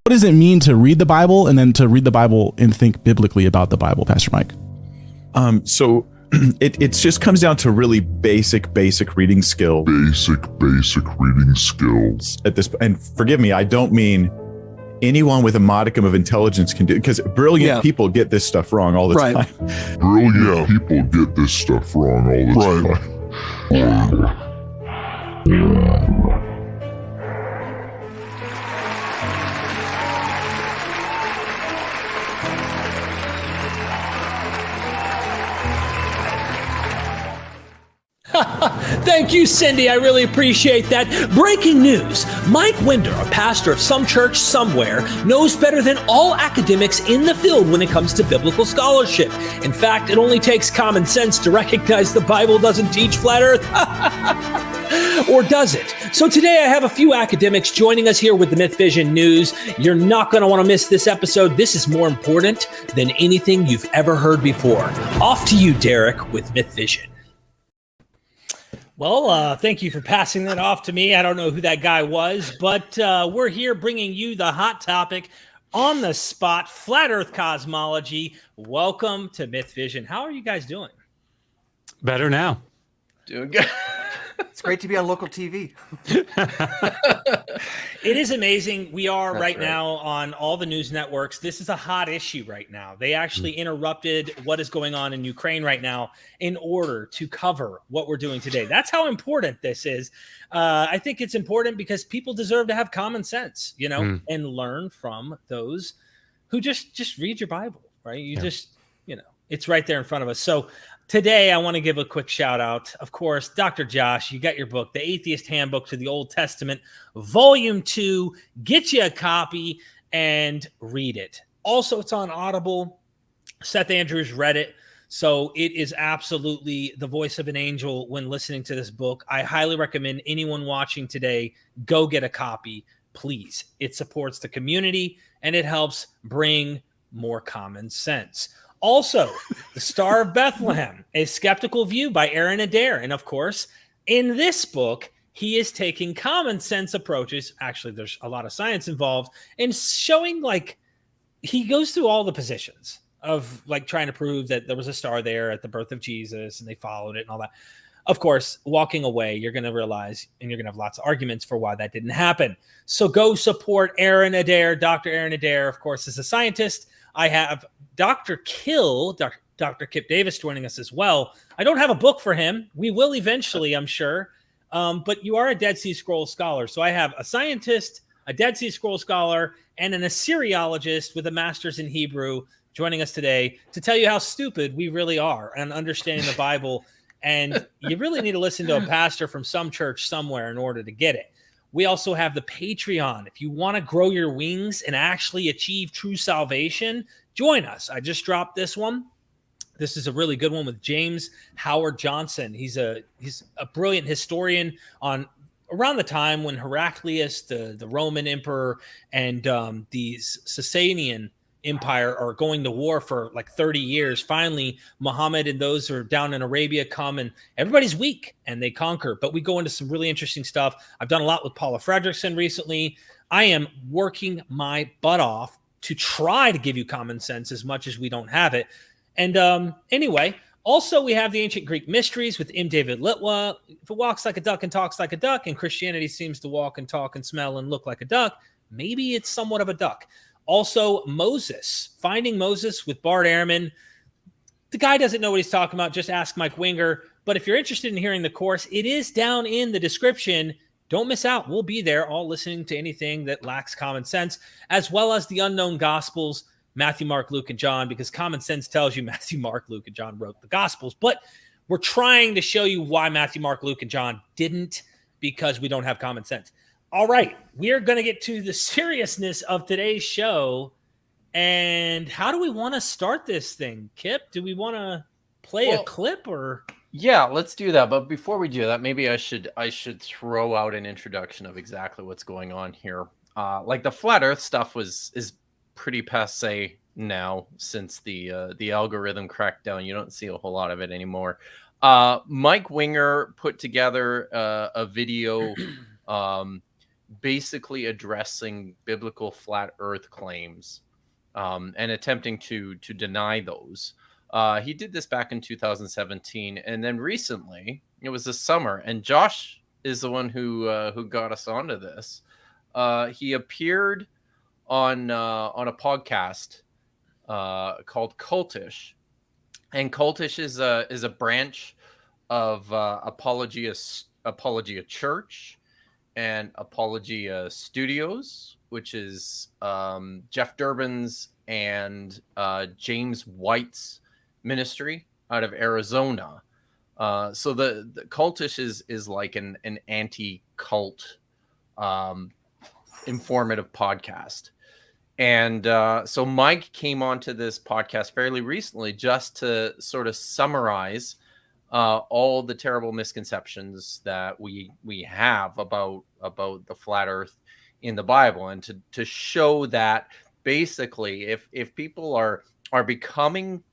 What does it mean to read the Bible and then to read the Bible and think biblically about the Bible, Pastor Mike? So it just comes down to really basic reading skill. Basic reading skills. At this, and forgive me, I don't mean anyone with a modicum of intelligence can do it, because brilliant people get this stuff wrong all the time. Brilliant people get this stuff wrong all the time. Thank you, Cindy. I really appreciate that. Breaking news. Mike Winder, a pastor of some church somewhere, knows better than all academics in the field when it comes to biblical scholarship. In fact, it only takes common sense to recognize the Bible doesn't teach flat earth. Or does it? So today I have a few academics joining us here with the MythVision news. You're not going to want to miss this episode. This is more important than anything you've ever heard before. Off to you, Derek, with MythVision. Well, thank you for passing that off to me. I don't know who that guy was, but we're here bringing you the hot topic on the spot, flat earth cosmology. Welcome to MythVision. How are you guys doing? Better now. Doing good. It's great to be on local TV. It is amazing. We are right now on all the news networks. This is a hot issue right now. They actually interrupted what is going on in Ukraine right now in order to cover what we're doing today. That's how important this is. I think it's important because people deserve to have common sense, you know, and learn from those who just read your Bible, right? You just, you know, it's right there in front of us. So today, I want to give a quick shout out. Of course, Dr. Josh, you got your book, The Atheist Handbook to the Old Testament, Volume 2. Get you a copy and read it. Also, it's on Audible. Seth Andrews read it. So it is absolutely the voice of an angel when listening to this book. I highly recommend anyone watching today, go get a copy, please. It supports the community and it helps bring more common sense. Also, The Star of Bethlehem, A Skeptical View by Aaron Adair. And of course, in this book, he is taking common sense approaches. Actually, there's a lot of science involved and showing like he goes through all the positions of like trying to prove that there was a star there at the birth of Jesus and they followed it and all that. Of course, walking away, you're going to realize and you're going to have lots of arguments for why that didn't happen. So go support Aaron Adair. Dr. Aaron Adair, of course, is a scientist. I have Dr. Dr. Kipp Davis joining us as well. I don't have a book for him. We will eventually, I'm sure. But you are a Dead Sea Scrolls scholar. So I have a scientist, a Dead Sea Scrolls scholar, and an Assyriologist with a master's in Hebrew joining us today to tell you how stupid we really are and understanding the Bible. And you really need to listen to a pastor from some church somewhere in order to get it. We also have the Patreon. If you want to grow your wings and actually achieve true salvation, join us. I just dropped this one. This is a really good one with James Howard Johnson. He's a brilliant historian on around the time when Heraclius, the Roman emperor, and the Sasanian Empire are going to war for like 30 years. Finally, Muhammad and those who are down in Arabia come and everybody's weak and they conquer. But we go into some really interesting stuff. I've done a lot with Paula Fredrickson recently. I am working my butt off to try to give you common sense as much as we don't have it. And anyway, also we have the ancient Greek mysteries with M. David Litwa. If it walks like a duck and talks like a duck and Christianity seems to walk and talk and smell and look like a duck, maybe it's somewhat of a duck. Also, Moses, Finding Moses with Bart Ehrman. The guy doesn't know what he's talking about. Just ask Mike Winger. But if you're interested in hearing the course, it is down in the description. Don't miss out. We'll be there all listening to anything that lacks common sense, as well as the unknown Gospels, Matthew, Mark, Luke, and John, because common sense tells you Matthew, Mark, Luke, and John wrote the Gospels. But we're trying to show you why Matthew, Mark, Luke, and John didn't, because we don't have common sense. All right, we are going to get to the seriousness of today's show. And how do we want to start this thing, Kipp? Do we want to play a clip or? Yeah, let's do that. But before we do that, maybe I should throw out an introduction of exactly what's going on here. Like the flat Earth stuff is pretty passe now since the algorithm crackdown. You don't see a whole lot of it anymore. Mike Winger put together a video basically addressing biblical flat Earth claims and attempting to deny those. He did this back in 2017, and then recently, it was this summer, and Josh is the one who got us onto this. He appeared on a podcast called Cultish, and Cultish is a branch of Apologia Church and Apologia Studios, which is Jeff Durbin's and James White's ministry out of Arizona. So the Cultish is like an anti-cult informative podcast. And so Mike came onto this podcast fairly recently just to sort of summarize all the terrible misconceptions that we have about the flat Earth in the Bible, and to show that basically if people are becoming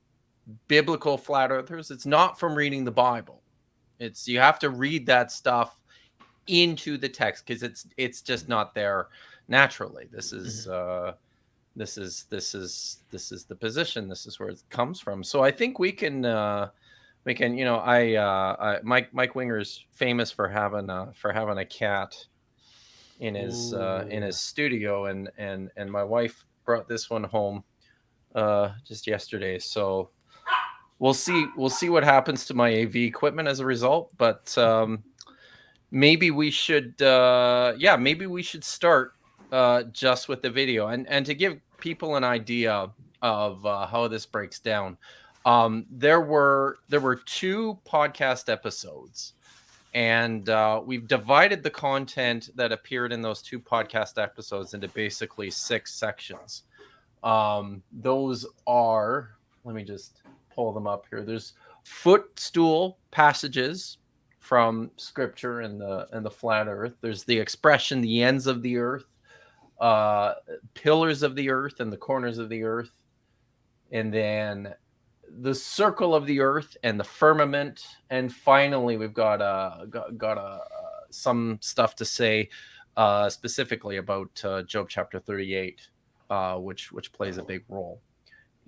biblical flat earthers, it's not from reading the Bible. It's you have to read that stuff into the text, because it's just not there naturally. This is this is the position. This is where it comes from. So I think we can Mike Winger's famous for having a cat in his studio, and my wife brought this one home just yesterday. So we'll see what happens to my AV equipment as a result, but maybe we should start just with the video, and to give people an idea of how this breaks down. There were 2 podcast episodes, and we've divided the content that appeared in those 2 podcast episodes into basically 6 sections. Those are, let me just pull them up here. There's footstool passages from Scripture and the flat Earth. There's the expression, the ends of the earth, pillars of the earth and the corners of the earth, and then the circle of the earth and the firmament, and finally we've got some stuff to say specifically about Job chapter 38, which plays a big role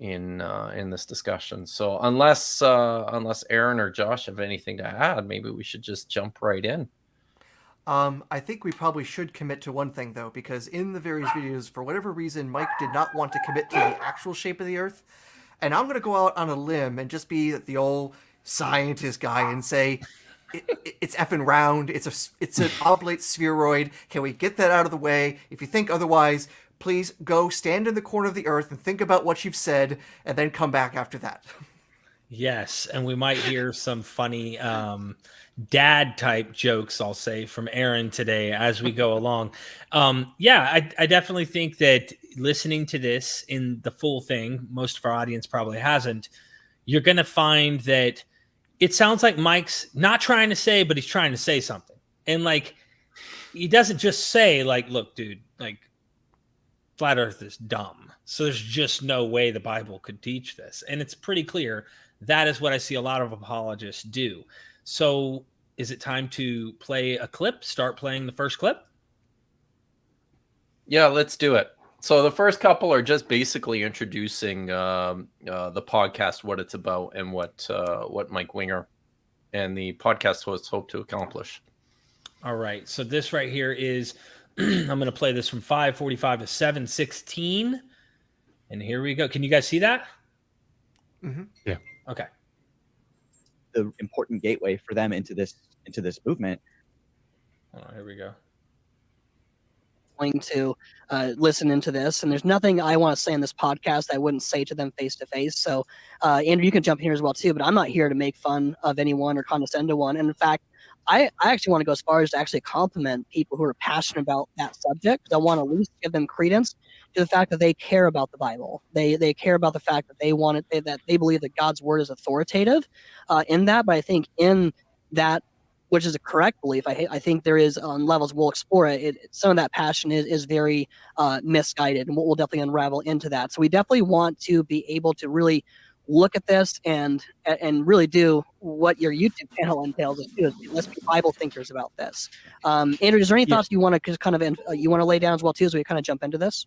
in this discussion. So unless Aaron or Josh have anything to add, maybe we should just jump right in. I think we probably should commit to one thing, though, because in the various videos, for whatever reason, Mike did not want to commit to the actual shape of the Earth. And I'm going to go out on a limb and just be the old scientist guy and say, it's effing round. It's an oblate spheroid. Can we get that out of the way? If you think otherwise, please go stand in the corner of the Earth and think about what you've said, and then come back after that. Yes, and we might hear some funny dad type jokes, I'll say, from Aaron today as we go along. I definitely think that listening to this in the full thing, most of our audience probably hasn't, you're going to find that it sounds like Mike's not trying to say, but he's trying to say something. And like, he doesn't just say like, look, dude, like flat Earth is dumb. So there's just no way the Bible could teach this. And it's pretty clear that is what I see a lot of apologists do. So is it time to play a clip? Start playing the first clip? Yeah, let's do it. So the first couple are just basically introducing the podcast, what it's about, and what Mike Winger and the podcast hosts hope to accomplish. All right. So this right here is, I'm going to play this from 5:45 to 7:16. And here we go. Can you guys see that? Mm-hmm. Yeah. Okay. The important gateway for them into this movement. Oh, here we go. Going to listen into this, and there's nothing I want to say in this podcast I wouldn't say to them face to face. So, Andrew, you can jump in here as well too. But I'm not here to make fun of anyone or condescend to one. And in fact, I actually want to go as far as to actually compliment people who are passionate about that subject. I want to at least give them credence to the fact that they care about the Bible. They care about the fact that that they believe that God's word is authoritative in that. But I think in that, which is a correct belief, I think there is on levels we'll explore it. Some of that passion is very misguided, and we'll definitely unravel into that. So we definitely want to be able to really look at this and really do what your YouTube channel entails us too. Let's be Bible thinkers about this. Andrew, is there any thoughts you want to just kind of you want to lay down as well too, as we kind of jump into this?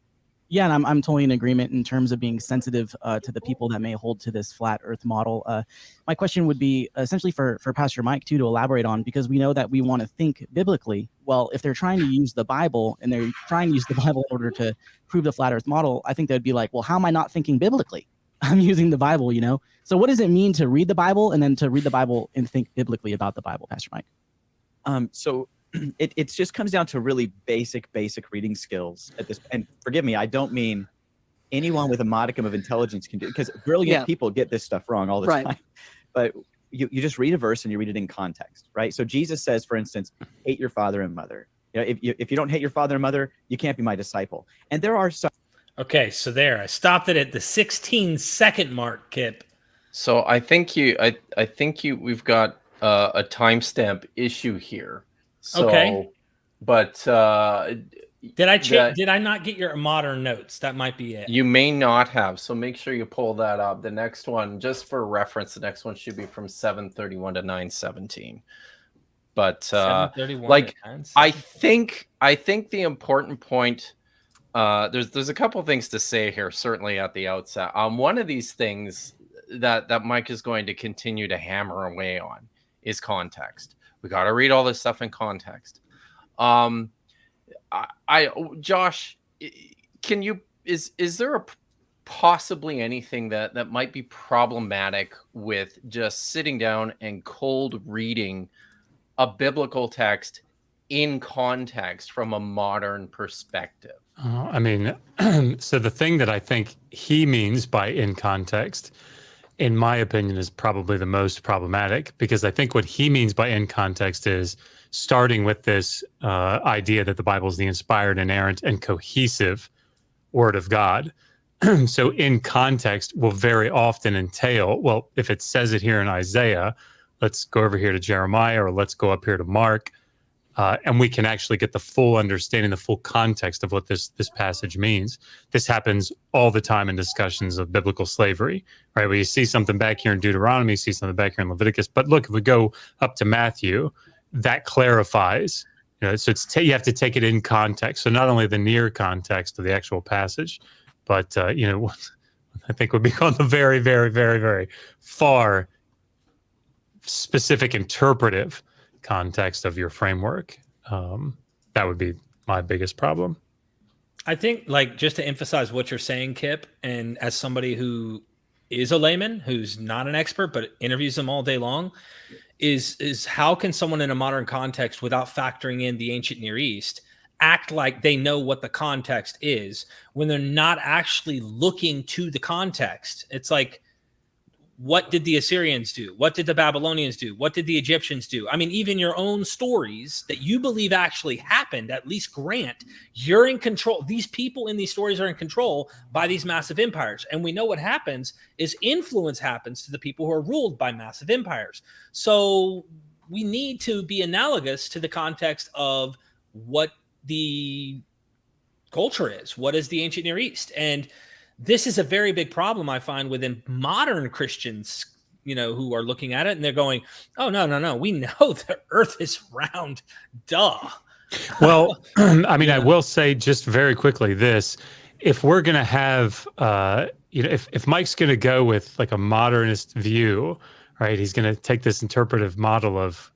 Yeah, and I'm totally in agreement in terms of being sensitive to the people that may hold to this flat Earth model. My question would be essentially for Pastor Mike too, to elaborate on, because we know that we want to think biblically. Well, if they're trying to use the Bible and they're trying to use the Bible in order to prove the flat Earth model, I think they'd be like, well, how am I not thinking biblically? I'm using the Bible, you know? So what does it mean to read the Bible and then to read the Bible and think biblically about the Bible, Pastor Mike? So it just comes down to really basic reading skills at this. And forgive me, I don't mean anyone with a modicum of intelligence can do, because brilliant people get this stuff wrong all the time. But you just read a verse and you read it in context, right? So Jesus says, for instance, hate your father and mother. You know, if you don't hate your father and mother, you can't be my disciple. And there are some. Okay, so there, I stopped it at the 16-second mark, Kipp. So I think we've got a timestamp issue here. So, okay, but did I not get your modern notes? That might be it. You may not have. So make sure you pull that up. The next one, just for reference, the next one should be from 7:31 to 9:17. But like, I think the important point. There's a couple things to say here, certainly at the outset. One of these things that Mike is going to continue to hammer away on is context. We got to read all this stuff in context. Josh, is there possibly anything that might be problematic with just sitting down and cold reading a biblical text in context from a modern perspective? I mean, so the thing that I think he means by in context, in my opinion, is probably the most problematic, because I think what he means by in context is starting with this idea that the Bible is the inspired, inerrant, and cohesive word of God. So in context will very often entail, well, if it says it here in Isaiah, let's go over here to Jeremiah, or let's go up here to Mark. And we can actually get the full understanding, the full context of what this passage means. This happens all the time in discussions of biblical slavery, right? Where you see something back here in Deuteronomy, you see something back here in Leviticus. But look, if we go up to Matthew, that clarifies. You know, so you have to take it in context. So not only the near context of the actual passage, but you know, I think would be on the very, very, very, very far specific interpretive context of your framework. That would be my biggest problem. I think, like, just to emphasize what you're saying, Kipp, and as somebody who is a layman, who's not an expert but interviews them all day long, is how can someone in a modern context, without factoring in the ancient Near East, act like they know what the context is when they're not actually looking to the context? It's like, what did the Assyrians do? What did the Babylonians do? What did the Egyptians do? I mean, even your own stories that you believe actually happened, at least grant, you're in control. These people in these stories are in control by these massive empires. And we know what happens is influence happens to the people who are ruled by massive empires. So we need to be analogous to the context of what the culture is. What is the ancient Near East? And this is a very big problem I find within modern Christians, you know, who are looking at it and they're going, oh, no. We know the earth is round. Duh. Well, I mean, I will say just very quickly this, if we're going to have, you know, if Mike's going to go with like a modernist view, right, he's going to take this interpretive model of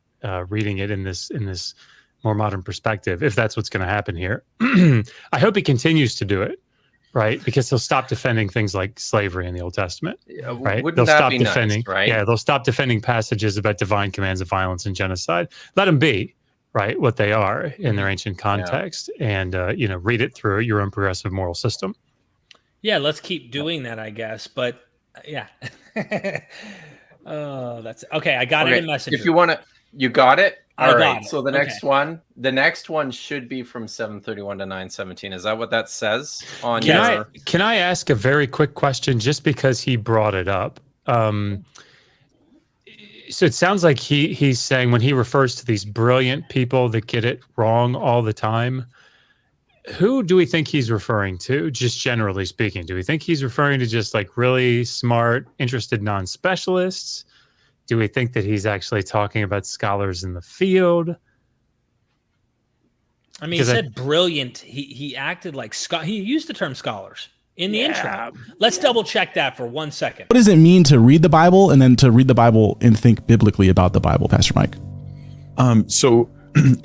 reading it in this more modern perspective, if that's what's going to happen here. I hope he continues to do it. Right, because they'll stop defending things like slavery in the Old Testament. Right, they'll stop defending. Nice, right? Yeah, they'll stop defending passages about divine commands of violence and genocide. Let them be, right, what they are in their ancient context, and you know, read it through your own progressive moral system. Yeah, let's keep doing that, I guess. But yeah, oh, that's okay. I got it in Messenger. If you want to, you got it. All right. It. So the next one should be from 7:31 to 9:17. Is that what that says on your? Can I ask a very quick question, just because he brought it up? So it sounds like he's saying, when he refers to these brilliant people that get it wrong all the time, who do we think he's referring to, just generally speaking? Do we think he's referring to just like really smart, interested non-specialists? Do we think that he's actually talking about scholars in the field? I mean, he said brilliant. He acted like he used the term scholars in the intro. Let's double check that for 1 second. What does it mean to read the Bible and then to read the Bible and think biblically about the Bible, Pastor Mike? So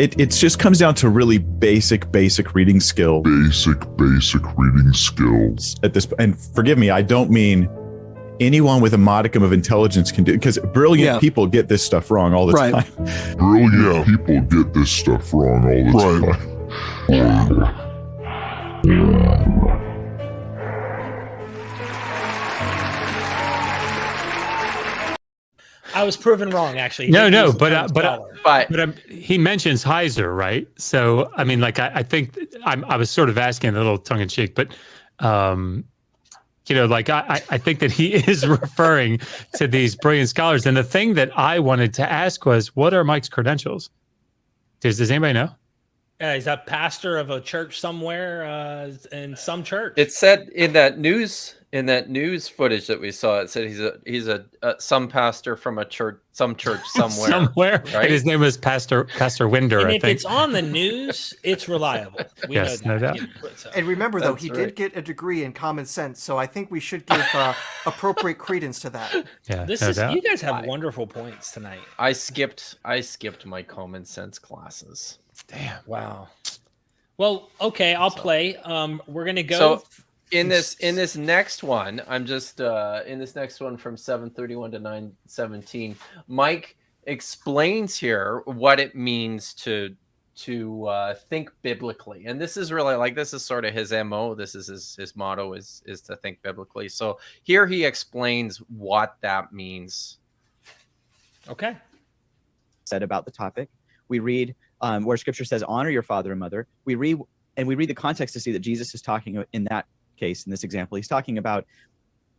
it just comes down to really basic reading skill. Basic reading skills. At this, and forgive me, I don't mean anyone with a modicum of intelligence can do, because brilliant people get this stuff wrong all the time. Brilliant people get this stuff wrong all the time. I was proven wrong, actually. But he mentions Heiser, right? So I mean, like I think I was sort of asking a little tongue in cheek, but you know, like I think that he is referring to these brilliant scholars. And the thing that I wanted to ask was, what are Mike's credentials? Does anybody know? He's a pastor of a church somewhere in some church. It said in that news footage that we saw, it said he's a some pastor from a church, some church somewhere. Right? And his name was Pastor Winder. And I if think it's on the news, it's reliable. We yes, know that. No doubt. And remember, though, he did get a degree in common sense, so I think we should give appropriate credence to that. Yeah, You guys have wonderful points tonight. I skipped my common sense classes. Damn. Wow. Well, okay, I'll play. We're gonna go. So in this next one, I'm just in this next one from 7:31 to 9:17. Mike explains here what it means to think biblically, and this is really like this is sort of his MO. This is his motto is to think biblically. So here he explains what that means. Okay. Said about the topic, we read. Where Scripture says, "Honor your father and mother." We read the context to see that Jesus is talking in that case, in this example, he's talking about,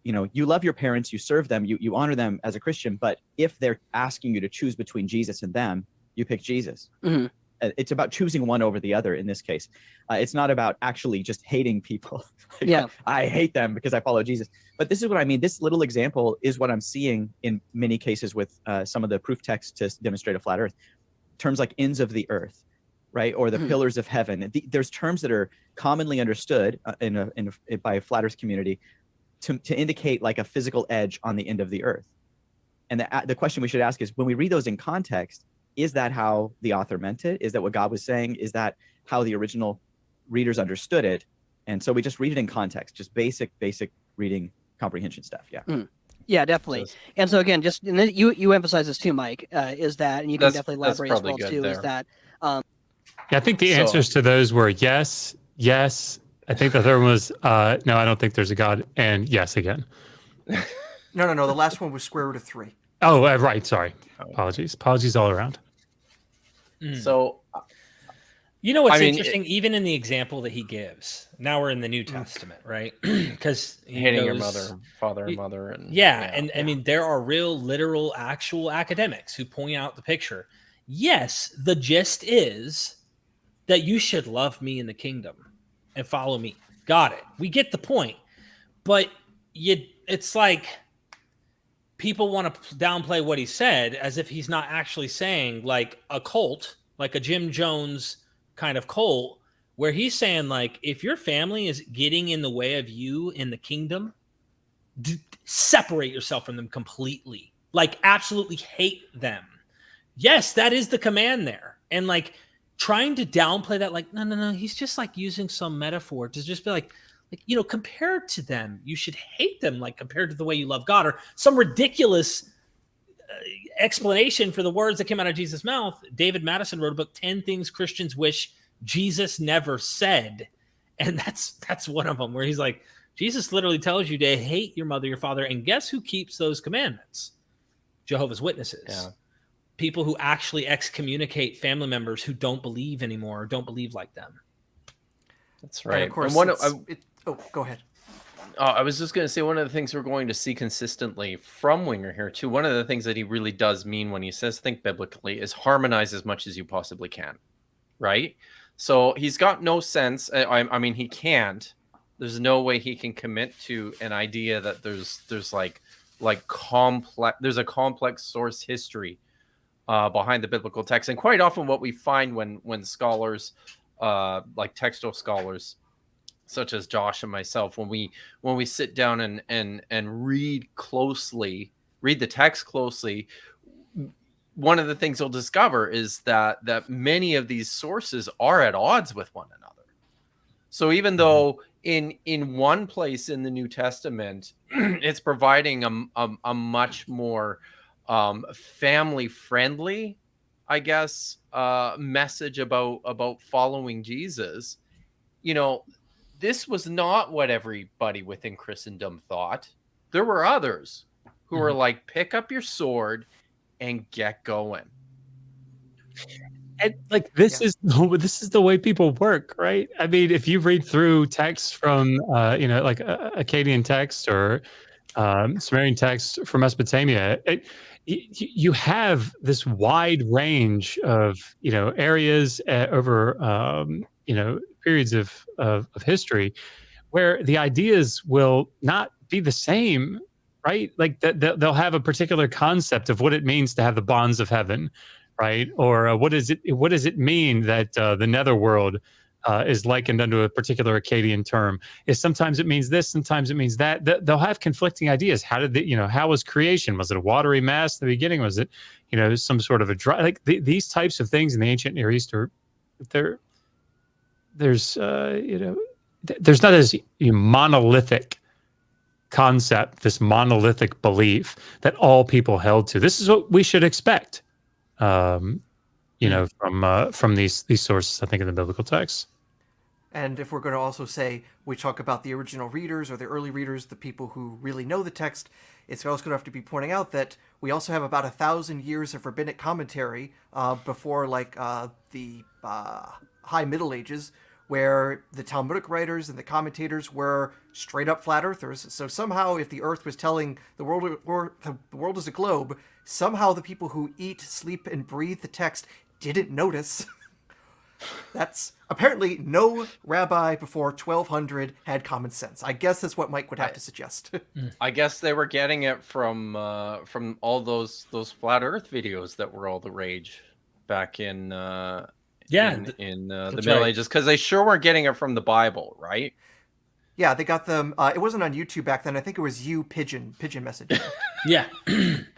you know, you love your parents, you serve them, you honor them as a Christian, but if they're asking you to choose between Jesus and them, you pick Jesus. Mm-hmm. It's about choosing one over the other in this case. It's not about actually just hating people. I hate them because I follow Jesus. But this is what I mean. This little example is what I'm seeing in many cases with some of the proof texts to demonstrate a flat earth. Terms like ends of the earth, right? Or the pillars of heaven. There's terms that are commonly understood by a flat earth community to indicate like a physical edge on the end of the earth. And the question we should ask is, when we read those in context, is that how the author meant it? Is that what God was saying? Is that how the original readers understood it? And so we just read it in context, just basic reading comprehension stuff. Yeah. Yeah, definitely. And so again, just you emphasize this too, Mike, is that, and you can definitely elaborate as well too, is that. I think the answers to those were yes. I think the third one was no, I don't think there's a God, and yes again. No. The last one was square root of 3. Oh, right. Sorry. Apologies all around. So, you know what's interesting? Even in the example that he gives, now we're in the New Testament, right? Because hating your father and mother, and I mean, there are real, literal, actual academics who point out the picture. Yes, the gist is that you should love me in the kingdom and follow me. Got it. We get the point, but it's like people want to downplay what he said as if he's not actually saying like a cult, like a Jim Jones kind of cult, where he's saying like, if your family is getting in the way of you in the kingdom, separate yourself from them completely. Like absolutely hate them. Yes, that is the command there. And like trying to downplay that, like, no, he's just like using some metaphor to just be like, you know, compared to them, you should hate them, like compared to the way you love God, or some ridiculous explanation for the words that came out of Jesus' mouth. David Madison wrote a book, 10 Things Christians Wish Jesus Never Said. And that's one of them, where he's like, Jesus literally tells you to hate your mother, your father. And guess who keeps those commandments? Jehovah's Witnesses. Yeah. People who actually excommunicate family members who don't believe anymore, or don't believe like them. That's right. And of course, go ahead. I was just going to say, one of the things we're going to see consistently from Winger here too, one of the things that he really does mean when he says think biblically is harmonize as much as you possibly can, right? So he's got no sense. I mean, he can't. There's no way he can commit to an idea that there's like complex. There's a complex source history behind the biblical text, and quite often what we find when scholars, like textual scholars, such as Josh and myself, when we sit down and read the text closely, one of the things you'll discover is that many of these sources are at odds with one another. So even though in one place in the New Testament, it's providing a much more family friendly, I guess, message about following Jesus, this was not what everybody within Christendom thought. There were others who were like, pick up your sword and get going. And like this is the way people work, right? I mean, if you read through texts from like Akkadian text or Sumerian text from Mesopotamia, you have this wide range of areas over periods of history where the ideas will not be the same, right? Like they'll have a particular concept of what it means to have the bonds of heaven, right? Or what does it mean that the netherworld is likened unto a particular Akkadian term? Is sometimes it means this, sometimes it means that. They'll have conflicting ideas. How did how was creation? Was it a watery mass in the beginning? Was it some sort of a dry? Like these types of things in the ancient Near East are there's not this monolithic concept, this monolithic belief that all people held to. This is what we should expect, from these sources, I think, in the biblical texts. And if we're going to also say we talk about the original readers or the early readers, the people who really know the text, it's also going to have to be pointing out that we also have about 1,000 years of rabbinic commentary before the High Middle Ages, where the Talmudic writers and the commentators were straight up flat earthers. So somehow, if the Earth was telling the world is a globe, somehow the people who eat, sleep, and breathe the text didn't notice. That's apparently no rabbi before 1200 had common sense. I guess that's what Mike would have to suggest. I guess they were getting it from all those flat Earth videos that were all the rage back in the Middle Ages, because they sure weren't getting it from the Bible, right? Yeah, they got them. It wasn't on YouTube back then. I think it was pigeon messaging. Yeah,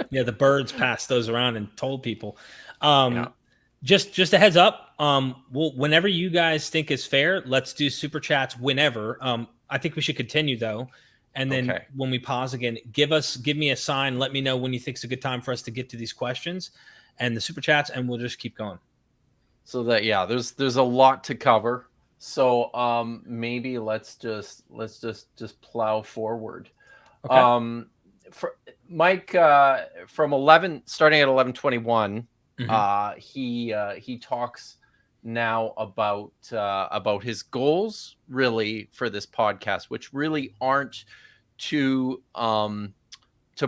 yeah. The birds passed those around and told people. Just a heads up. Whenever you guys think is fair, let's do super chats whenever. I think we should continue though, and then when we pause again, give me a sign. Let me know when you think it's a good time for us to get to these questions and the super chats, and we'll just keep going. So that there's a lot to cover. So maybe let's just plow forward. Okay. For Mike, from starting at 11:21. He talks now about his goals really for this podcast, which really aren't to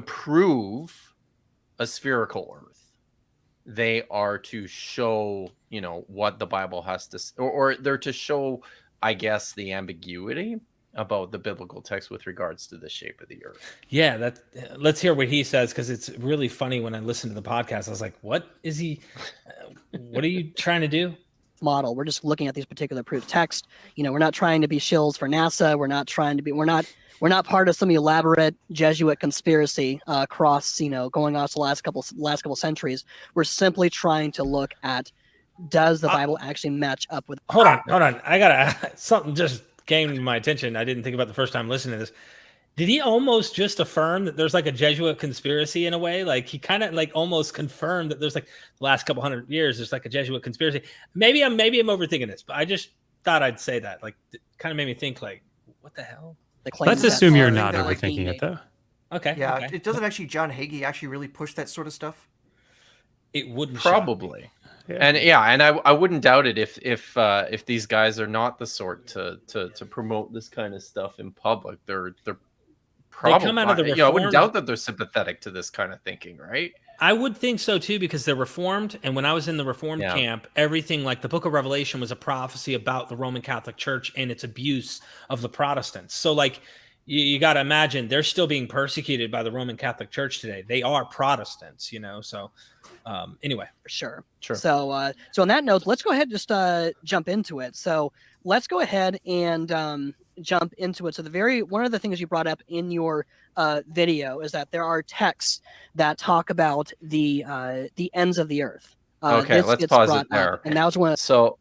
prove a spherical Earth. They are to show what the Bible has to, or they're to show, I guess, the ambiguity about the biblical text with regards to the shape of the Earth. Yeah, let's hear what he says, because it's really funny. When I listened to the podcast, I was like, what is he what are you trying to do? Model. We're just looking at these particular proof text. We're not trying to be shills for NASA. We're not part of some elaborate Jesuit conspiracy across going on the last couple centuries. We're simply trying to look at, does the Bible actually match up with? Hold on. I gotta something just came to my attention. I didn't think about the first time listening to this. Did he almost just affirm that there's like a Jesuit conspiracy in a way? Like he kind of like almost confirmed that there's like the last couple hundred years, there's like a Jesuit conspiracy. Maybe I'm overthinking this, but I just thought I'd say that. Like it kind of made me think like, what the hell? Let's assume you're not overthinking it though. Okay. Yeah. Okay. It doesn't actually, John Hagee actually really push that sort of stuff. It wouldn't probably. And I wouldn't doubt it if these guys are not the sort to promote this kind of stuff in public. They're probably, they come out of the I wouldn't doubt that they're sympathetic to this kind of thinking, right? I would think so too, because they're Reformed, and when I was in the Reformed camp, everything like the Book of Revelation was a prophecy about the Roman Catholic Church and its abuse of the Protestants. So, like, you got to imagine they're still being persecuted by the Roman Catholic Church today. They are Protestants, you know. So, anyway, sure. So, so on that note, let's go ahead and just jump into it. So, let's go ahead and jump into it. So, one of the things you brought up in your video is that there are texts that talk about the ends of the earth. Okay, let's pause it there. And that was one. So,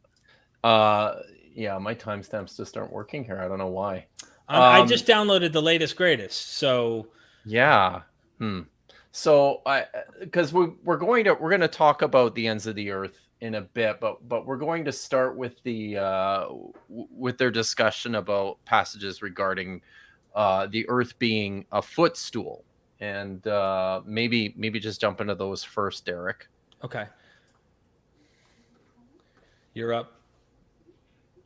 yeah, my timestamps just aren't working here. I don't know why. I just downloaded the latest greatest. So yeah. So because we're going to talk about the ends of the earth in a bit, but we're going to start with with their discussion about passages regarding the earth being a footstool, and maybe just jump into those first, Derek. Okay. You're up.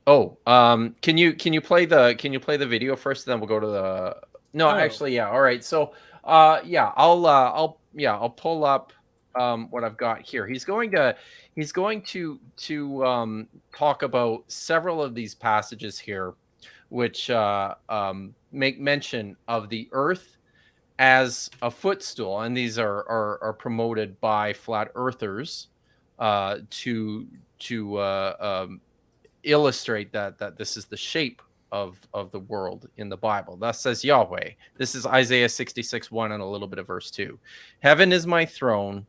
Oh, can you play the video first, and then we'll go to the. No, actually, yeah. All right. So, yeah, I'll pull up what I've got here. He's going to talk about several of these passages here, which make mention of the earth as a footstool, and these are promoted by flat earthers to illustrate that this is the shape of the world in the Bible. Thus says Yahweh. This is Isaiah 66:1 and a little bit of verse 2. Heaven is my throne,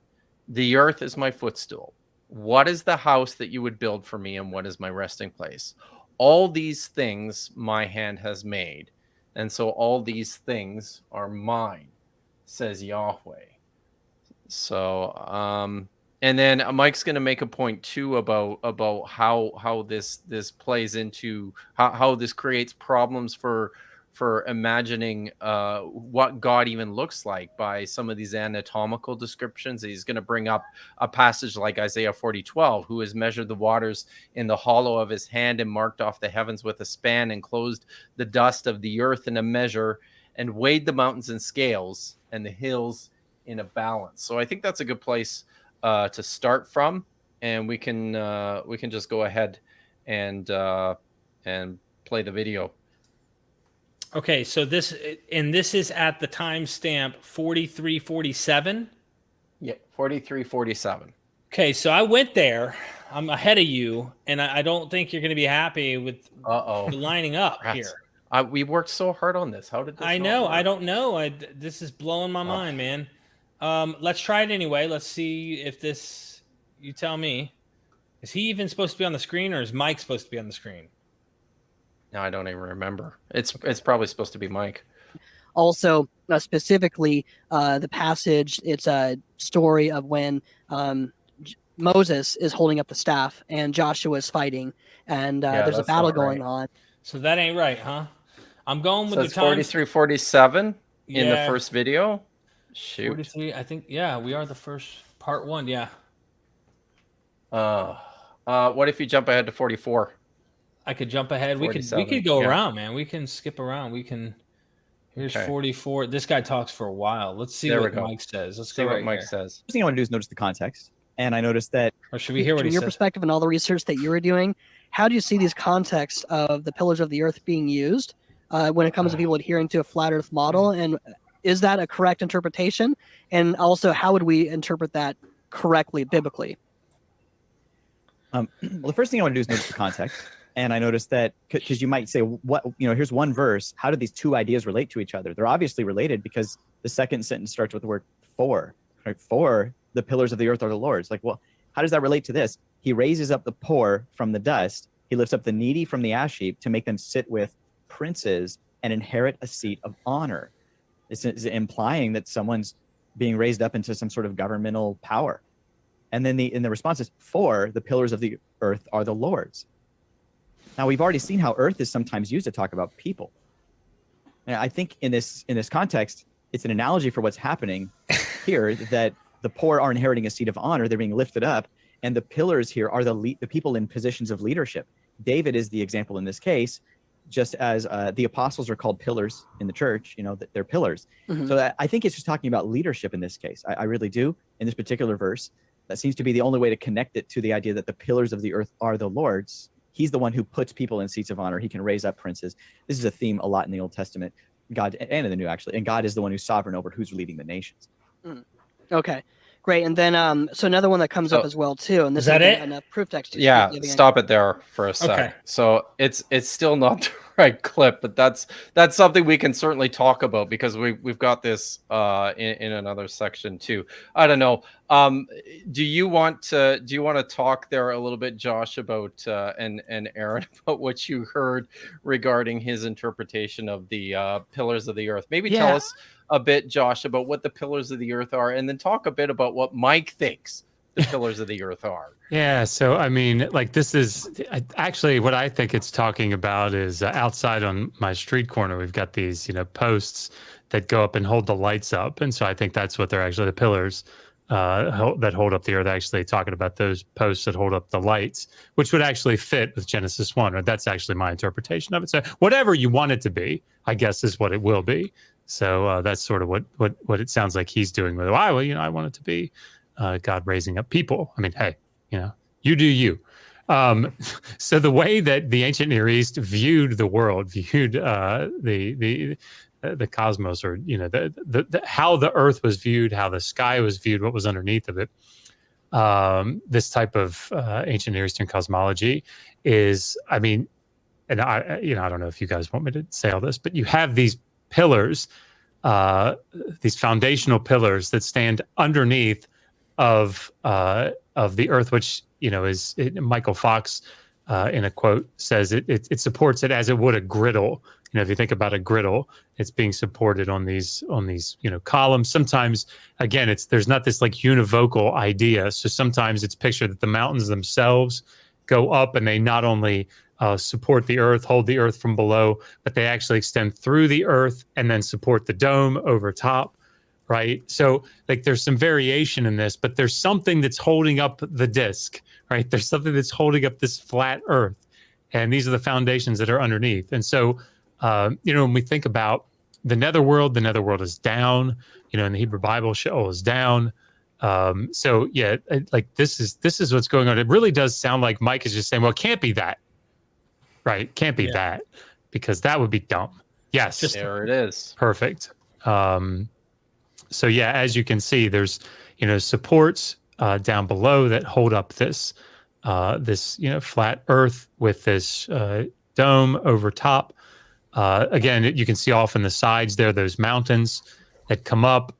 the earth is my footstool. What is the house that you would build for me, and what is my resting place? All these things my hand has made, and so all these things are mine, says Yahweh. So and then Mike's going to make a point too about how this plays into how this creates problems for imagining what God even looks like by some of these anatomical descriptions. He's going to bring up a passage like Isaiah 40:12, who has measured the waters in the hollow of his hand and marked off the heavens with a span and closed the dust of the earth in a measure and weighed the mountains in scales and the hills in a balance. So I think that's a good place to start from, and we can just go ahead and play the video. Okay, so this is at the timestamp 43:47. Yeah, 43:47. Okay, so I went there. I'm ahead of you, and I don't think you're going to be happy with lining up here. We worked so hard on this. How did this? I know. I don't know. This is blowing my mind, man. Let's try it anyway. Let's see if this. You tell me. Is he even supposed to be on the screen, or is Mike supposed to be on the screen? No, I don't even remember. It's probably supposed to be Mike. Also, specifically, the passage. It's a story of when Moses is holding up the staff and Joshua is fighting, and there's a battle going on. So that ain't right, huh? I'm going with the time. 43:47 in the first video. Shoot. 43. I think. Yeah, we are the first part one. Yeah. What if you jump ahead to 44? I could jump ahead. We could go around, man. We can skip around. We can. Here's 44. This guy talks for a while. Let's see what Mike says. Let's see what Mike says. First thing I want to do is notice the context, and I noticed that. Or should we hear what he says? From your perspective and all the research that you were doing, how do you see these contexts of the pillars of the earth being used when it comes to people adhering to a flat Earth model? And is that a correct interpretation? And also, how would we interpret that correctly biblically? Well, the first thing I want to do is notice the context. And I noticed that because you might say, here's one verse. How do these two ideas relate to each other? They're obviously related because the second sentence starts with the word for. Right? For the pillars of the earth are the Lord's. Like, well, how does that relate to this? He raises up the poor from the dust. He lifts up the needy from the ash heap to make them sit with princes and inherit a seat of honor. This is implying that someone's being raised up into some sort of governmental power. And then in the response is, for the pillars of the earth are the Lord's. Now, we've already seen how earth is sometimes used to talk about people. And I think in this context, it's an analogy for what's happening here, that the poor are inheriting a seat of honor. They're being lifted up. And the pillars here are the people in positions of leadership. David is the example in this case. just as the apostles are called pillars in the church, that they're pillars. Mhm. So I think it's just talking about leadership in this case. I really do. In this particular verse, that seems to be the only way to connect it to the idea that the pillars of the earth are the Lord's. He's the one who puts people in seats of honor. He can raise up princes. This is a theme a lot in the Old Testament, God, and in the New, actually. And God is the one who's sovereign over who's leading the nations. Okay, great. And then, so another one that comes up as well too, and this is that it? enough proof text. Yeah, stop it there for a sec. Okay. So it's still not the right clip, but that's something we can certainly talk about because we've got this in another section too. I don't know. Do you want to talk there a little bit, Josh, about and Aaron, about what you heard regarding his interpretation of the pillars of the earth? Maybe tell us a bit, Josh, about what the pillars of the earth are, and then talk a bit about what Mike thinks the pillars of the earth are. Yeah. So, I mean, like, this is actually what I think it's talking about is outside on my street corner, we've got these, posts that go up and hold the lights up. And so I think that's what they're actually, the pillars that hold up the earth, actually talking about those posts that hold up the lights, which would actually fit with Genesis 1. Right? That's actually my interpretation of it. So whatever you want it to be, I guess, is what it will be. So that's sort of what it sounds like he's doing with it. Well, I want it to be God raising up people. I mean, hey, you do you. So the way that the ancient Near East viewed the world, viewed the cosmos, or the how the earth was viewed, how the sky was viewed, what was underneath of it. This type of ancient Near Eastern cosmology is, I mean, and I don't know if you guys want me to say all this, but you have these pillars, these foundational pillars that stand underneath of the earth, which is Michael Fox in a quote says it supports it as it would a griddle. If you think about a griddle, it's being supported on these columns. Sometimes, again, there's not this like univocal idea. So sometimes it's pictured that the mountains themselves go up and they not only support the earth, hold the earth from below, but they actually extend through the earth and then support the dome over top, right? So like there's some variation in this, but there's something that's holding up the disk, right? There's something that's holding up this flat earth. And these are the foundations that are underneath. And so, when we think about the netherworld is down, in the Hebrew Bible, Sheol is down. So yeah, like this is what's going on. It really does sound like Mike is just saying, well, it can't be that. Right. Can't be that, because that would be dumb. Yes. There it is. Perfect. So yeah, as you can see, there's, supports down below that hold up this flat earth with this dome over top. Again, you can see off in the sides there, those mountains that come up.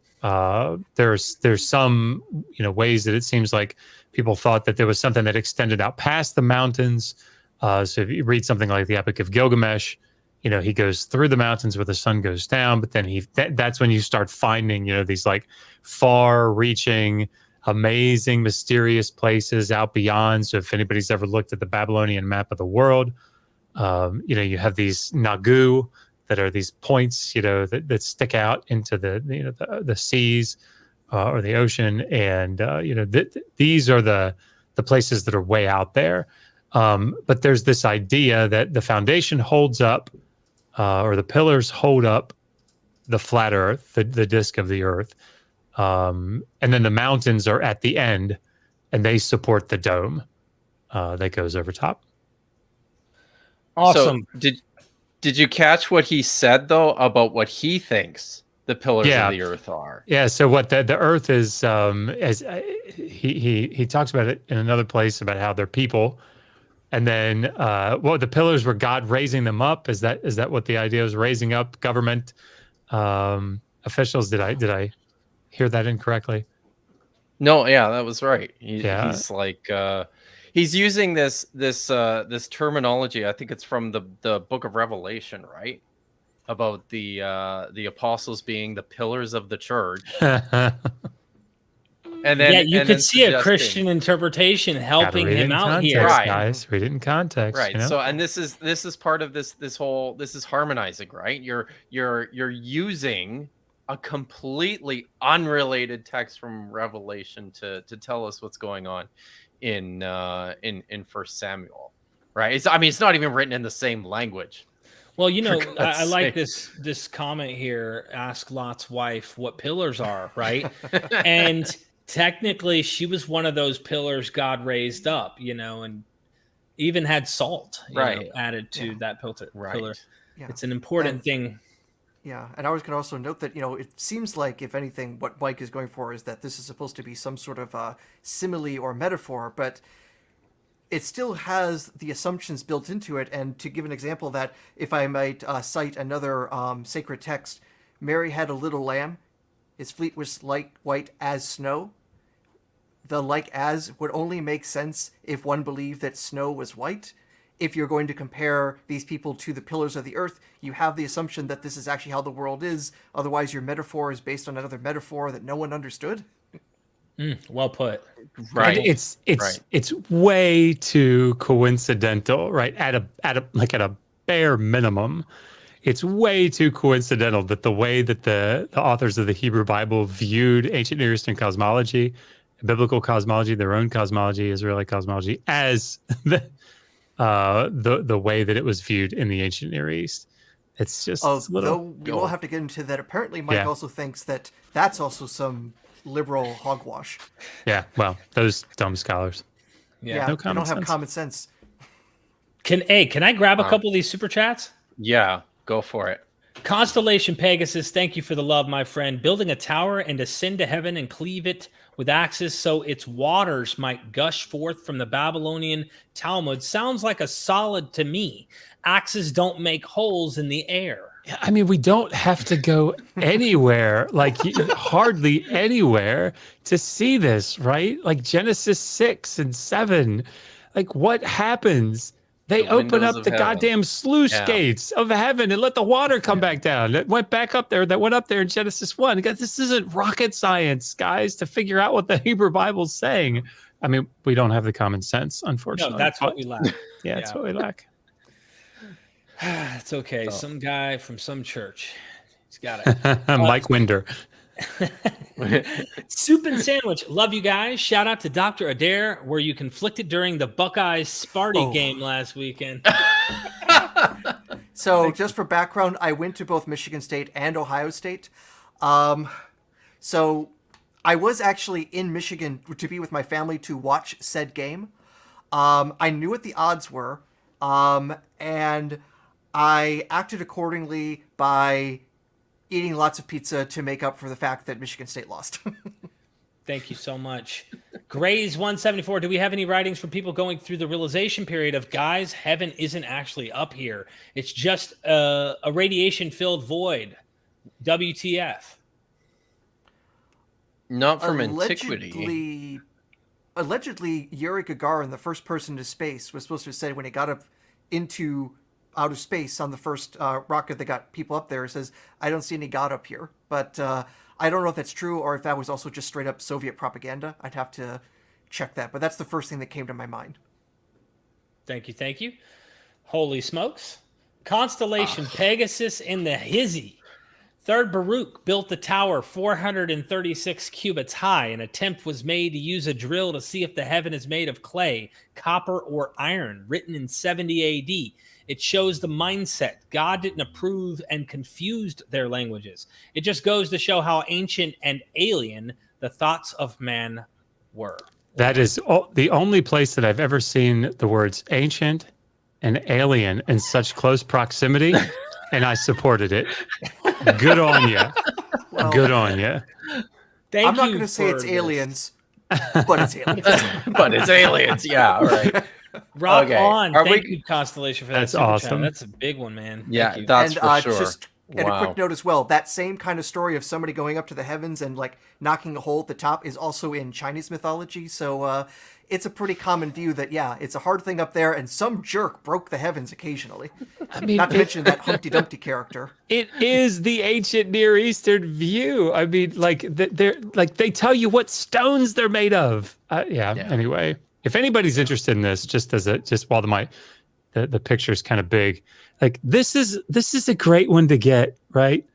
There's some, ways that it seems like people thought that there was something that extended out past the mountains. So if you read something like the Epic of Gilgamesh, he goes through the mountains where the sun goes down, but then that's when you start finding, these like far-reaching, amazing, mysterious places out beyond. So if anybody's ever looked at the Babylonian map of the world, you have these Nagu that are these points, that stick out into the seas or the ocean, and these are the places that are way out there. But there's this idea that the foundation holds up, or the pillars hold up the flat earth, the disk of the earth. And then the mountains are at the end and they support the dome that goes over top. Awesome. So did you catch what he said though about what he thinks the pillars of the earth are? Yeah. So what the earth is, as he talks about it in another place about how they're people. And then, the pillars were God raising them up. Is that what the idea was? Raising up government officials? Did I hear that incorrectly? No, yeah, that was right. He's like he's using this terminology. I think it's from the Book of Revelation, right? About the apostles being the pillars of the church. And then, you could see a Christian interpretation helping him out here, right? Guys, read it in context, right? So, and this is part of this is harmonizing, right? You're using a completely unrelated text from Revelation to tell us what's going on in 1 Samuel, right? It's not even written in the same language. Well, I like this comment here. Ask Lot's wife what pillars are, right? And technically, she was one of those pillars God raised up, and even had salt, added to that pillar. Yeah. It's an important thing. Yeah, and I was going to also note that, it seems like, if anything, what Mike is going for is that this is supposed to be some sort of simile or metaphor, but it still has the assumptions built into it. And to give an example that, if I might cite another sacred text, Mary had a little lamb. His fleet was like white as snow. The like as would only make sense if one believed that snow was white. If you're going to compare these people to the pillars of the earth, you have the assumption that this is actually how the world is. Otherwise, your metaphor is based on another metaphor that no one understood. Well put. Right. It's way too coincidental, right? At a bare minimum, it's way too coincidental that the way that the authors of the Hebrew Bible viewed ancient Near Eastern cosmology, biblical cosmology, their own cosmology, Israeli cosmology, as the way that it was viewed in the ancient Near East. It's just though we will have to get into that. Apparently, Mike also thinks that that's also some liberal hogwash. Yeah, well, those dumb scholars. Yeah, no they don't have sense. common sense. Can I grab a couple of these super chats? Yeah, go for it. Constellation Pegasus, thank you for the love, my friend. Building a tower and ascend to heaven and cleave it with axes so its waters might gush forth from the Babylonian Talmud sounds like a solid to me. Axes don't make holes in the air. I mean, we don't have to go anywhere, hardly anywhere, to see this, right? Like Genesis 6 and 7. Like, what happens? They open up the goddamn sluice gates of heaven and let the water come back down. It went back up there. That went up there in Genesis 1. This isn't rocket science, guys, to figure out what the Hebrew Bible's saying. I mean, we don't have the common sense, unfortunately. No, that's what we lack. Yeah, that's what we lack. It's okay. Some guy from some church. He's got it. Mike Winder. Soup and Sandwich. Love you guys. Shout out to Dr. Adair, where you conflicted during the Buckeyes-Sparty game last weekend. So just for background, I went to both Michigan State and Ohio State. So I was actually in Michigan to be with my family to watch said game. I knew what the odds were, and I acted accordingly by eating lots of pizza to make up for the fact that Michigan State lost. Thank you so much. Grays 174. Do we have any writings from people going through the realization period of, guys, heaven isn't actually up here. It's just a radiation-filled void. WTF? Not from antiquity. Allegedly, Yuri Gagarin, the first person to space, was supposed to have said when he got up into outer space on the first rocket that got people up there, says, I don't see any God up here. But I don't know if that's true or if that was also just straight up Soviet propaganda. I'd have to check that. But that's the first thing that came to my mind. Thank you. Holy smokes. Constellation Pegasus in the hizzy. Third Baruch built the tower 436 cubits high. An attempt was made to use a drill to see if the heaven is made of clay, copper, or iron, written in 70 AD. It shows the mindset. God didn't approve and confused their languages. It just goes to show how ancient and alien the thoughts of man were. That is the only place that I've ever seen the words ancient and alien in such close proximity, and I supported it. Good on you. Well, good on you. I'm not going to say it's aliens, but it's aliens. But it's aliens. Yeah, all right. Rock on. Thank you, Constellation, for that. That's awesome. Chat. That's a big one, man. Yeah, that's for sure. And a quick note as well, that same kind of story of somebody going up to the heavens and like knocking a hole at the top is also in Chinese mythology. So it's a pretty common view that, yeah, it's a hard thing up there and some jerk broke the heavens occasionally. I mean, not to mention that Humpty Dumpty character. It is the ancient Near Eastern view. I mean, they tell you what stones they're made of. Anyway, if anybody's interested in this, just while the picture's kind of big, like this is a great one to get, right?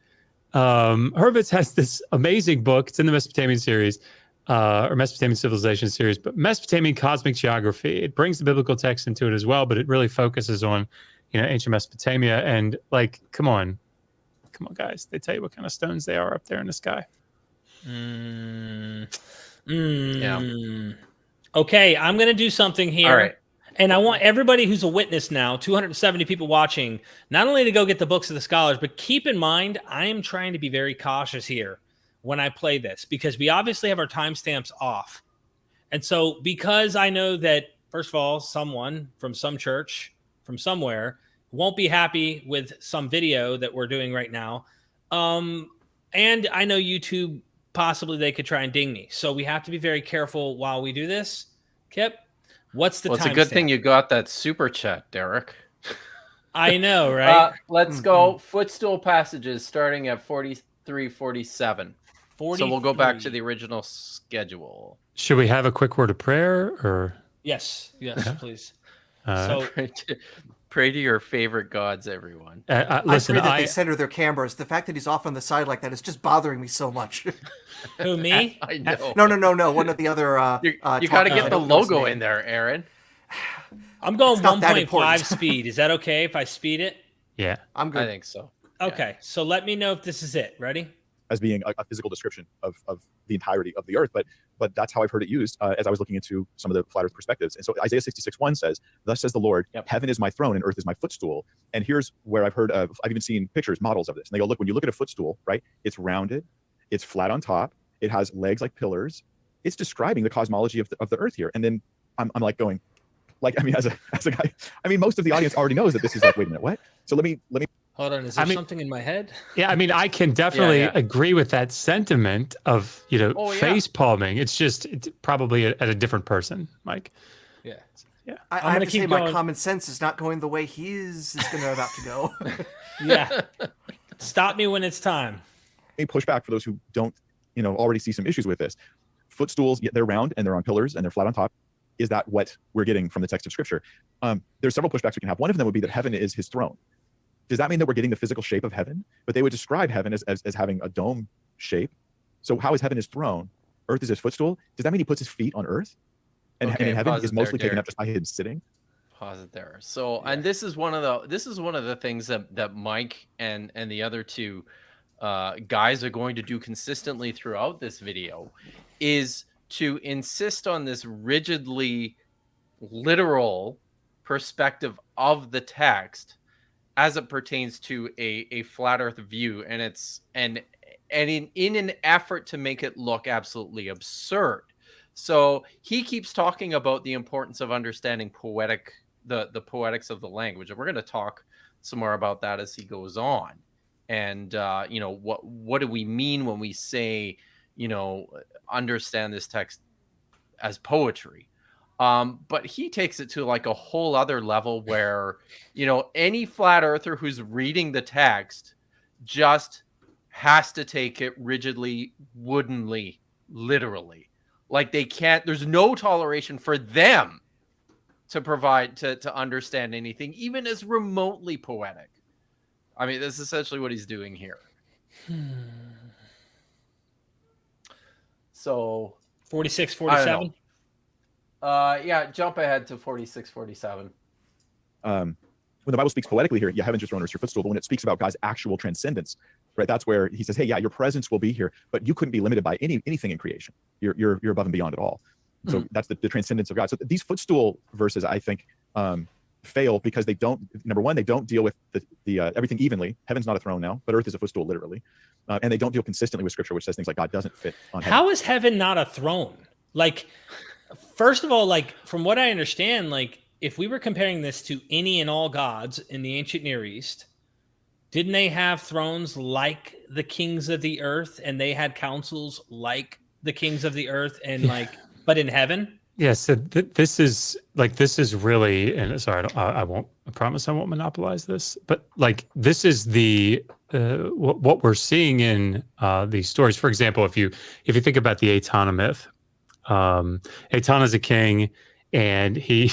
Hurwitz has this amazing book. It's in the Mesopotamian series, or Mesopotamian Civilization series, but Mesopotamian Cosmic Geography. It brings the biblical text into it as well, but it really focuses on ancient Mesopotamia, and like, come on, guys. They tell you what kind of stones they are up there in the sky. Yeah. Okay, I'm going to do something here. All right. And I want everybody who's a witness now, 270 people watching, not only to go get the books of the scholars, but keep in mind, I am trying to be very cautious here when I play this, because we obviously have our timestamps off. And so because I know that, first of all, someone from some church, from somewhere, won't be happy with some video that we're doing right now. And I know YouTube, possibly they could try and ding me. So we have to be very careful while we do this. Kipp, what's the time? It's a good thing you got that super chat, Derek. I know, right? Let's go. Footstool passages starting at 43:47. So we'll go back to the original schedule. Should we have a quick word of prayer, or? Yes, please. So pray to your favorite gods, everyone. Listen, I pray that they center their cameras. The fact that he's off on the side like that is just bothering me so much. Who, me? I know. No. One of the other. You got to get the logo in there, Aaron. I'm going 1.5 speed. Is that okay if I speed it? Yeah, I'm good. I think so. Okay, so let me know if this is it. Ready? As being a physical description of the entirety of the earth, but that's how I've heard it used as I was looking into some of the flat earth perspectives. And so Isaiah 66:1 says, "Thus says the Lord, heaven is my throne and earth is my footstool." And here's where I've even seen pictures, models of this. And they go, look, when you look at a footstool, right, it's rounded, it's flat on top, it has legs like pillars. It's describing the cosmology of the earth here. And then I'm like going, like, I mean, as a guy, I mean, most of the audience already knows that this is like, wait a minute, what? So let me. Hold on, is there something in my head? Yeah, I mean, I can definitely agree with that sentiment of, face palming. It's just probably at a different person, Mike. Yeah. I have to say my common sense is not going the way he's about to go. Yeah. Stop me when it's time. A pushback for those who don't, already see some issues with this. Footstools, they're round and they're on pillars and they're flat on top. Is that what we're getting from the text of Scripture? There's several pushbacks we can have. One of them would be that heaven is his throne. Does that mean that we're getting the physical shape of heaven? But they would describe heaven as having a dome shape. So how is heaven his throne? Earth is his footstool. Does that mean he puts his feet on earth? And in heaven is mostly taken up just by him sitting? Pause it there. So, and this is one of the things that Mike and the other two guys are going to do consistently throughout this video, is to insist on this rigidly literal perspective of the text as it pertains to a flat earth view, and in an effort to make it look absolutely absurd. So he keeps talking about the importance of understanding the poetics of the language, and we're going to talk some more about that as he goes on. And what do we mean when we say understand this text as poetry? But he takes it to like a whole other level where, any flat earther who's reading the text just has to take it rigidly, woodenly, literally. Like they can't, there's no toleration for them to provide, to understand anything, even as remotely poetic. I mean, that's essentially what he's doing here. So 46, 47. Jump ahead to 46, 47. When the Bible speaks poetically here, heaven's your throne or your footstool, but when it speaks about God's actual transcendence, right, that's where he says, hey, your presence will be here, but you couldn't be limited by anything in creation. You're above and beyond it all. So that's the transcendence of God. So these footstool verses, I think, fail because they don't, number one, they don't deal with the everything evenly. Heaven's not a throne now, but earth is a footstool, literally. And they don't deal consistently with Scripture, which says things like God doesn't fit on heaven. How is heaven not a throne? Like, first of all, like, from what I understand, like, if we were comparing this to any and all gods in the ancient Near East, didn't they have thrones like the kings of the earth, and they had councils like the kings of the earth, and like, but in heaven? Yeah, so this is really, and sorry, I promise I won't monopolize this, but like this is the what we're seeing in these stories. For example, if you think about the Etana myth, Etana is a king, and he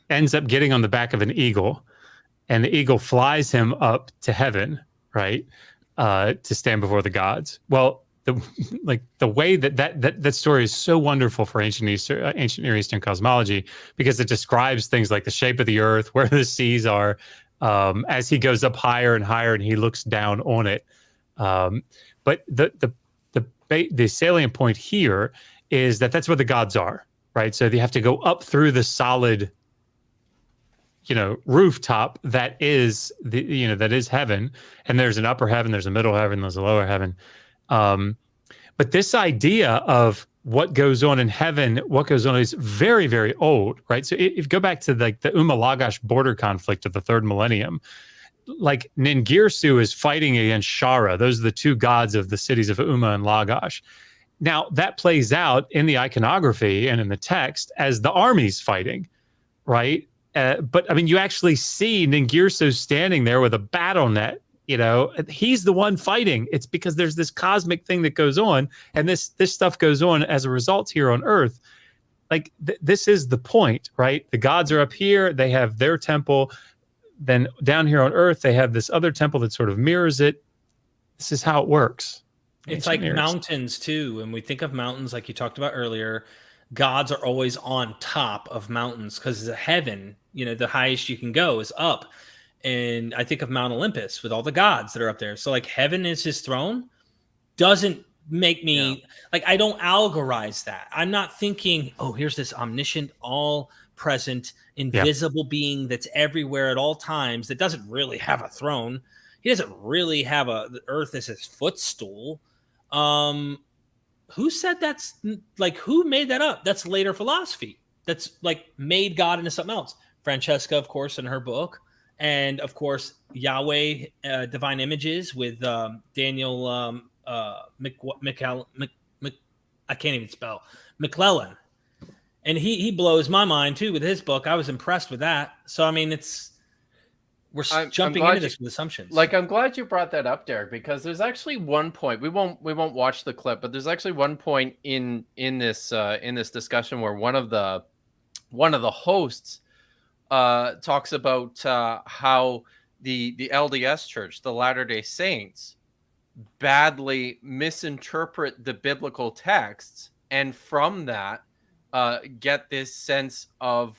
ends up getting on the back of an eagle, and the eagle flies him up to heaven, right, to stand before the gods. Well, the way that story is so wonderful for ancient Near Eastern cosmology, because it describes things like the shape of the earth, where the seas are, as he goes up higher and higher and he looks down on it. But the salient point here is that that's where the gods are, right? So you have to go up through the solid, rooftop that is that is heaven, and there's an upper heaven, there's a middle heaven, there's a lower heaven. But this idea of what goes on in heaven, what goes on, is very, very old, right? So if you go back to the Lagash border conflict of the 3rd millennium, like Ningirsu is fighting against Shara. Those are the two gods of the cities of Umma and Lagash. Now that plays out in the iconography and in the text as the armies fighting, right? But I mean, you actually see Ningirsu standing there with a battle net. He's the one fighting. It's because there's this cosmic thing that goes on, and this stuff goes on as a result here on Earth. Like this is the point, right? The gods are up here; they have their temple. Then down here on Earth, they have this other temple that sort of mirrors it. This is how it works. It's like mountains too. When we think of mountains, like you talked about earlier, gods are always on top of mountains because the heaven, the highest you can go is up. And I think of Mount Olympus with all the gods that are up there. So like heaven is his throne doesn't make me like, I don't algorize that. I'm not thinking, oh, here's this omniscient, all present, invisible being that's everywhere at all times that doesn't really have a throne. He doesn't really have the earth as his footstool. Who said that's like, who made that up? That's later philosophy. That's like made God into something else. Francesca, of course, in her book. And of course, Yahweh, Divine Images with Daniel I can't even spell, McClellan. And he blows my mind too with his book. I was impressed with that. So I mean, we're jumping into this with assumptions. Like, I'm glad you brought that up, Derek, because there's actually one point. We won't watch the clip, but there's actually one point in this discussion where one of the hosts talks about how the LDS Church, the Latter-day Saints, badly misinterpret the biblical texts, and from that get this sense of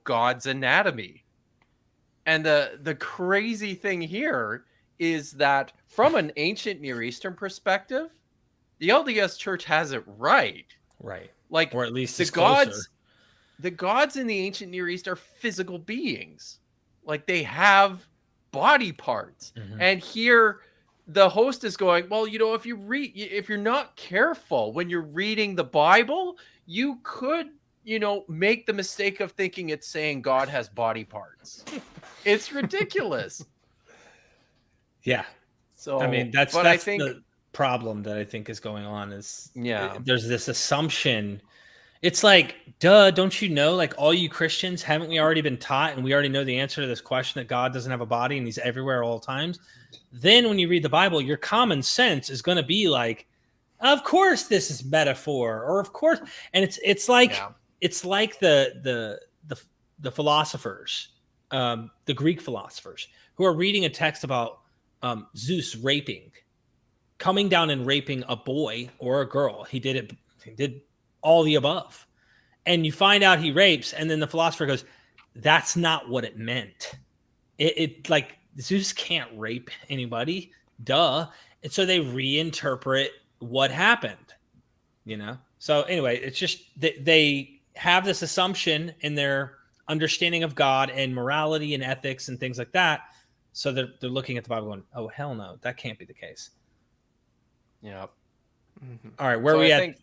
God's anatomy. And the crazy thing here is that from an ancient Near Eastern perspective, the LDS Church has it right. Right. Like, or at least the gods in the ancient Near East are physical beings. Like, they have body parts. Mm-hmm. And here the host is going, well, if you're not careful when you're reading the Bible, you could, make the mistake of thinking it's saying God has body parts. It's ridiculous. Yeah. So I mean, that's the problem that I think is going on is there's this assumption. It's like, duh, don't you know, like, all you Christians, haven't we already been taught, and we already know the answer to this question, that God doesn't have a body and he's everywhere all times? Then when you read the Bible, your common sense is going to be like, of course this is metaphor, or of course. And it's like the philosophers, the Greek philosophers, who are reading a text about Zeus coming down and raping a boy or a girl. He did all the above. And you find out he rapes, and then the philosopher goes, that's not what it meant. It like, Zeus can't rape anybody, duh. And so they reinterpret what happened, So anyway, it's just they have this assumption in their understanding of God and morality and ethics and things like that. So they're looking at the Bible going, oh, hell no, that can't be the case. Yeah. Mm-hmm. All right, where are we at?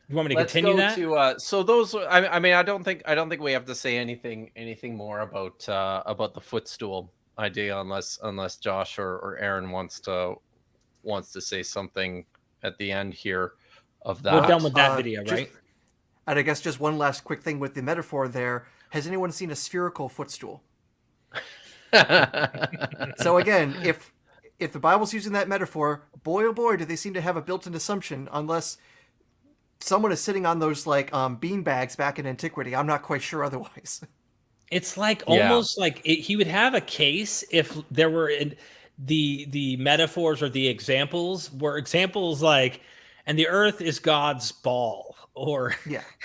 You want me to continue that? So those, I mean, I don't think we have to say anything more about the footstool idea, unless Josh or Aaron wants to say something at the end here of that. We're done with that video, right? And I guess just one last quick thing with the metaphor there. Has anyone seen a spherical footstool? So again, if the Bible's using that metaphor, boy oh boy, do they seem to have a built-in assumption, unless someone is sitting on those bean bags back in antiquity. I'm not quite sure otherwise. It's like almost like he would have a case if there were the metaphors or the examples were examples like, and the earth is God's ball, or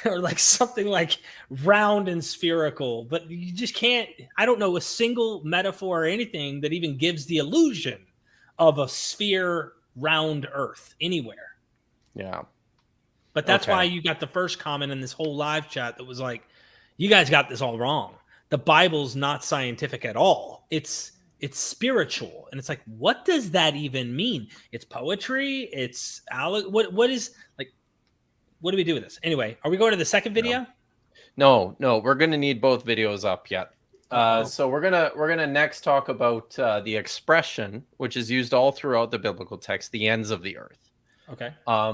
or like something like round and spherical, but you just can't, I don't know a single metaphor or anything that even gives the illusion of a sphere round earth anywhere. Yeah. But that's why you got the first comment in this whole live chat that was like, you guys got this all wrong. The Bible's not scientific at all. It's spiritual. And it's like, what does that even mean? It's poetry. It's what is, like, what do we do with this? Anyway, are we going to the second video? No, we're going to need both videos up yet. So we're gonna next talk about the expression, which is used all throughout the biblical text, the ends of the earth. Okay.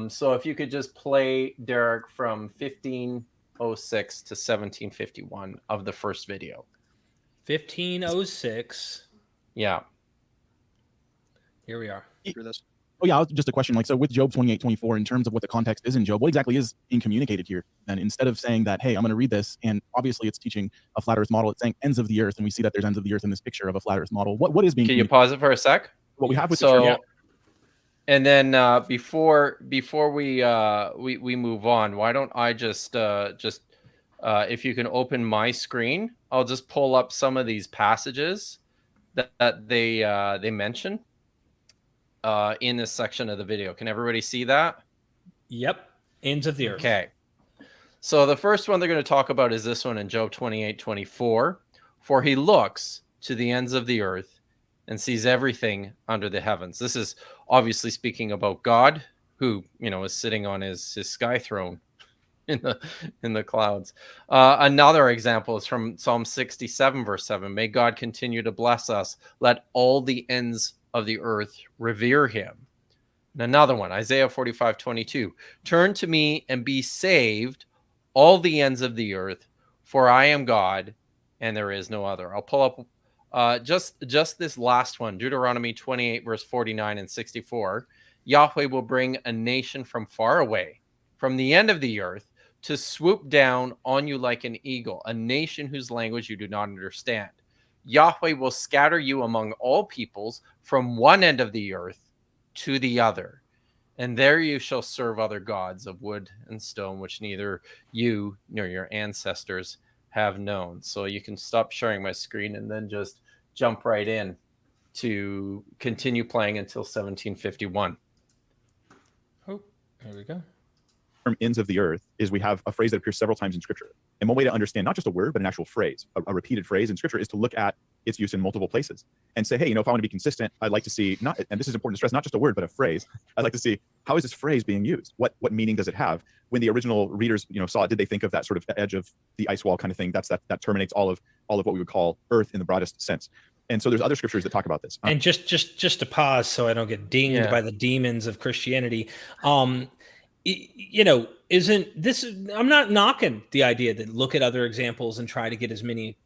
So if you could just play, Derek, from 1506 to 1751 of the first video. 1506. Yeah. Here we are. For this. Oh yeah, just a question. Like, so with Job 28:24, in terms of what the context is in Job, what exactly is being communicated here? And instead of saying that, hey, I'm going to read this, and obviously it's teaching a flat Earth model, it's saying ends of the Earth, and we see that there's ends of the Earth in this picture of a flat Earth model. What is being? Can you pause it for a sec? What we have with the and then before we move on, why don't I just if you can open my screen, I'll just pull up some of these passages that they mention in this section of the video. Can everybody see that? Yep. Ends of the earth. Okay. So the first one they're going to talk about is this one in Job 28:24. For he looks to the ends of the earth and sees everything under the heavens. This is obviously speaking about God, who, is sitting on his sky throne in the clouds. Another example is from Psalm 67, verse 7. May God continue to bless us. Let all the ends of the earth revere him. And another one, Isaiah 45:22. Turn to me and be saved, all the ends of the earth, for I am God and there is no other. I'll pull up just this last one, Deuteronomy 28, verse 49 and 64. Yahweh will bring a nation from far away, from the end of the earth, to swoop down on you like an eagle, a nation whose language you do not understand. Yahweh will scatter you among all peoples from one end of the earth to the other. And there you shall serve other gods of wood and stone, which neither you nor your ancestors have known. So you can stop sharing my screen and then just jump right in to continue playing until 1751. Oh, there we go. Term ends of the earth is we have a phrase that appears several times in scripture. And one way to understand not just a word, but an actual phrase, a repeated phrase in scripture, is to look at its use in multiple places and say, hey, if I want to be consistent, I'd like to see, not, and this is important to stress, not just a word, but a phrase. I'd like to see, how is this phrase being used? What meaning does it have? When the original readers, saw it, did they think of that sort of edge of the ice wall kind of thing? That terminates all of what we would call earth in the broadest sense. And so there's other scriptures that talk about this. And just to pause so I don't get dinged by the demons of Christianity. Isn't this, I'm not knocking the idea that look at other examples and try to get as many,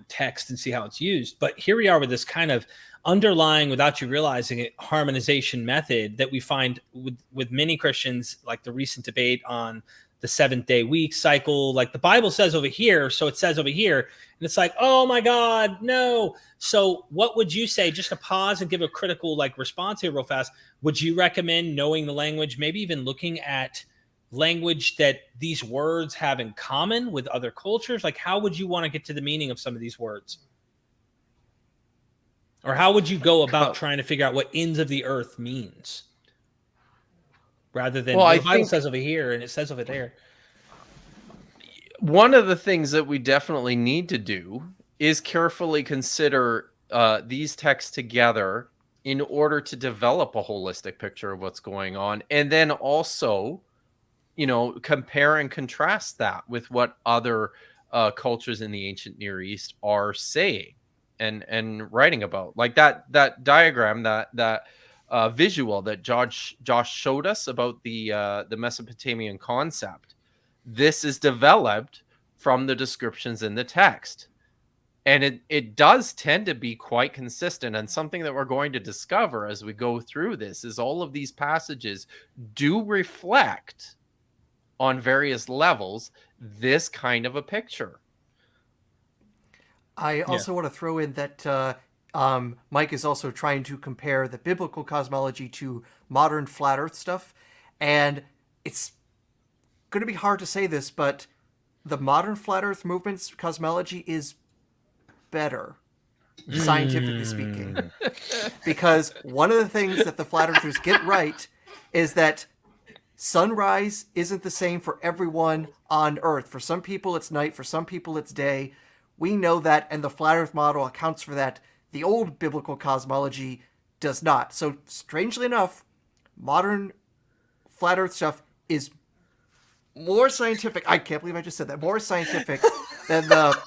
text and see how it's used. But here we are with this kind of underlying, without you realizing it, harmonization method that we find with many Christians, like the recent debate on the 7-day week cycle. Like the Bible says over here, so it says over here. And it's like, oh my God, no. So what would you say, just to pause and give a critical response here real fast, would you recommend knowing the language, maybe even looking at language that these words have in common with other cultures? Like, how would you want to get to the meaning of some of these words? Or how would you go about trying to figure out what ends of the earth means? Rather than the Bible says over here and it says over there. One of the things that we definitely need to do is carefully consider these texts together in order to develop a holistic picture of what's going on. And then also, compare and contrast that with what other cultures in the ancient Near East are saying and writing about. Like that diagram, that visual that Josh showed us about the Mesopotamian concept. This is developed from the descriptions in the text. And it does tend to be quite consistent. And something that we're going to discover as we go through this is all of these passages do reflect on various levels this kind of a picture. I also want to throw in that Mike is also trying to compare the biblical cosmology to modern flat Earth stuff, and it's going to be hard to say this, but the modern flat Earth movement's cosmology is better, scientifically speaking, because one of the things that the flat Earthers get right is that sunrise isn't the same for everyone on Earth. For some people, it's night. For some people, it's day. We know that, and the flat Earth model accounts for that. The old biblical cosmology does not. So, strangely enough, modern flat Earth stuff is more scientific. I can't believe I just said that. More scientific than the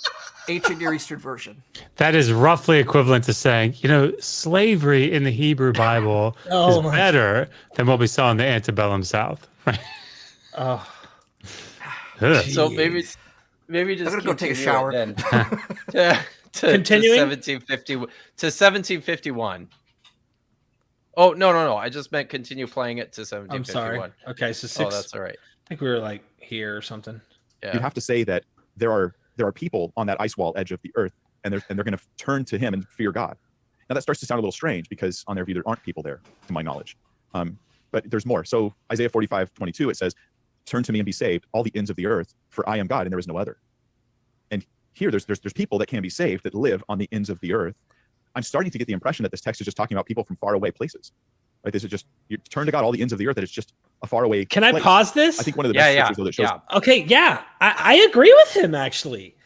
ancient Near Eastern version. That is roughly equivalent to saying, slavery in the Hebrew Bible is better than what we saw in the antebellum South. Right? Oh. So maybe just I'm gonna go take a shower. Then. Continuing to 1751. Oh no! I just meant continue playing it to 1751. I'm sorry. Okay, so 6. Oh, that's all right. I think we were like here or something. You have to say that there are people on that ice wall edge of the earth, and they're going to turn to him and fear God. Now that starts to sound a little strange because on their view there aren't people there, to my knowledge. But there's more. So Isaiah 45:22 it says, "Turn to me and be saved, all the ends of the earth, for I am God and there is no other." And here there's people that can be saved that live on the ends of the earth. I'm starting to get the impression that this text is just talking about people from far away places. Right? This is just, you turn to God, all the ends of the earth, that it's just a far away Can place. I pause this? I think one of the best scriptures though that shows. Okay, yeah. I agree with him, actually.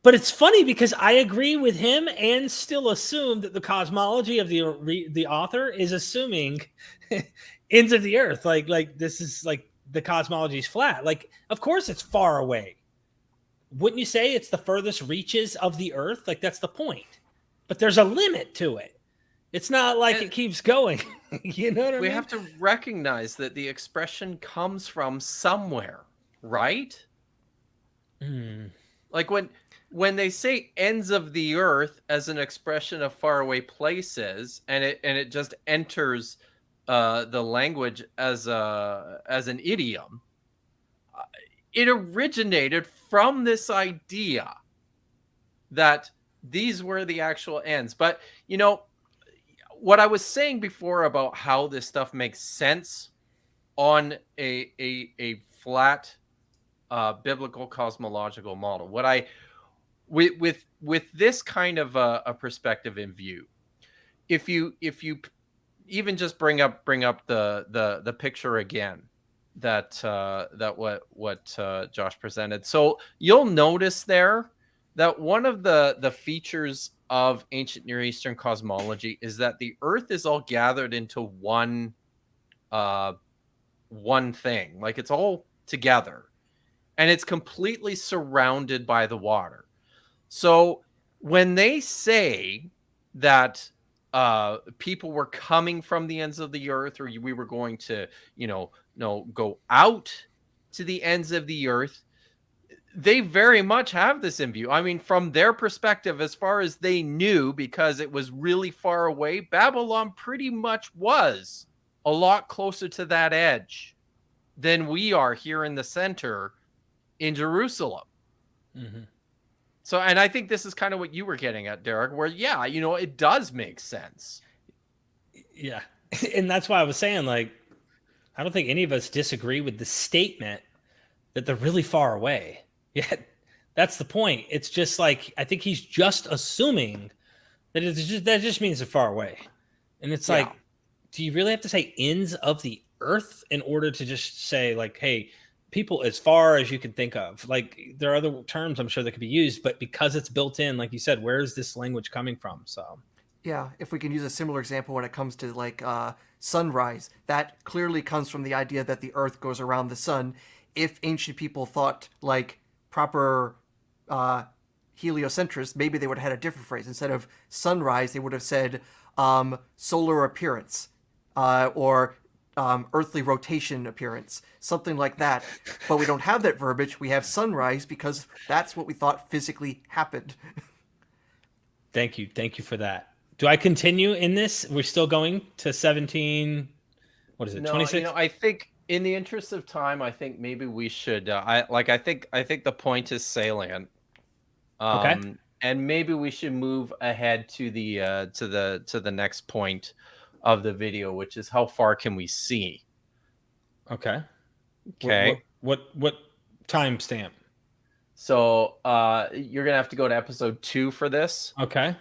But it's funny because I agree with him and still assume that the cosmology of the author is assuming ends of the earth. Like this is like the cosmology is flat. Like, of course it's far away. Wouldn't you say it's the furthest reaches of the earth? Like, that's the point. But there's a limit to it. It's not like it keeps going. You know what I mean? We have to recognize that the expression comes from somewhere, right? Like when they say ends of the earth as an expression of faraway places, and it just enters the language as an idiom, it originated from this idea that these were the actual ends. But what I was saying before about how this stuff makes sense on a flat biblical cosmological model, what I with this kind of a perspective in view, if you even just bring up the picture again that what Josh presented, so you'll notice there that one of the features of ancient Near Eastern cosmology is that the earth is all gathered into one thing, like it's all together, and it's completely surrounded by the water. So when they say that people were coming from the ends of the earth, or we were going to, go out to the ends of the earth, they very much have this in view. I mean, from their perspective, as far as they knew, because it was really far away, Babylon pretty much was a lot closer to that edge than we are here in the center in Jerusalem. Mm-hmm. So, and I think this is kind of what you were getting at, Derek, where, yeah, it does make sense. Yeah. And that's why I was saying, like, I don't think any of us disagree with the statement that they're really far away. Yeah, that's the point. It's just like, I think he's just assuming that that just means they're far away. And it's like, do you really have to say ends of the earth in order to just say, like, hey, people as far as you can think of? Like, there are other terms I'm sure that could be used, but because it's built in, like you said, where is this language coming from? So yeah, if we can use a similar example when it comes to like sunrise, that clearly comes from the idea that the earth goes around the sun. If ancient people thought like proper heliocentrists, maybe they would have had a different phrase. Instead of sunrise, they would have said solar appearance or earthly rotation appearance, something like that. But we don't have that verbiage. We have sunrise because that's what we thought physically happened. Thank you for that. Do I continue in this? We're still going to 17. What is it? 26. I think in the interest of time, I think maybe we should. I think the point is salient. Okay. And maybe we should move ahead to the next point of the video, which is how far can we see? Okay. Okay. What timestamp? So you're gonna have to go to episode 2 for this. Okay.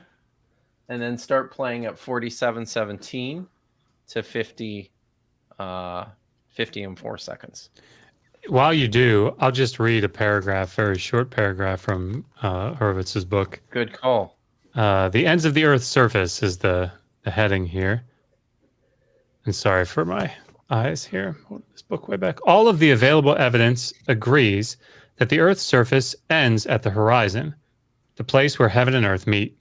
And then start playing at 47:17 to 50 and 4 seconds. While you do, I'll just read a paragraph, very short paragraph from Horowitz's book. Good call. The ends of the Earth's surface is the heading here. And sorry for my eyes here. Hold this book way back. All of the available evidence agrees that the Earth's surface ends at the horizon, the place where heaven and earth meet.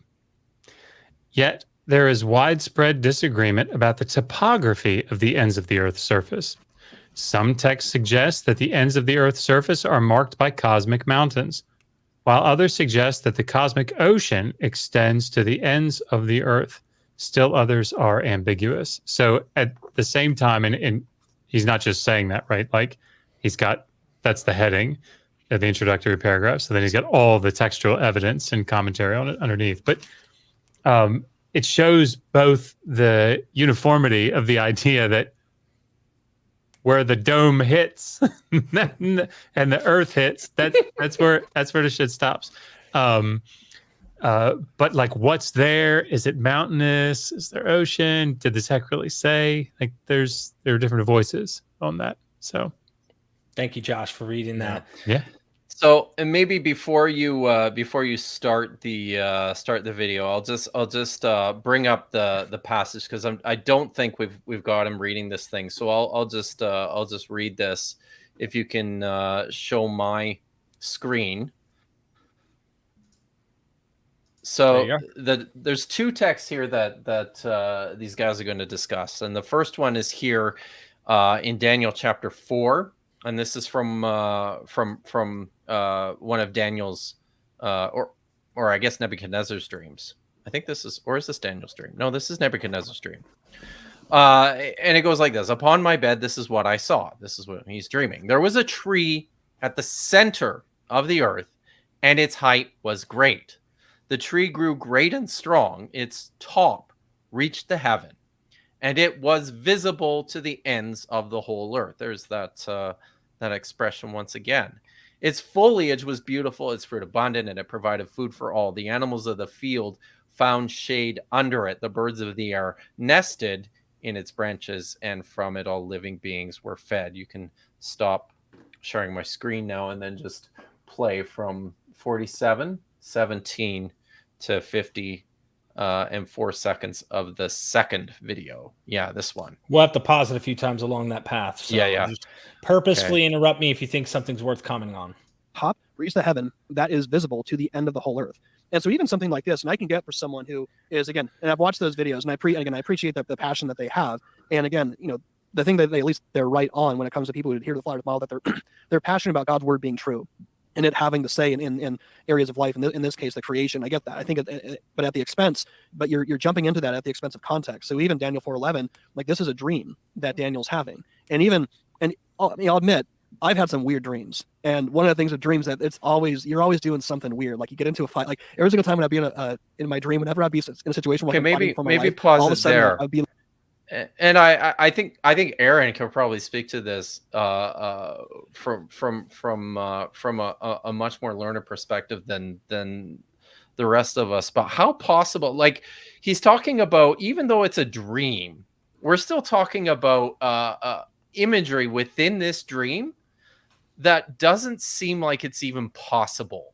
Yet there is widespread disagreement about the topography of the ends of the Earth's surface. Some texts suggest that the ends of the Earth's surface are marked by cosmic mountains, while others suggest that the cosmic ocean extends to the ends of the Earth. Still others are ambiguous. So at the same time, and he's not just saying that, right? Like that's the heading of the introductory paragraph. So then he's got all the textual evidence and commentary on it underneath. But it shows both the uniformity of the idea that where the dome hits and the earth hits, that's where the shit stops. But like, what's there? Is it mountainous? Is there ocean? Did the text really say? Like, there are different voices on that. So, thank you, Josh, for reading that. Yeah. So, and maybe before you start the video, I'll just bring up the passage, because I don't think we've got him reading this thing. So I'll just read this. If you can show my screen. So there's two texts here that these guys are going to discuss, and the first one is here in Daniel chapter 4. And this is from one of Daniel's, or I guess Nebuchadnezzar's dreams. I think this is, or is this Daniel's dream? No, this is Nebuchadnezzar's dream. And it goes like this: upon my bed, this is what I saw. This is what he's dreaming. There was a tree at the center of the earth, and its height was great. The tree grew great and strong. Its top reached the heaven, and it was visible to the ends of the whole earth. There's that expression once again. Its foliage was beautiful, its fruit abundant, and it provided food for all. The animals of the field found shade under it. The birds of the air nested in its branches, and from it all living beings were fed. You can stop sharing my screen now and then just play from 47:17 to 50 and 4 seconds of the second video. Yeah, this one. We'll have to pause it a few times along that path. So yeah. Just purposefully interrupt me if you think something's worth commenting on. Top reach the heaven that is visible to the end of the whole earth. And so even something like this, and I can get for someone who is, again, and I've watched those videos, and I appreciate the passion that they have. And again, the thing that they, at least they're right on when it comes to people who adhere to the flat earth model, that they're passionate about God's word being true and it having to say in areas of life. In this case, the creation. I get that. I think, but at the expense, but you're jumping into that at the expense of context. So even Daniel 4:11, like, this is a dream that Daniel's having, and I'll admit, I've had some weird dreams. And one of the things with dreams that you're always doing something weird. Like, you get into a fight. Like, every single time when I'd be in my dream, whenever I'd be in a situation where maybe life, pause all of a it sudden there. I'd be. And I think Aaron can probably speak to this from a much more learned perspective than the rest of us. But how possible? Like, he's talking about, even though it's a dream, we're still talking about imagery within this dream that doesn't seem like it's even possible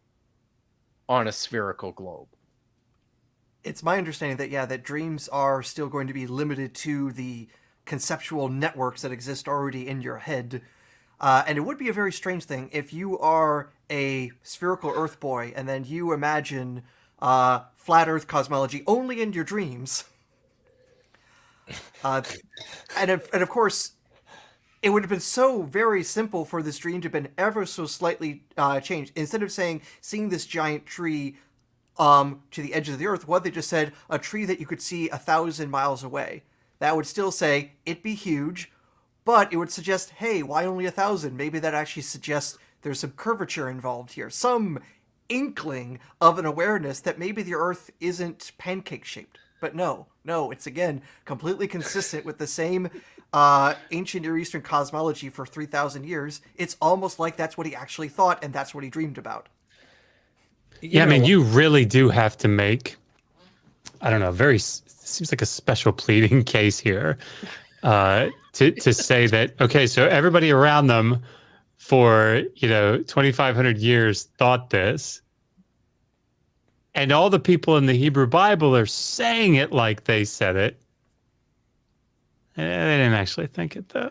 on a spherical globe. It's my understanding that dreams are still going to be limited to the conceptual networks that exist already in your head. And it would be a very strange thing if you are a spherical Earth boy and then you imagine flat Earth cosmology only in your dreams. And of course, it would have been so very simple for this dream to have been ever so slightly changed. Instead of seeing this giant tree to the edge of the earth, what they just said, a tree that you could see 1,000 miles away. That would still say it'd be huge, but it would suggest, hey, why only 1,000? Maybe that actually suggests there's some curvature involved here, some inkling of an awareness that maybe the Earth isn't pancake shaped. But no, it's again completely consistent with the same ancient Near Eastern cosmology for 3,000 years. It's almost like that's what he actually thought, and that's what he dreamed about. Yeah, I mean, you really do have to make, I don't know, seems like a special pleading case here to say that, okay, so everybody around them for, 2,500 years thought this. And all the people in the Hebrew Bible are saying it like they said it. They didn't actually think it, though.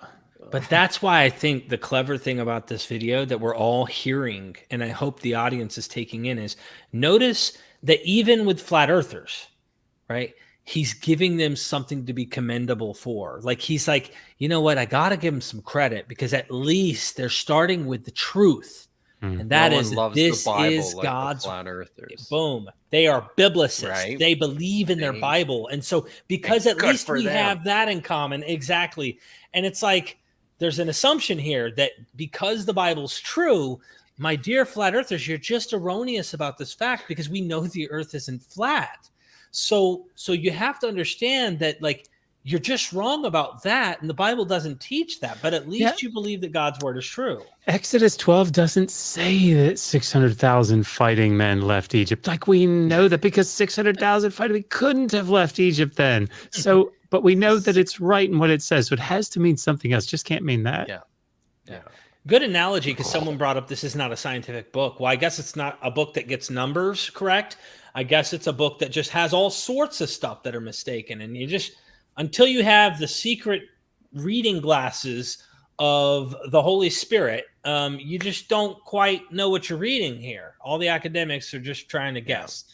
But that's why I think the clever thing about this video that we're all hearing, and I hope the audience is taking in, is notice that even with flat earthers, right, he's giving them something to be commendable for. Like, he's like, you know what, I got to give them some credit because at least they're starting with the truth. And that is, this is God's flat earthers. Boom. They are biblicists. Right. They believe in their Bible. And so because at least we have that in common. Exactly. And it's like, there's an assumption here that because the Bible's true, my dear flat earthers, you're just erroneous about this fact because we know the earth isn't flat. So you have to understand that, like, you're just wrong about that, and the Bible doesn't teach that, but at least you believe that God's word is true. Exodus 12 doesn't say that 600,000 fighting men left Egypt. Like, we know that because 600,000 fighting men couldn't have left Egypt then. So, but we know that it's right in what it says, so it has to mean something else. Just can't mean that. Yeah. Good analogy, because someone brought up this is not a scientific book. Well, I guess it's not a book that gets numbers correct. I guess it's a book that just has all sorts of stuff that are mistaken, and you just... until you have the secret reading glasses of the Holy Spirit, you just don't quite know what you're reading here. All the academics are just trying to guess.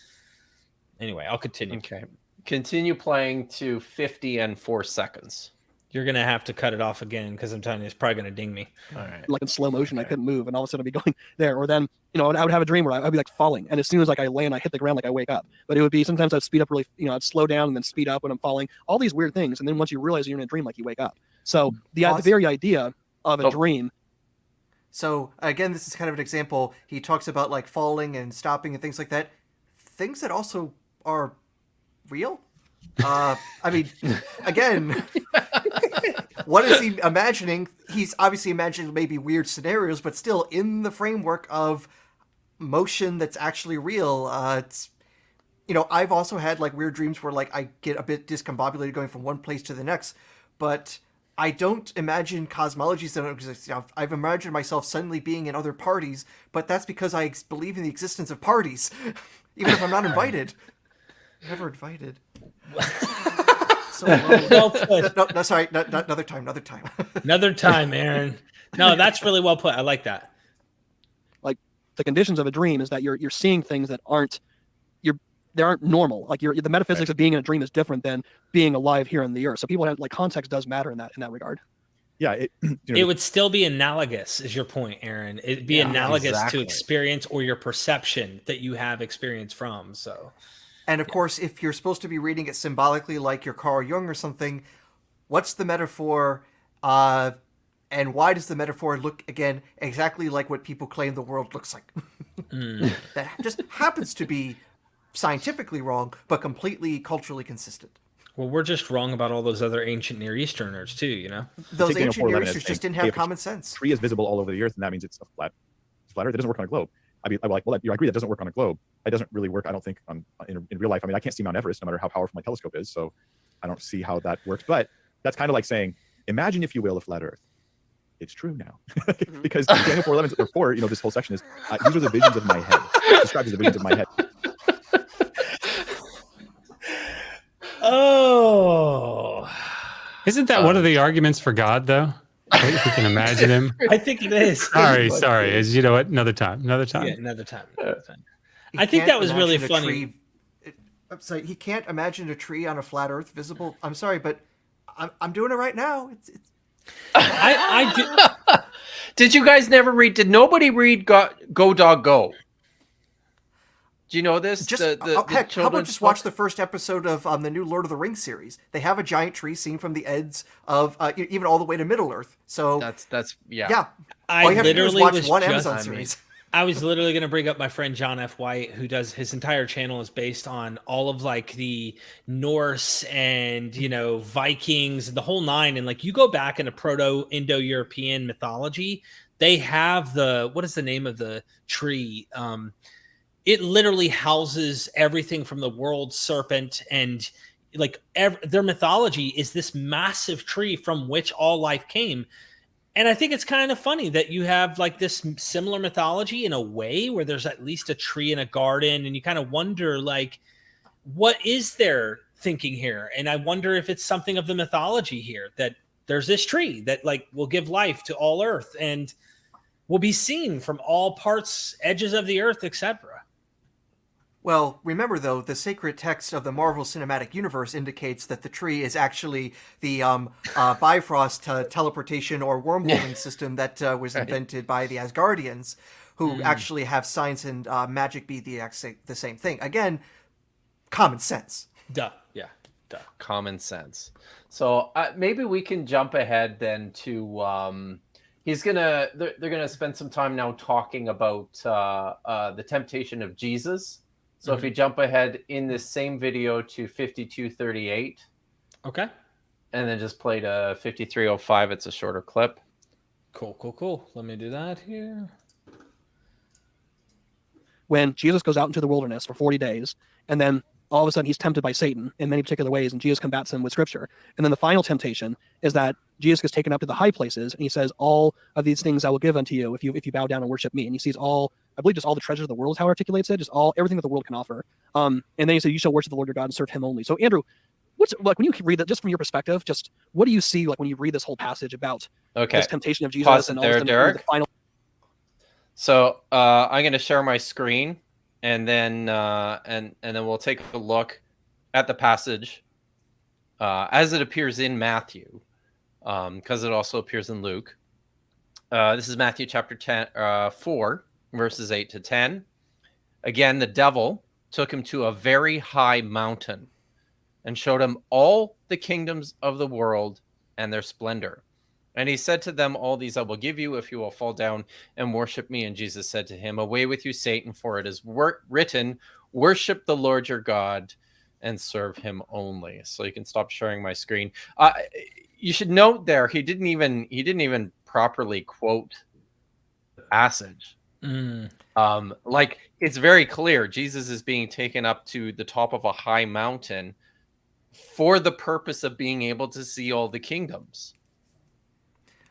Anyway, I'll continue. Okay. Continue playing to 50 and 4 seconds. You're going to have to cut it off again because I'm telling you, it's probably going to ding me. All right. Like in slow motion, I couldn't move, and all of a sudden I'd be going there. Or then, I would have a dream where I'd be like falling, and as soon as like I land, I hit the ground, like I wake up. But it would be sometimes I'd speed up really, I'd slow down and then speed up when I'm falling. All these weird things, and then once you realize you're in a dream, like you wake up. So the very idea of a dream. So again, this is kind of an example. He talks about like falling and stopping and things like that. Things that also are real. I mean, again, what is he imagining? He's obviously imagining maybe weird scenarios, but still in the framework of motion that's actually real. It's, I've also had like weird dreams where like I get a bit discombobulated going from one place to the next, but I don't imagine cosmologies that don't exist. I've imagined myself suddenly being in other parties, but that's because I believe in the existence of parties, even if I'm not invited. Never invited. So well put. No, sorry. Another time. Another time, Aaron. No, that's really well put. I like that. Like the conditions of a dream is that you're seeing things that aren't normal. Like the metaphysics of being in a dream is different than being alive here on the earth. So people have like context does matter in that regard. Yeah, it would still be analogous, is your point, Aaron. It'd be analogous to experience or your perception that you have experience from. So. And of course, if you're supposed to be reading it symbolically like you're Carl Jung or something, what's the metaphor? And why does the metaphor look, again, exactly like what people claim the world looks like? That just happens to be scientifically wrong, but completely culturally consistent. Well, we're just wrong about all those other ancient Near Easterners, too, Those ancient Near Easterners just didn't have common sense. Tree is visible all over the earth, and that means it's a flat earth. It doesn't work on a globe. I mean, I agree that doesn't work on a globe. It doesn't really work, I don't think, in real life. I mean, I can't see Mount Everest no matter how powerful my telescope is, so I don't see how that works. But that's kind of like saying, imagine, if you will, a flat earth. It's true now. Because Daniel 4:11 or 4, this whole section is, these are the visions of my head. It's described as the visions of my head. Oh. Isn't that one of the arguments for God, though? You can imagine him. I think it is. Sorry. You know what? Another time. Yeah, another time. I think that was really funny. I'm sorry, he can't imagine a tree on a flat earth visible. I'm sorry, but I'm doing it right now. It's... I do. Did you guys never read? Did nobody read Go Dog Go? Do you know this? Heck, how about just watch the first episode of the new Lord of the Rings series? They have a giant tree seen from the ends of even all the way to Middle Earth. So that's yeah. I all you have to do is literally watch was one just, Amazon series. I was literally going to bring up my friend John F. White, who does his entire channel is based on all of like the Norse and, you know, Vikings and the whole nine. And like you go back into Proto-Indo-European mythology, they have what is the name of the tree? It literally houses everything from the world serpent, and like their mythology is this massive tree from which all life came. And I think it's kind of funny that you have like this similar mythology in a way where there's at least a tree in a garden, and you kind of wonder like, what is their thinking here? And I wonder if it's something of the mythology here, that there's this tree that like will give life to all earth and will be seen from all parts, edges of the earth, etc. Well, remember though, the sacred text of the Marvel Cinematic Universe indicates that the tree is actually the Bifrost teleportation or wormholing system that was invented by the Asgardians, who actually have science and magic be the same thing. Again, common sense. Duh. Yeah. Duh. Common sense. So maybe we can jump ahead then to they're gonna spend some time now talking about the temptation of Jesus. So if you jump ahead in this same video to 52:38. Okay. And then just play to 53:05. It's a shorter clip. Cool. Let me do that here. When Jesus goes out into the wilderness for 40 days, and then all of a sudden he's tempted by Satan in many particular ways, and Jesus combats him with scripture. And then the final temptation is that Jesus gets taken up to the high places, and he says, all of these things I will give unto you if you bow down and worship me. And he sees I believe just all the treasures of the world is how he articulates it, just everything that the world can offer. And then he said, you shall worship the Lord your God and serve him only. So Andrew, what's like when you read that, just from your perspective, just what do you see like when you read this whole passage about this temptation of Jesus? Pause and it there, Derek. The final... So I'm going to share my screen, and then we'll take a look at the passage as it appears in Matthew, because it also appears in Luke. This is Matthew chapter 4, verses 8 to 10. Again, the devil took him to a very high mountain and showed him all the kingdoms of the world and their splendor. And he said to them, all these I will give you if you will fall down and worship me. And Jesus said to him, away with you, Satan, for it is written, worship the Lord your God and serve him only. So you can stop sharing my screen. You should note there, he didn't even properly quote the passage. Like it's very clear Jesus is being taken up to the top of a high mountain for the purpose of being able to see all the kingdoms.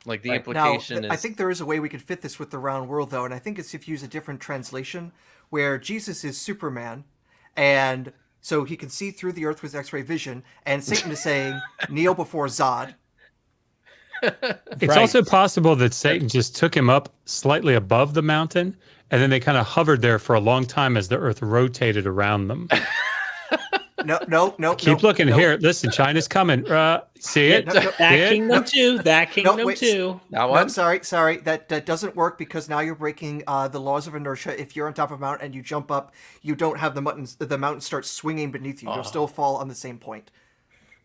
Like the implication is... I think there is a way we could fit this with the round world though, and I think it's if you use a different translation where Jesus is Superman, and so he can see through the earth with X-ray vision, and Satan is saying kneel before Zod. It's also possible that Satan just took him up slightly above the mountain, and then they kind of hovered there for a long time as the earth rotated around them. No. Keep looking here. Listen, China's coming. See it? That kingdom too. That kingdom too. That one? No, sorry. That doesn't work because now you're breaking the laws of inertia. If you're on top of a mountain and you jump up, you don't have the mountain starts swinging beneath you. You'll still fall on the same point.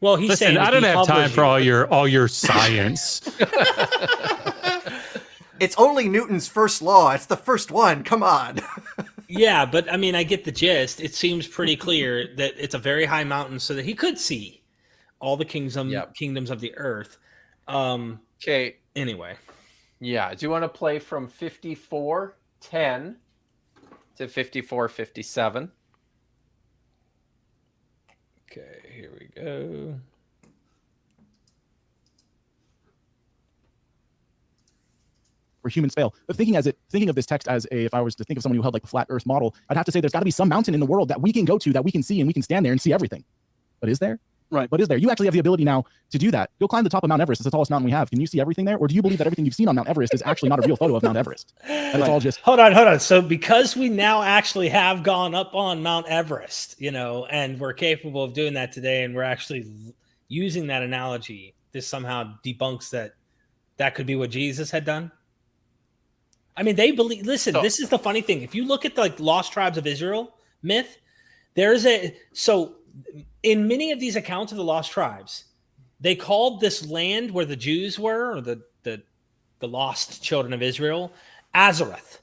Well, he's saying I don't have time for all your science. It's only Newton's first law. It's the first one. Come on. Yeah, but I mean, I get the gist. It seems pretty clear that it's a very high mountain so that he could see all the kingdoms of the earth. Okay. Anyway. Yeah. Do you want to play from 54:10 to 54:57? Okay, here we go. Where humans fail. But thinking of this text as if I was to think of someone who held like the flat earth model, I'd have to say there's got to be some mountain in the world that we can go to, that we can see, and we can stand there and see everything. But is there? Right. But is there? You actually have the ability now to do that. Go climb the top of Mount Everest. It's the tallest mountain we have. Can you see everything there? Or do you believe that everything you've seen on Mount Everest is actually not a real photo of Mount Everest? And it's all just... Hold on. So because we now actually have gone up on Mount Everest, and we're capable of doing that today, and we're actually using that analogy, this somehow debunks that could be what Jesus had done? I mean, they believe... Listen, this is the funny thing. If you look at the lost tribes of Israel myth, so in many of these accounts of the lost tribes, they called this land where the Jews were, or the lost children of Israel, Azareth.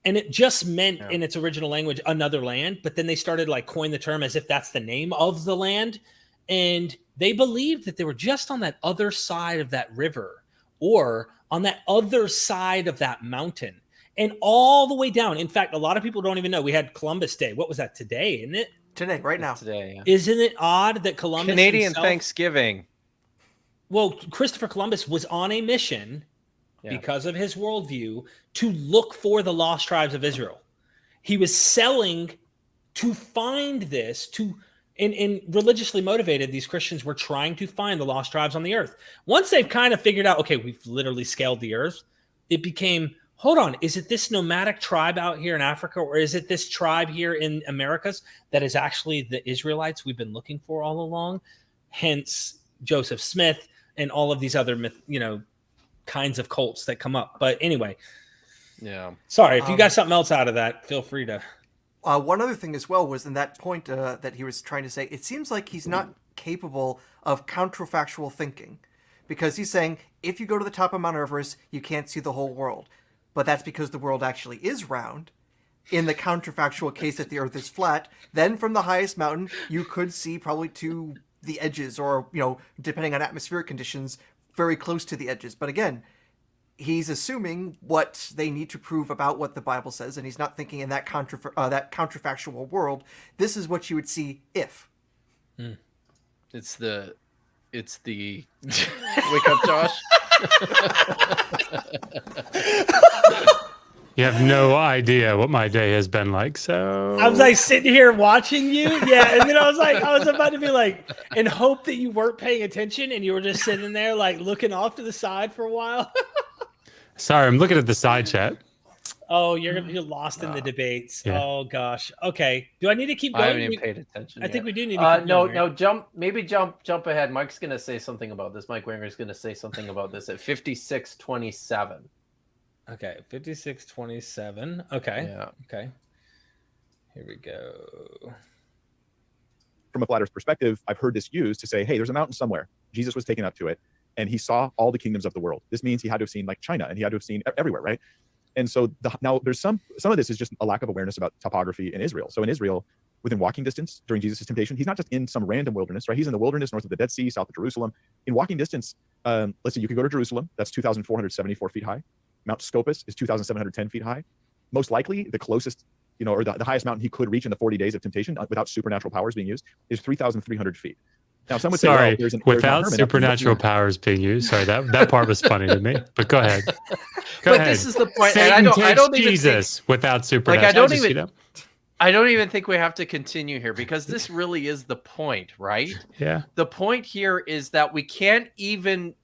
And it just meant in its original language another land, but then they started like coin the term as if that's the name of the land. And they believed that they were just on that other side of that river or on that other side of that mountain and all the way down. In fact, a lot of people don't even know. We had Columbus Day. What was that today, isn't it? Today, right now. Today, yeah. Isn't it odd that Columbus Canadian himself, Thanksgiving. Well, Christopher Columbus was on a mission because of his worldview to look for the lost tribes of Israel. He was selling to find this, and religiously motivated, these Christians were trying to find the lost tribes on the earth. Once they've kind of figured out, okay, we've literally scaled the earth, it became, hold on, is it this nomadic tribe out here in Africa, or is it this tribe here in Americas that is actually the Israelites we've been looking for all along? Hence Joseph Smith and all of these other kinds of cults that come up. But anyway, sorry, if you got something else out of that, feel free to. One other thing as well was in that point that he was trying to say, it seems like he's not capable of counterfactual thinking, because he's saying if you go to the top of Mount Everest, you can't see the whole world. But that's because the world actually is round. In the counterfactual case that the earth is flat, then from the highest mountain, you could see probably to the edges, or, depending on atmospheric conditions, very close to the edges. But again, he's assuming what they need to prove about what the Bible says, and he's not thinking in that counterfactual world. This is what you would see if. It's the wake up, Josh. You have no idea what my day has been like. So I was like sitting here watching you. Yeah. And then I was about to be like, and hope that you weren't paying attention and you were just sitting there like looking off to the side for a while. Sorry, I'm looking at the side chat. Oh, you're lost in the debates. Yeah. Oh gosh. Okay. Do I need to keep going? I haven't even paid attention. I think we do need to keep going. No, jump ahead. Mike's gonna say something about this. Mike Winger's gonna say something about this at 56:27. Okay, 56:27. Okay. Yeah. Okay. Here we go. From a flat earth perspective, I've heard this used to say, hey, there's a mountain somewhere. Jesus was taken up to it, and he saw all the kingdoms of the world. This means he had to have seen like China, and he had to have seen everywhere, right? And so now there's some of this is just a lack of awareness about topography in Israel. So in Israel, within walking distance during Jesus' temptation, he's not just in some random wilderness, right? He's in the wilderness north of the Dead Sea, south of Jerusalem. In walking distance, let's see, you could go to Jerusalem. That's 2,474 feet high. Mount Scopus is 2,710 feet high. Most likely, the closest, or the highest mountain he could reach in the 40 days of temptation without supernatural powers being used is 3,300 feet. Now, some would say, well, without supernatural powers being used. Sorry, that part was funny to me. But go ahead. But this is the point. Satan And I don't even Jesus think, without supernatural. I don't even think we have to continue here, because this really is the point, right? Yeah. The point here is that we can't even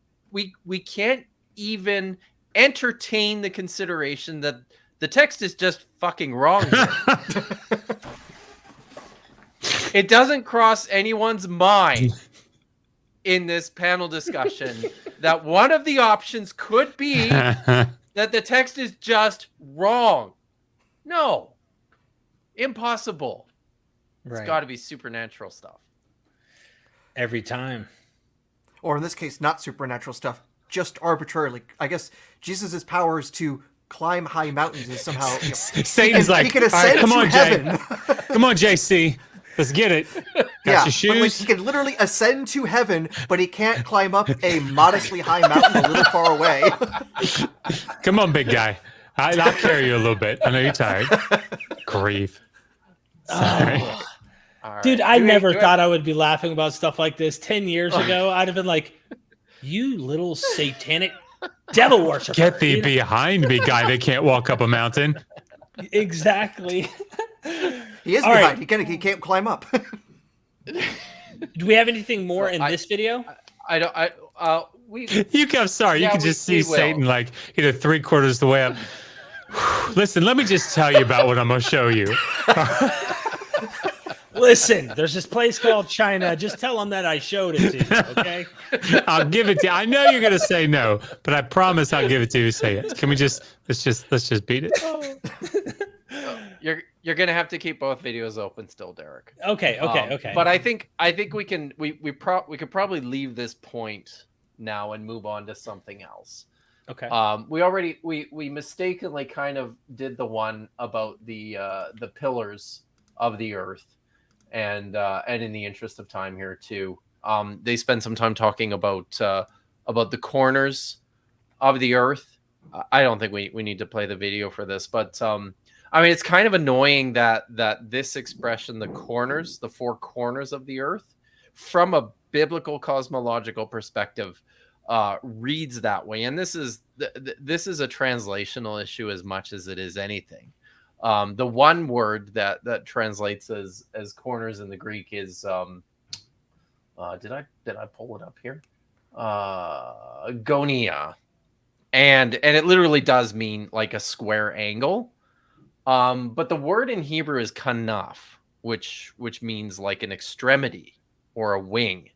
entertain the consideration that the text is just fucking wrong here. It doesn't cross anyone's mind in this panel discussion that one of the options could be that the text is just wrong. No. Impossible. It's got to be supernatural stuff. Every time. Or in this case, not supernatural stuff, just arbitrarily. I guess Jesus' powers to climb high mountains is somehow... Satan's like, he can ascend come on, to heaven. Come on, JC. Let's get it. Got your shoes? He can literally ascend to heaven, but he can't climb up a modestly high mountain a little far away. Come on, big guy. I'll carry you a little bit. I know you're tired. Grief. Sorry. Right. Dude, I never thought I would be laughing about stuff like this 10 years ago. I'd have been like, you little satanic devil worshiper. Get thee behind me, guy that can't walk up a mountain. Exactly. He is behind. Right. He can't climb up. Do we have anything more in this video? You can just see Satan like 3/4 the way up. Listen, let me just tell you about what I'm gonna show you. Listen, there's this place called China. Just tell them that I showed it to you, okay? I'll give it to you. I know you're gonna say no, but I promise I'll give it to you. Say yes. Can we let's just beat it? You're gonna have to keep both videos open still, Derek. Okay. But I think we could probably leave this point now and move on to something else. Okay. We mistakenly kind of did the one about the pillars of the earth, and in the interest of time here too, they spend some time talking about the corners of the earth. I don't think we need to play the video for this, but I mean, it's kind of annoying that this expression, the corners, the four corners of the earth, from a biblical cosmological perspective, reads that way. And this is a translational issue as much as it is anything. The one word that translates as corners in the Greek is did I pull it up here? Gonia. And it literally does mean like a square angle. But the word in Hebrew is kanaf, which means like an extremity or a wing.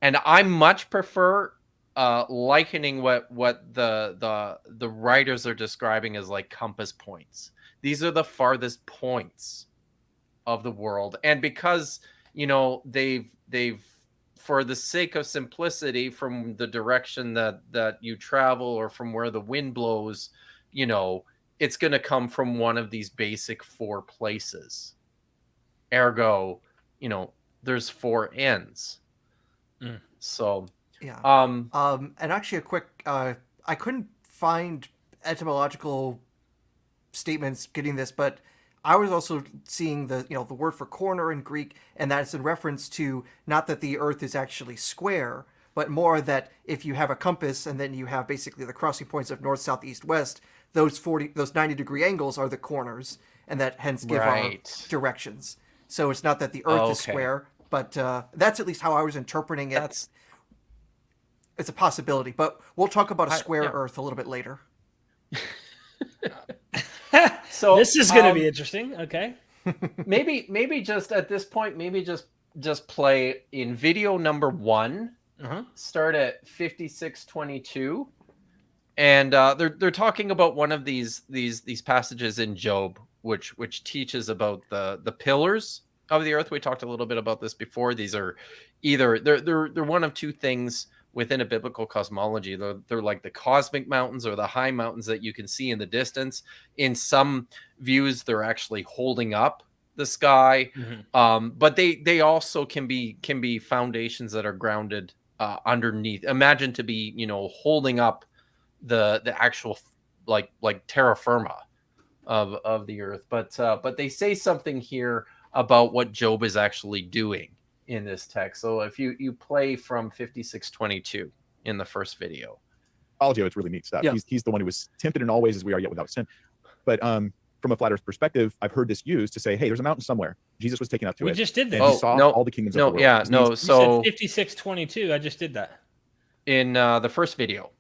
And I much prefer likening what the writers are describing as like compass points. These are the farthest points of the world. And because, they've for the sake of simplicity, from the direction that you travel or from where the wind blows, it's going to come from one of these basic four places. Ergo, there's four ends. So, yeah. And actually a quick, I couldn't find etymological statements getting this, but I was also seeing the word for corner in Greek, and that's in reference to not that the earth is actually square, but more that if you have a compass and then you have basically the crossing points of north, south, east, west, those 90-degree angles are the corners, and that hence give our directions. So it's not that the earth is square, but that's at least how I was interpreting it. It's a possibility, but we'll talk about a square earth a little bit later. So this is going to be interesting. Okay. maybe just at this point, just play in video number 1. Start at 56:22, and they're talking about one of these passages in Job, which teaches about the pillars of the earth. We talked a little bit about this before. These are either they're one of two things within a biblical cosmology. They're like the cosmic mountains or the high mountains that you can see in the distance. In some views, they're actually holding up the sky, but they also can be foundations that are grounded underneath. Imagine to be holding up the actual like terra firma of the earth. But they say something here about what Job is actually doing in this text. So if you play from 56:22 in the first video. Apologetic, it's really neat stuff. Yeah. He's the one who was tempted in all ways as we are, yet without sin. But from a flat earth perspective, I've heard this used to say, hey, there's a mountain somewhere. Jesus was taken up to it. We just did this. And he saw all the kingdoms of the world. Yeah, no. So 56:22. I just did that in the first video.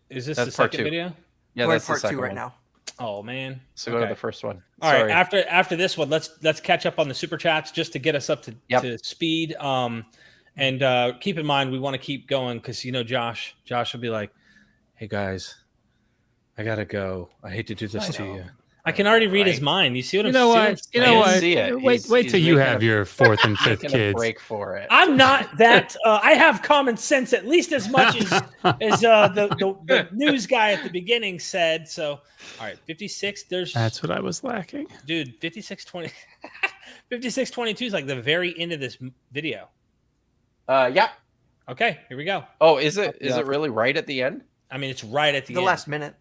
Is this the second video? Yeah, we're that's in part the second 2 right one. now. Oh man. So go to the first one. All right. After this one, let's catch up on the super chats just to get us up to speed. And keep in mind we want to keep going because Josh will be like, hey guys, I gotta go. I hate to do this to you. I can already read his mind. You see what I'm saying? You know what? See it. Wait till you have your 4th and 5th kids. Break for it. I'm not that. I have common sense at least as much as the news guy at the beginning said. So, all right, 56. That's what I was lacking, dude. 56:20. 56:22 is like the very end of this video. Yeah. Okay, here we go. Oh, is it? Is it really right at the end? I mean, it's right at the end. last minute.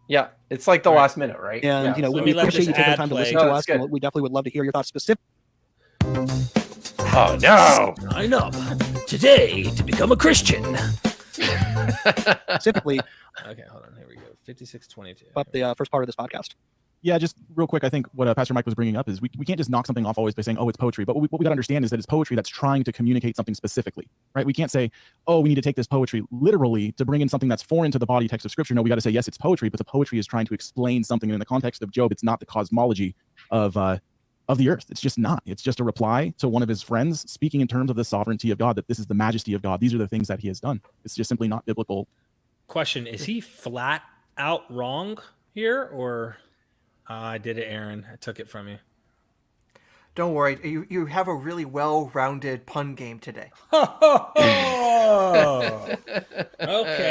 Yeah, it's like the last minute, right? And So we appreciate you taking the time to listen to us. And we definitely would love to hear your thoughts specifically. Oh no! Sign up today to become a Christian. Specifically. Okay, hold on. Here we go. 56:22. About the first part of this podcast. Yeah, just real quick, I think what Pastor Mike was bringing up is we can't just knock something off always by saying, oh, it's poetry. But what we got to understand is that it's poetry that's trying to communicate something specifically, right? We can't say, oh, we need to take this poetry literally to bring in something that's foreign to the body text of Scripture. No, we got to say, yes, it's poetry, but the poetry is trying to explain something. And in the context of Job, it's not the cosmology of the earth. It's just not. It's just a reply to one of his friends speaking in terms of the sovereignty of God, that this is the majesty of God. These are the things that he has done. It's just simply not biblical. Question, is he flat out wrong here or... I did it, Aaron. I took it from you. Don't worry, you have a really well-rounded pun game today. Okay,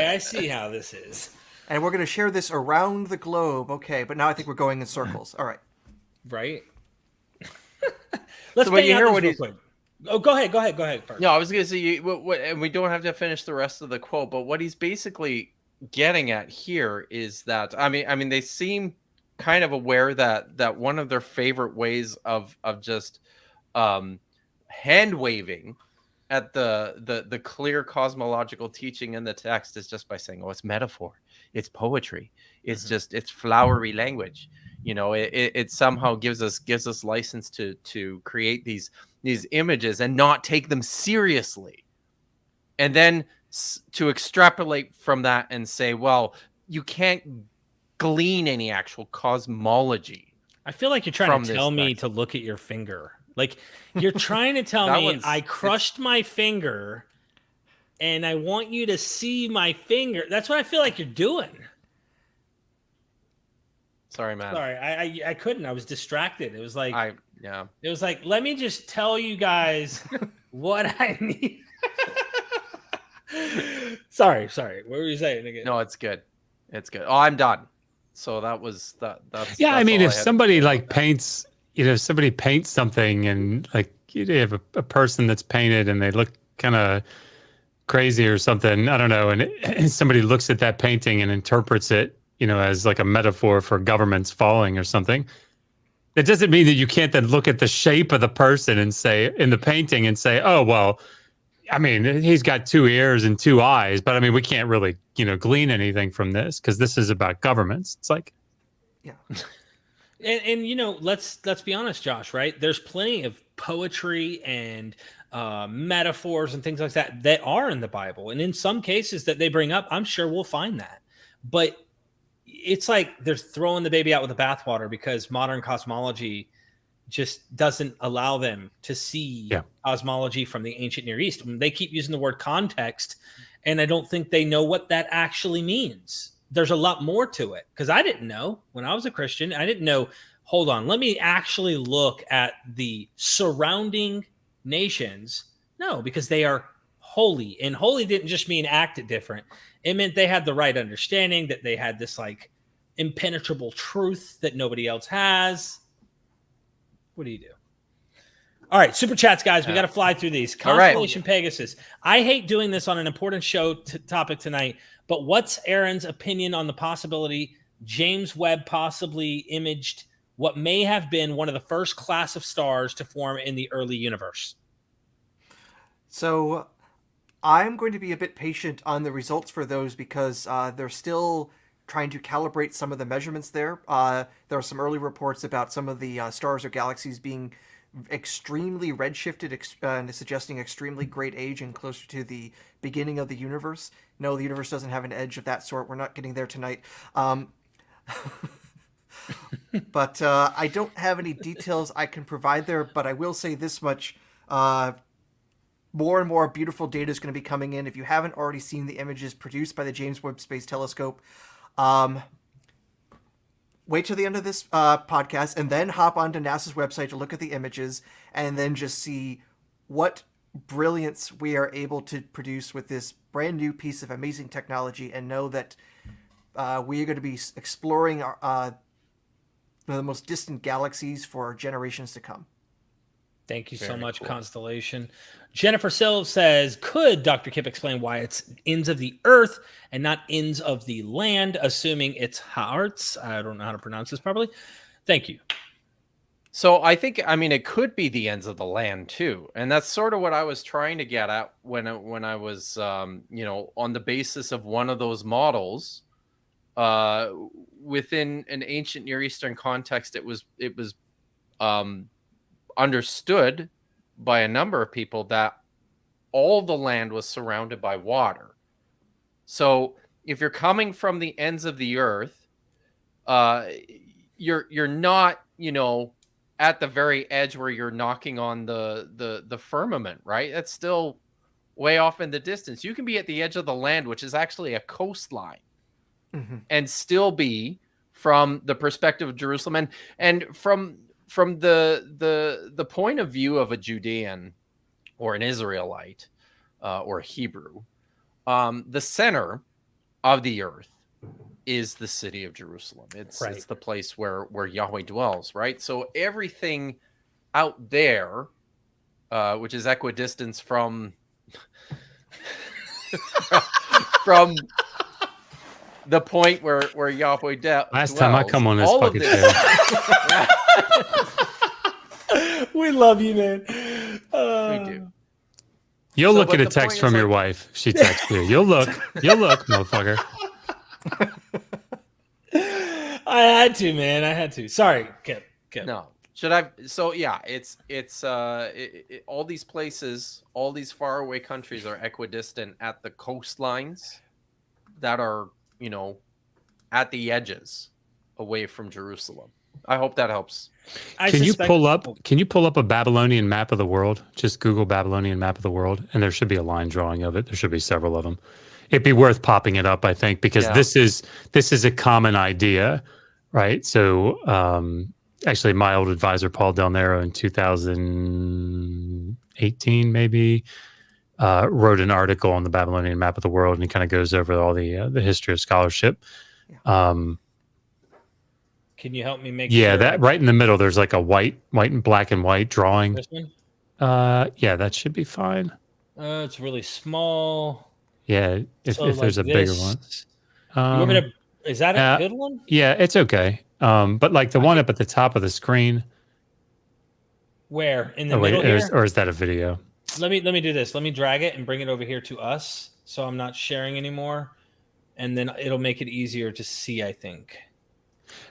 I see how this is. And we're going to share this around the globe. Okay, but now I think we're going in circles. All right. Right. Let's So when you bang hear out what this real quick. Oh, go ahead first. No, I was going to say, and we don't have to finish the rest of the quote, but what he's basically getting at here is that, I mean, they seem kind of aware that one of their favorite ways of just hand waving at the clear cosmological teaching in the text is just by saying, oh, it's metaphor, it's poetry, it's just, it's flowery language. You know, it somehow gives us license to create these images and not take them seriously, and then to extrapolate from that and say, well, you can't glean any actual cosmology. I feel like you're trying to tell me to look at your finger. Like you're trying to tell me I crushed my finger and I want you to see my finger. That's what I feel like you're doing. Sorry, man. Sorry, I couldn't. I was distracted. It was like yeah. It was like, let me just tell you guys what I need. Sorry. What were you saying again? No, it's good. It's good. Oh, I'm done. So that's yeah. I mean, if somebody like that. paints, somebody paints something and like you have a person that's painted and they look kind of crazy or something, I don't know, and somebody looks at that painting and interprets it, as like a metaphor for governments falling or something. That doesn't mean that you can't then look at the shape of the person and say, in the painting, and say, oh, well, I mean, he's got 2 ears and 2 eyes, but I mean, we can't really, glean anything from this because this is about governments. It's like, yeah. And let's be honest, Josh, right? There's plenty of poetry and metaphors and things like that are in the Bible. And in some cases that they bring up, I'm sure we'll find that. But it's like they're throwing the baby out with the bathwater because modern cosmology just doesn't allow them to see cosmology from the ancient Near East. I mean, they keep using the word context, and I don't think they know what that actually means. There's a lot more to it because I didn't know when I was a Christian. I didn't know, hold on, let me actually look at the surrounding nations. No, because they are holy, and holy didn't just mean acted different. It meant they had the right understanding, that they had this like impenetrable truth that nobody else has. What do you do? All right, super chats, guys. We got to fly through these. Constellation Pegasus. I hate doing this on an important show topic tonight, but what's Aaron's opinion on the possibility James Webb possibly imaged what may have been one of the first class of stars to form in the early universe? So I'm going to be a bit patient on the results for those because they're still trying to calibrate some of the measurements there. There are some early reports about some of the stars or galaxies being extremely redshifted and suggesting extremely great age and closer to the beginning of the universe. No, the universe doesn't have an edge of that sort. We're not getting there tonight. But I don't have any details I can provide there, but I will say this much. More and more beautiful data is going to be coming in. If you haven't already seen the images produced by the James Webb Space Telescope, wait till the end of this podcast and then hop onto NASA's website to look at the images and then just see what brilliance we are able to produce with this brand new piece of amazing technology, and know that we are going to be exploring the most distant galaxies for generations to come. Thank you so much, cool. Constellation. Jennifer Silves says, could Dr. Kipp explain why it's ends of the earth and not ends of the land, assuming it's hearts? I don't know how to pronounce this properly. Thank you. So I think, it could be the ends of the land too. And that's sort of what I was trying to get at when I was, on the basis of one of those models within an ancient Near Eastern context. It was understood by a number of people that all the land was surrounded by water. So if you're coming from the ends of the earth, you're not, at the very edge where you're knocking on the firmament, right? That's still way off in the distance. You can be at the edge of the land, which is actually a coastline, and still be from the perspective of Jerusalem. And from from the point of view of a Judean or an Israelite or a Hebrew, the center of the earth is the city of Jerusalem. It's the place where Yahweh dwells, right? So everything out there, which is equidistance from from the point where Yahweh dwells. Last time I come on this all fucking of this, We love you, man. we do. You'll So, look but at a the text point from is, your like- wife. If she texts you. You'll look, motherfucker. I had to, man. I had to. Sorry, Kipp. No. Should I? So yeah, it's all these places, all these faraway countries are equidistant at the coastlines that are, at the edges away from Jerusalem. I hope that helps. Can you pull up a Babylonian map of the world? Just Google Babylonian map of the world, and there should be a line drawing of it. There should be several of them. It'd be worth popping it up, I think, because this is a common idea, right? So actually, my old advisor Paul Del Nero in 2018 maybe wrote an article on the Babylonian map of the world, and he kind of goes over all the history of scholarship. Can you help me make Yeah, sure that right in the middle, there's like a white and black and white drawing. This one? Yeah, that should be fine. It's really small. Yeah, if there's a bigger one. You want me to, is that a good one? Yeah, it's okay. But like the one up at the top of the screen. Where? In the middle here? here? Or is that a video? Let me do this. Let me drag it and bring it over here to us, so I'm not sharing anymore, and then it'll make it easier to see, I think.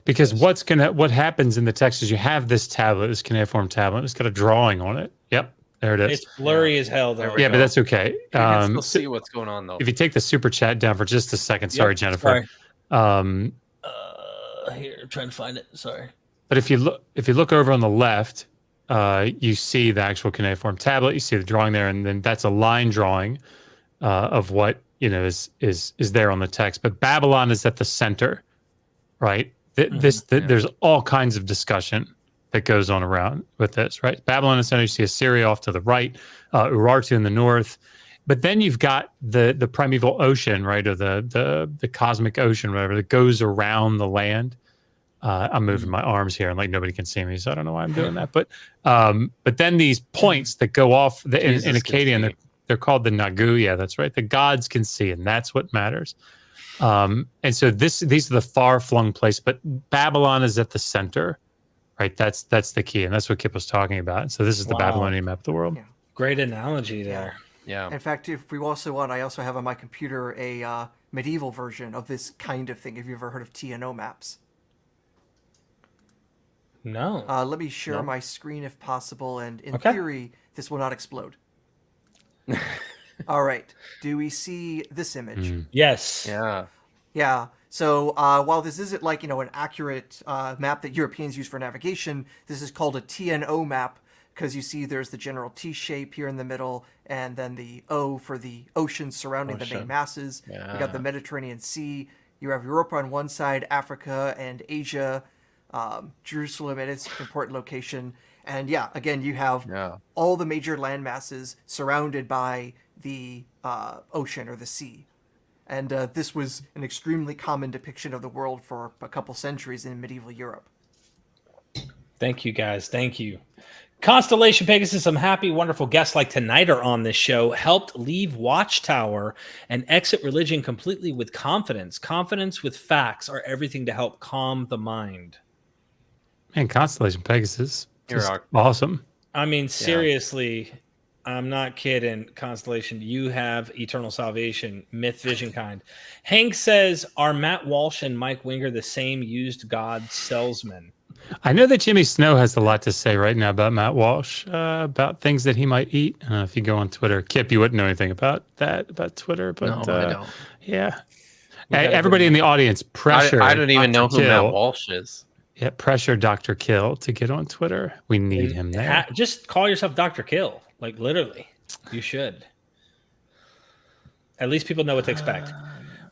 Because what happens in the text is you have this tablet, this cuneiform tablet. It's got a drawing on it. Yep, there it is. It's blurry as hell, though. Yeah, but that's okay. You can still see what's going on, though. If you take the super chat down for just a second, sorry, Jennifer. Sorry. Here, I'm trying to find it. Sorry. But if you look over on the left, you see the actual cuneiform tablet. You see the drawing there, and then that's a line drawing of what is there on the text. But Babylon is at the center, right? There's all kinds of discussion that goes on around with this, right? Babylon in the center. You see Assyria off to the right, Urartu in the north. But then you've got the primeval ocean, right, or the cosmic ocean, whatever, that goes around the land. I'm moving my arms here, and like nobody can see me, so I don't know why I'm doing that. But then these points that go off in Akkadian, they're called the Nagu. Yeah, that's right. The gods can see, and that's what matters. And so these are the far-flung place, but Babylon is at the center, right? That's the key, and that's what Kipp was talking about. So this is the Babylonian map of the world. Yeah. Great analogy there. Yeah. In fact, if we also want, I also have on my computer a medieval version of this kind of thing. Have you ever heard of TNO maps? No. Let me share my screen if possible, and in theory, this will not explode. All right. Do we see this image? Yes. Yeah. Yeah. So while this isn't like, an accurate map that Europeans use for navigation, this is called a TNO map because you see there's the general T shape here in the middle, and then the O for the oceans surrounding the main masses. Yeah. You got the Mediterranean Sea. You have Europe on one side, Africa and Asia, Jerusalem at its important location. And yeah, again, you have all the major land masses surrounded by the ocean or the sea. And this was an extremely common depiction of the world for a couple centuries in medieval Europe. Thank you, guys. Thank you. Constellation Pegasus, some happy, wonderful guests like tonight are on this show, helped leave Watchtower and exit religion completely with confidence. Confidence with facts are everything to help calm the mind. Man, Constellation Pegasus. You're awesome. I mean, seriously, I'm not kidding. Constellation, you have eternal salvation, MythVision kind. Hank says, are Matt Walsh and Mike Winger the same used God salesmen? I know that Jimmy Snow has a lot to say right now about Matt Walsh, about things that he might eat. I don't know if you go on Twitter. Kipp, you wouldn't know anything about that, about Twitter. But, no, I don't. Yeah. Hey, everybody in the audience, pressure. I don't even know who Kill. Matt Walsh is. Yeah, pressure Dr. Kill to get on Twitter. We need him there. Just call yourself Dr. Kill. Like, literally. You should. At least people know what to expect.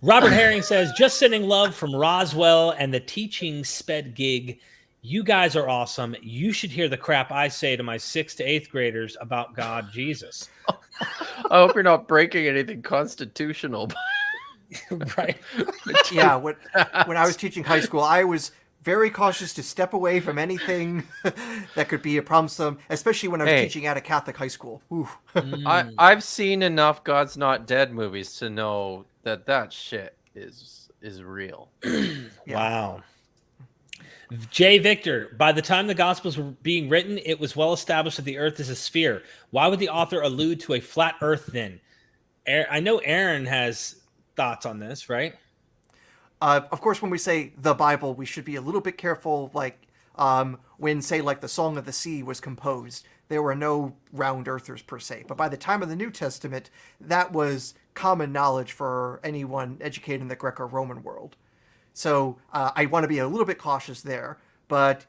Robert Herring says, just sending love from Roswell and the teaching sped gig You guys are awesome. You should hear the crap I say to my 6th to 8th graders about God, Jesus. I hope you're not breaking anything constitutional. Right. Yeah, when I was teaching high school, I was very cautious to step away from anything that could be a problem, especially when I was teaching at a Catholic high school. I've seen enough God's Not Dead movies to know that shit is real. Wow. J. Victor, by the time the Gospels were being written, it was well established that the earth is a sphere. Why would the author allude to a flat earth then? I know Aaron has thoughts on this, right? Of course, when we say the Bible, we should be a little bit careful, like when, say, like the Song of the Sea was composed, there were no round earthers per se. But by the time of the New Testament, that was common knowledge for anyone educated in the Greco-Roman world. So I want to be a little bit cautious there. But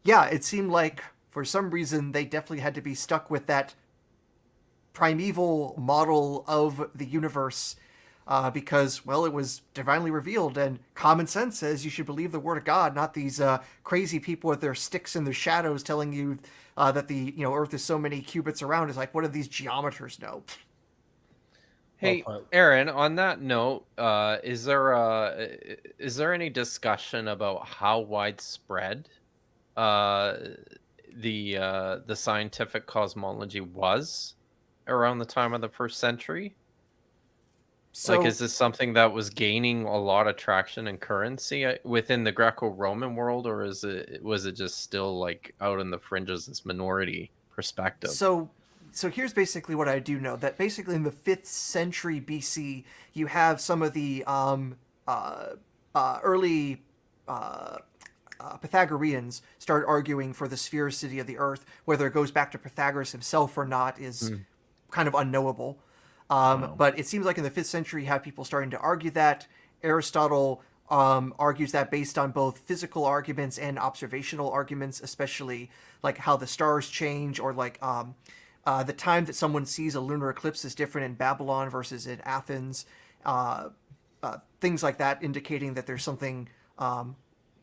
yeah, it seemed like for some reason they definitely had to be stuck with that primeval model of the universe because, well, it was divinely revealed, and common sense says you should believe the word of God, not these crazy people with their sticks and their shadows telling you that the Earth is so many cubits around. It's like, what do these geometers know? Hey, Aaron, on that note, is there any discussion about how widespread the scientific cosmology was around the time of the 1st century? So, like, is this something that was gaining a lot of traction and currency within the Greco-Roman world, or was it just still like out in the fringes, this minority perspective? So here's basically what I do know, that basically in the 5th century BC, you have some of the early Pythagoreans start arguing for the sphericity of the Earth. Whether it goes back to Pythagoras himself or not is kind of unknowable. But it seems like in the 5th century, you have people starting to argue that. Aristotle argues that based on both physical arguments and observational arguments, especially like how the stars change, or like the time that someone sees a lunar eclipse is different in Babylon versus in Athens. Things like that, indicating that there's something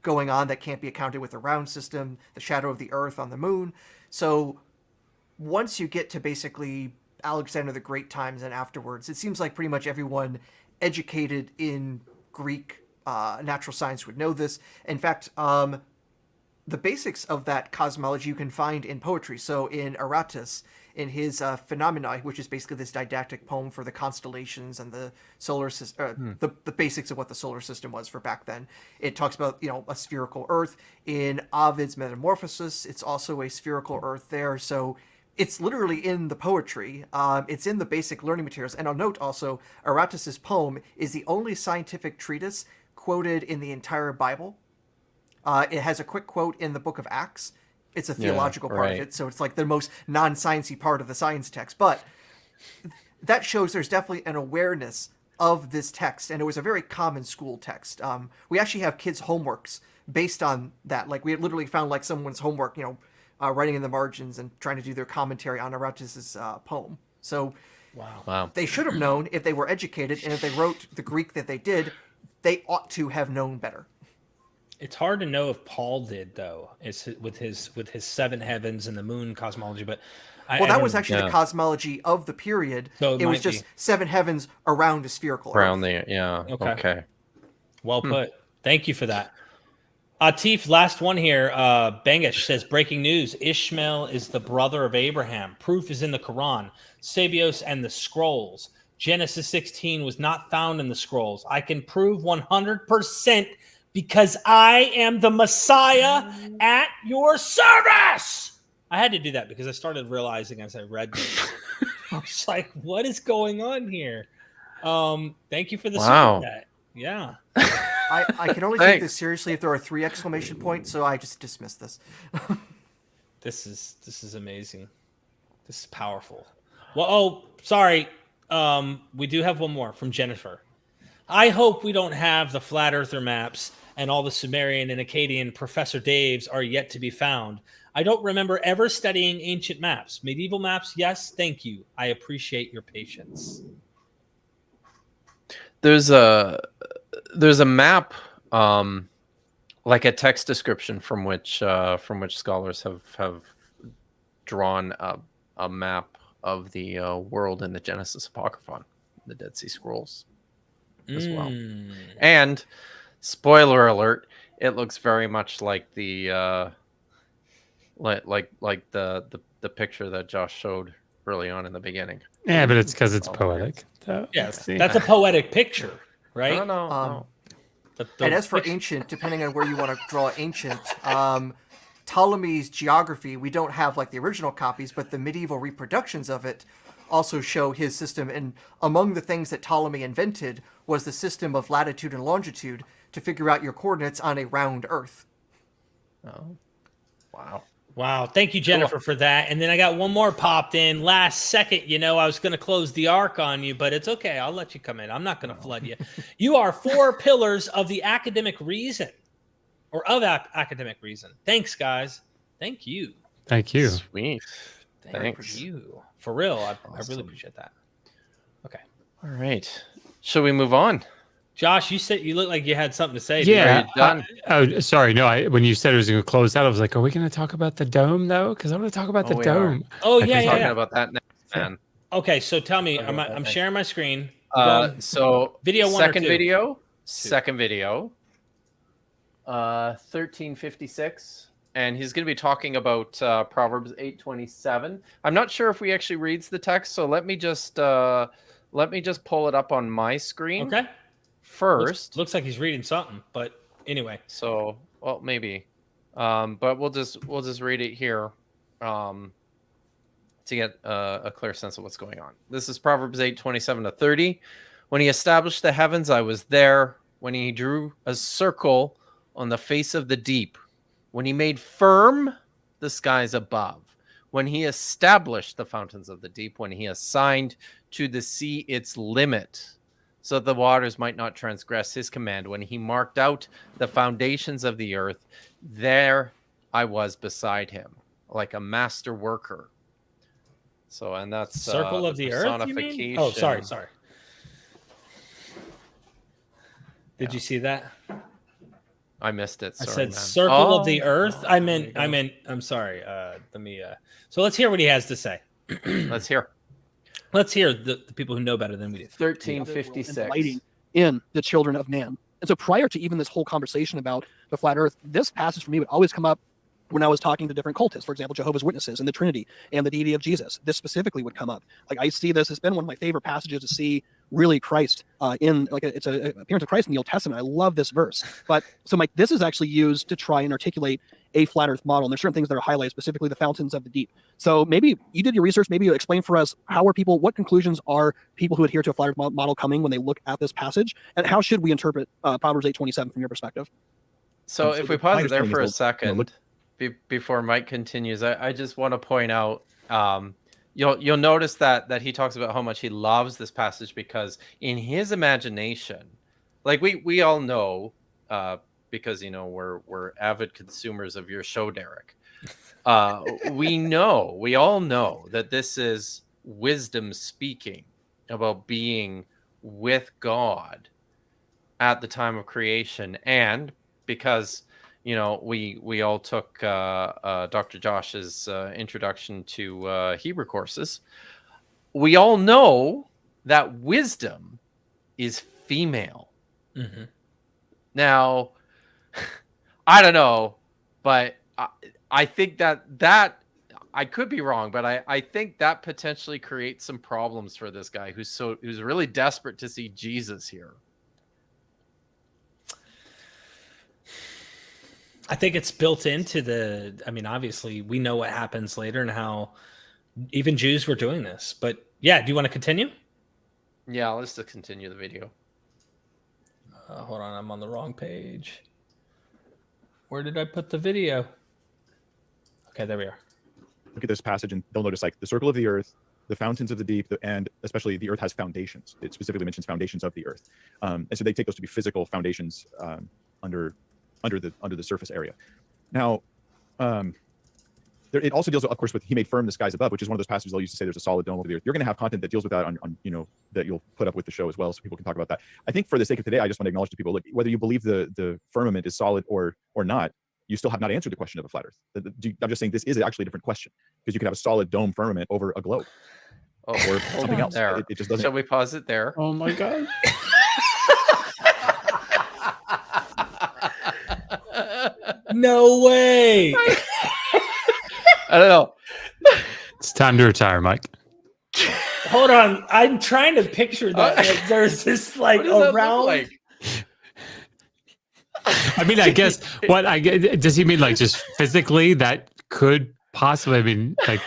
going on that can't be accounted with the round system, the shadow of the Earth on the moon. So once you get to basically Alexander the Great times and afterwards, it seems like pretty much everyone educated in Greek natural science would know this. In fact, the basics of that cosmology you can find in poetry. So in Aratus, in his Phenomena, which is basically this didactic poem for the constellations and the solar system, the basics of what the solar system was for back then, it talks about a spherical Earth. In Ovid's Metamorphosis, it's also a spherical Earth there. So it's literally in the poetry. It's in the basic learning materials. And I'll note also, Aratus's poem is the only scientific treatise quoted in the entire Bible. It has a quick quote in the book of Acts. It's a theological part of it, so it's like the most non-sciencey part of the science text. But that shows there's definitely an awareness of this text, and it was a very common school text. We actually have kids' homeworks based on that. Like, we literally found like someone's homework, writing in the margins and trying to do their commentary on Aratus's poem. So wow, they should have known if they were educated, and if they wrote the Greek that they did, they ought to have known better. It's hard to know if Paul did, though, with his 7 heavens and the moon cosmology. But that was actually the cosmology of the period. So it was just 7 heavens around a spherical around Earth. there. Okay. Well put. Thank you for that. Atif, last one here. Bangish says, breaking news: Ishmael is the brother of Abraham. Proof is in the Quran, Sabios, and the scrolls. Genesis 16 was not found in the scrolls. I can prove 100%. Because I am the Messiah at your service. I had to do that because I started realizing as I read this, I was like, what is going on here? Thank you for the super chat. Yeah. I can only take this seriously if there are 3 exclamation points, so I just dismissed this. This is amazing. This is powerful. Well, sorry. We do have one more from Jennifer. I hope we don't have the flat earther maps and all the Sumerian and Akkadian Professor Daves are yet to be found. I don't remember ever studying ancient maps. Medieval maps, yes, thank you. I appreciate your patience. There's a map, like a text description from which scholars have drawn a map of the world in the Genesis Apocryphon, the Dead Sea Scrolls, as well. And spoiler alert, it looks very much like the like the picture that Josh showed early on in the beginning. Yeah, but it's because it's poetic. Yes, that's a poetic picture, right? No. And as for ancient, depending on where you want to draw ancient, Ptolemy's geography, we don't have like the original copies, but the medieval reproductions of it also show his system. And among the things that Ptolemy invented was the system of latitude and longitude to figure out your coordinates on a round Earth. Oh, wow. Wow. Thank you, Jennifer, for that. And then I got one more popped in last second. You know, I was going to close the arc on you, but it's okay. I'll let you come in. I'm not going to flood you. You are 4 pillars of the academic reason, or of academic reason. Thanks, guys. Thank you. Thank you. Sweet. Thanks. You. For real. I really appreciate that. Okay. All right. Shall we move on? Josh, you said you look like you had something to say. Yeah. Are you done? Oh, sorry. No, when you said it was going to close out, I was like, are we going to talk about the dome, though? Because I want to talk about the dome. Oh, yeah, talking about that next, man. Okay, so tell me, I'm sharing my screen. So video one second or two? video, second video, 1356, and he's going to be talking about Proverbs 8:27. I'm not sure if we actually reads the text, so let me just pull it up on my screen. Okay. First, looks like he's reading something, but anyway. So, well, maybe, but we'll just read it here, to get a clear sense of what's going on. This is Proverbs 8:27-30. When he established the heavens, I was there. When he drew a circle on the face of the deep, when he made firm the skies above, when he established the fountains of the deep, when he assigned to the sea its limit, so that the waters might not transgress his command, when he marked out the foundations of the earth, there I was beside him, like a master worker. So, and that's circle of the earth, you mean? Oh, sorry. Did you see that? I missed it. Sorry, I said man. circle of the earth. I meant. I'm sorry. Let me. So let's hear what he has to say. Let's hear. Let's hear the people who know better than we do. 1356. Lighting in the children of man. And so prior to even this whole conversation about the flat earth, this passage for me would always come up when I was talking to different cultists, for example, Jehovah's Witnesses and the Trinity and the deity of Jesus. This specifically would come up. Like I see this, it's been one of my favorite passages to see really Christ in, like it's an appearance of Christ in the Old Testament. I love this verse. But so Mike, this is actually used to try and articulate a flat earth model. And there's certain things that are highlighted, specifically the fountains of the deep. So maybe you did your research, maybe you explain for us, what conclusions are people who adhere to a flat earth model coming when they look at this passage? And how should we interpret Proverbs 8:27 from your perspective? So if we pause it there for a second, before Mike continues, I just want to point out, you'll notice that he talks about how much he loves this passage because in his imagination, like we all know, because we're avid consumers of your show, Derek. We all know that this is wisdom speaking about being with God at the time of creation, and because we all took Dr. Josh's introduction to Hebrew courses, we all know that wisdom is female. Mm-hmm. Now, I don't know, but I think that I could be wrong, but I think that potentially creates some problems for this guy who's really desperate to see Jesus here. I think it's built into obviously we know what happens later and how even Jews were doing this. But yeah, do you want to continue? Yeah, let's just continue the video. Hold on, I'm on the wrong page. Where did I put the video? Okay, there we are. Look at this passage and they'll notice like the circle of the earth, the fountains of the deep, and especially the earth has foundations. It specifically mentions foundations of the earth. And so they take those to be physical foundations under the surface area. Now, it also deals, of course, with he made firm the skies above, which is one of those passages they'll use to say there's a solid dome over the earth. You're going to have content that deals with that on that you'll put up with the show as well, so people can talk about that. I think for the sake of today, I just want to acknowledge to people, look, whether you believe the firmament is solid or not, you still have not answered the question of a flat Earth. I'm just saying this is actually a different question, because you can have a solid dome firmament over a globe. Oh, or something else. There. It just doesn't. Shall we pause it there? Oh my god. No way. I don't know. It's time to retire, Mike. Hold on. I'm trying to picture that. Like, there's this like What does that look around. like? I mean, I guess does he mean like just physically that could possibly, I mean, like,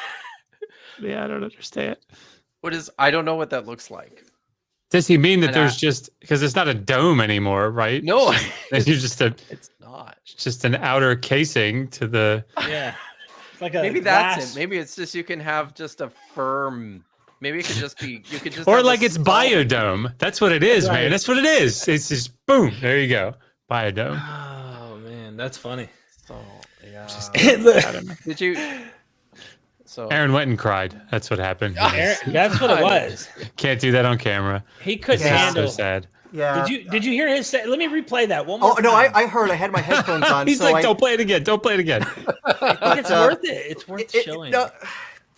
yeah, I don't understand. I don't know what that looks like. Does he mean that And there's just, because it's not a dome anymore, right? No, That you're just it's not. just an outer casing to the. Yeah. It's like a Maybe glass. that's it. Maybe it's just you can have just a firm. Maybe it could just be you could just. Or have like a it's solid- biodome. That's what it is, Right. man. That's what it is. It's just boom. There you go. Biodome. Oh man, that's funny. So yeah. I don't know. Did you? So Aaron went and cried. That's what happened. Aaron, that's what it was. Can't do that on camera. He couldn't It's just handle. so sad. Yeah. Did you hear his? Let me replay that one more. Oh no, time. I heard. I had my headphones on. He's so like, I, don't play it again. Don't play it again. But it's worth it. It's worth showing. no,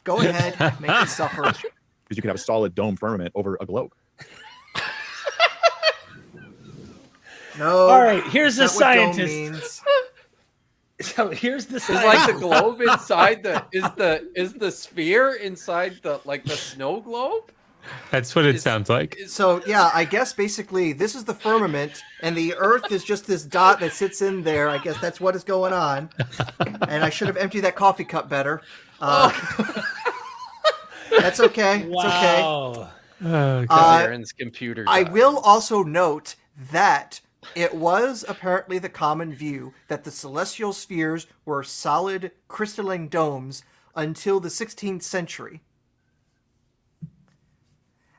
go ahead, make me suffer. Because you can have a solid dome firmament over a globe. No. All right, here's the that's not what dome scientist. means. So here's the Is scientist. like the globe inside is the sphere inside the snow globe? That's what it sounds like. So yeah, I guess basically this is the firmament, and the Earth is just this dot that sits in there. I guess that's what is going on. And I should have emptied that coffee cup better. That's okay. It's okay. Wow. Oh, Aaron's computer. I died. will also note that it was apparently the common view that the celestial spheres were solid crystalline domes until the 16th century.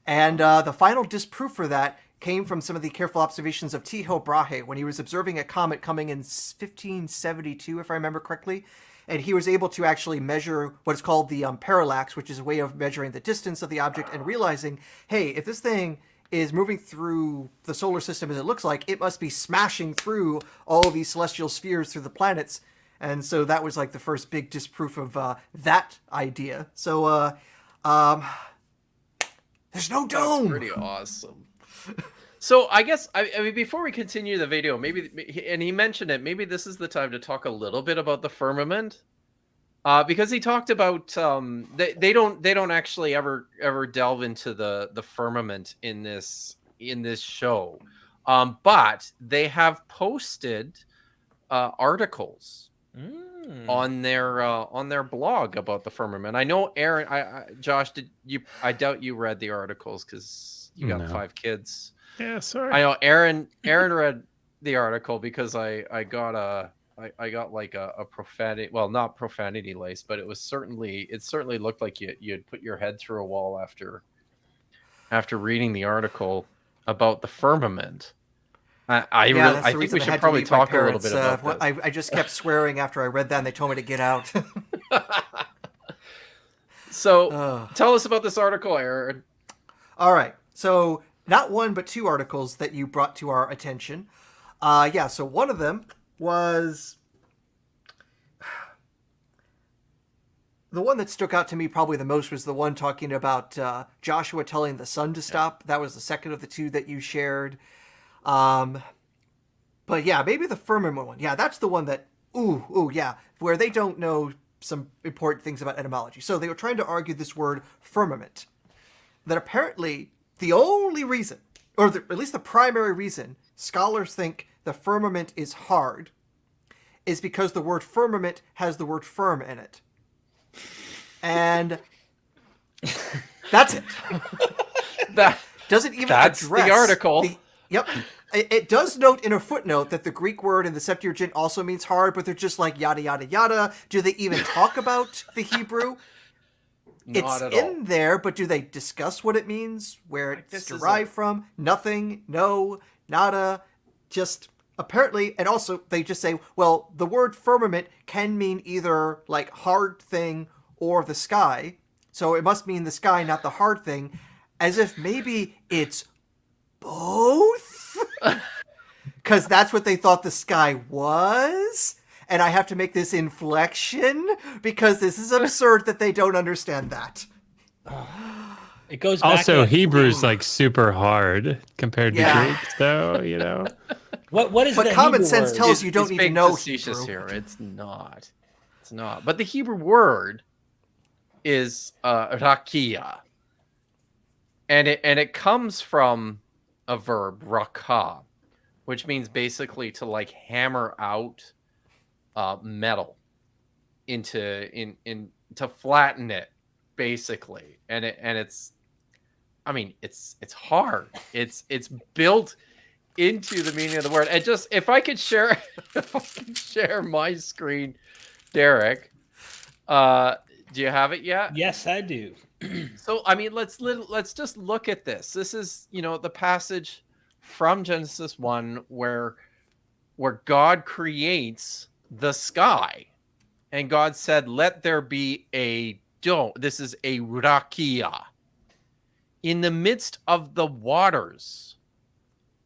And the final disproof for that came from some of the careful observations of Tycho Brahe when he was observing a comet coming in 1572, if I remember correctly. And he was able to actually measure what is called the parallax, which is a way of measuring the distance of the object, and realizing, hey, if this thing is moving through the solar system as it looks like, it must be smashing through all of these celestial spheres through the planets. And so that was like the first big disproof of that idea. So, there's no dome. That's pretty awesome. So I guess I mean before we continue the video, maybe, and he mentioned it, maybe this is the time to talk a little bit about the firmament, because he talked about they don't actually ever delve into the firmament in this show, but they have posted articles on their blog about the firmament. I know Aaron, Josh, I doubt you read the articles because you got 5 kids. yeah, sorry. I know Aaron read the article because I got like a profanity, well, not profanity lace, but it certainly looked like you'd put your head through a wall after reading the article about the firmament. I think we should probably talk a little bit about this. I just kept swearing after I read that, and they told me to get out. So tell us about this article, Aaron. All right. So not one, but 2 articles that you brought to our attention. So one of them was the one that stuck out to me probably the most was the one talking about Joshua telling the sun to stop. That was the second of the 2 that you shared. But yeah, maybe the firmament one. Yeah, that's the one that, where they don't know some important things about etymology. So they were trying to argue this word firmament, that apparently the only reason, or at least the primary reason, scholars think the firmament is hard is because the word firmament has the word firm in it. And that's it. That doesn't even that's address the article. Yep. It does note in a footnote that the Greek word in the Septuagint also means hard, but they're just like yada, yada, yada. Do they even talk about the Hebrew? Not It's at in all. there, but do they discuss what it means, where Like, it's this is derived from? Nothing, no, nada, just apparently, and also they just say, well, the word firmament can mean either like hard thing or the sky. So it must mean the sky, not the hard thing, as if maybe it's both. Because that's what they thought the sky was. And I have to make this inflection because this is absurd that they don't understand that. It goes back Also, to Hebrew's like super hard compared to Greek, so you know. What is but the common Hebrew sense word? tells you don't He's need to being know facetious Hebrew. here. It's not. It's not. But the Hebrew word is rakia, and it comes from a verb rakah, which means basically to like hammer out metal to flatten it, basically, and it's, I mean, it's hard. It's built into the meaning of the word. And just if I could share my screen, Derek. Do you have it yet? Yes, I do. So I mean, let's just look at this. This is, the passage from Genesis 1 where God creates the sky, and God said, "Let there be a dome." This is a rakia in the midst of the waters,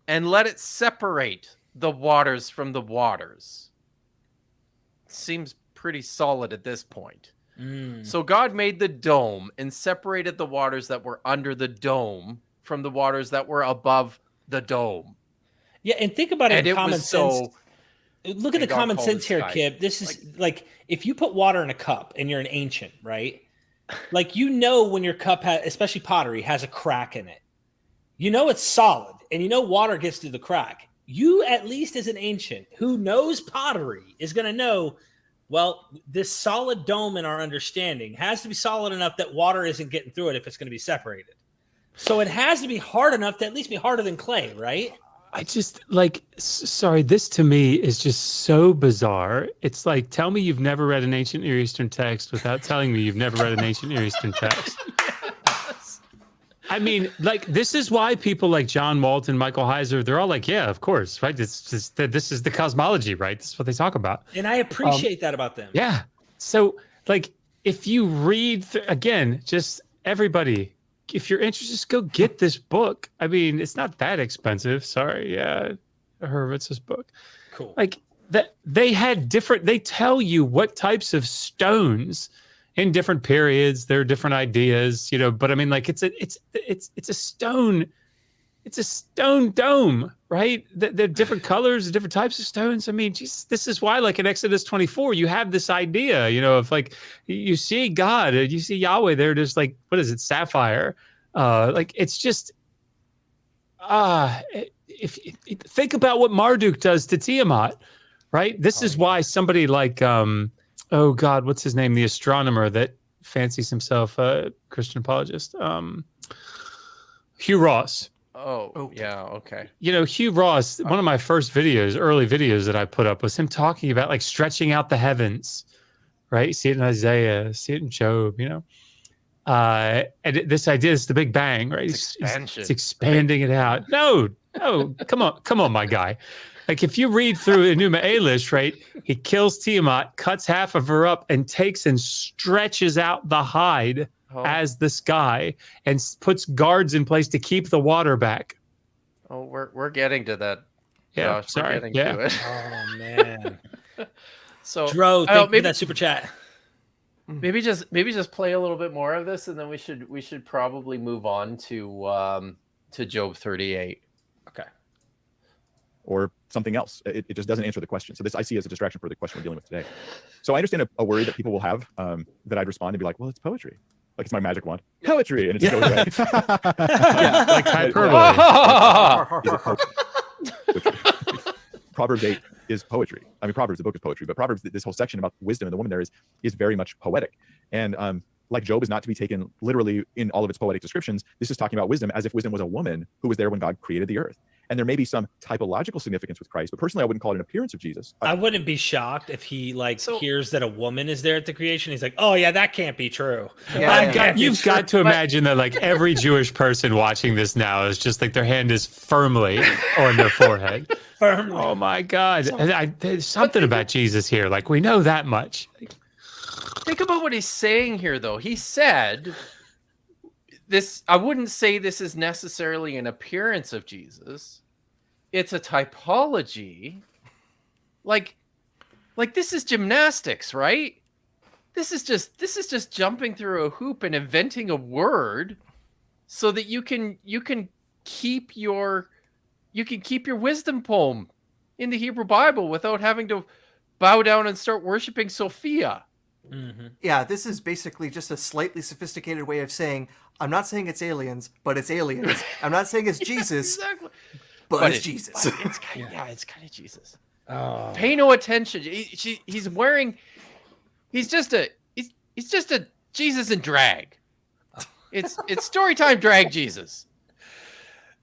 and let it separate the waters from the waters. Seems pretty solid at this point. So God made the dome and separated the waters that were under the dome from the waters that were above the dome. Yeah, and think about it And in it common was sense. so. Look at the God common called sense it here, sky. Kipp. This is like if you put water in a cup and you're an ancient, right? Like, when your cup has, especially pottery, has a crack in it. It's solid, and water gets through the crack. You, at least as an ancient who knows pottery, is going to know, well, this solid dome in our understanding has to be solid enough that water isn't getting through it if it's going to be separated. So it has to be hard enough to at least be harder than clay, right? I just sorry, this to me is just so bizarre. It's like, tell me you've never read an ancient Near Eastern text without telling me you've never read an ancient Near Eastern text. Yes. I mean, this is why people like John Walton, Michael Heiser, they're all like, yeah, of course, right? This is the cosmology, right? This is what they talk about. And I appreciate that about them. Yeah. So, if you read, again, just everybody, if you're interested, just go get this book. I mean, it's not that expensive. Sorry. Yeah. Hurwitz's book. Cool. They tell you what types of stones in different periods, there are different ideas, but I mean, it's a stone dome, right? They're different colors, different types of stones. I mean, Jesus, this is why, in Exodus 24, you have this idea, of you see God, you see Yahweh there, just what is it, sapphire? It's just, if think about what Marduk does to Tiamat, right? This is why somebody like, oh God, what's his name? The astronomer that fancies himself a Christian apologist. Hugh Ross. Oh, yeah, okay. Hugh Ross, one of my first early videos that I put up was him talking about stretching out the heavens, right? You see it in Isaiah, see it in Job, and this idea is the Big Bang, right? It's expansion. It's expanding it out. No, come on, my guy. If you read through Enuma Elish, right, he kills Tiamat, cuts half of her up, and takes and stretches out the hide as the sky, and puts guards in place to keep the water back. Oh, we're getting to that. Yeah, Josh. sorry. We're getting to it. Oh man. So, Dro, thank you for that super chat. Maybe just play a little bit more of this, and then we should probably move on to Job 38. Okay. Or something else. It just doesn't answer the question. So this I see as a distraction for the question we're dealing with today. So I understand a worry that people will have, that I'd respond and be like, well, it's poetry. It's my magic wand. Poetry. And it just goes away. Yeah, like hyperbole. Proverbs 8 is poetry. I mean, Proverbs, the book is poetry, but Proverbs, this whole section about wisdom and the woman there is very much poetic. And Job is not to be taken literally in all of its poetic descriptions. This is talking about wisdom as if wisdom was a woman who was there when God created the earth. and there may be some typological significance with Christ, but personally I wouldn't call it an appearance of Jesus. I wouldn't be shocked if he hears that a woman is there at the creation. He's like, oh yeah, that can't be true. You've got to imagine that like every Jewish person watching this now is just like their hand is firmly on their forehead. Firmly. Oh my God. There's something about Jesus here. Like we know that much. Think about what he's saying here, though. He said this, I wouldn't say this is necessarily an appearance of Jesus. It's a typology. Like this is gymnastics, right? This is just jumping through a hoop and inventing a word so that you can keep your wisdom poem in the Hebrew Bible without having to bow down and start worshiping Sophia. Mm-hmm. Yeah, this is basically just a slightly sophisticated way of saying, I'm not saying it's aliens, but it's aliens. I'm not saying it's Jesus, exactly. but it's Jesus. It's kind of Jesus. Oh. Pay no attention. He's wearing. He's just a Jesus in drag. It's storytime drag Jesus.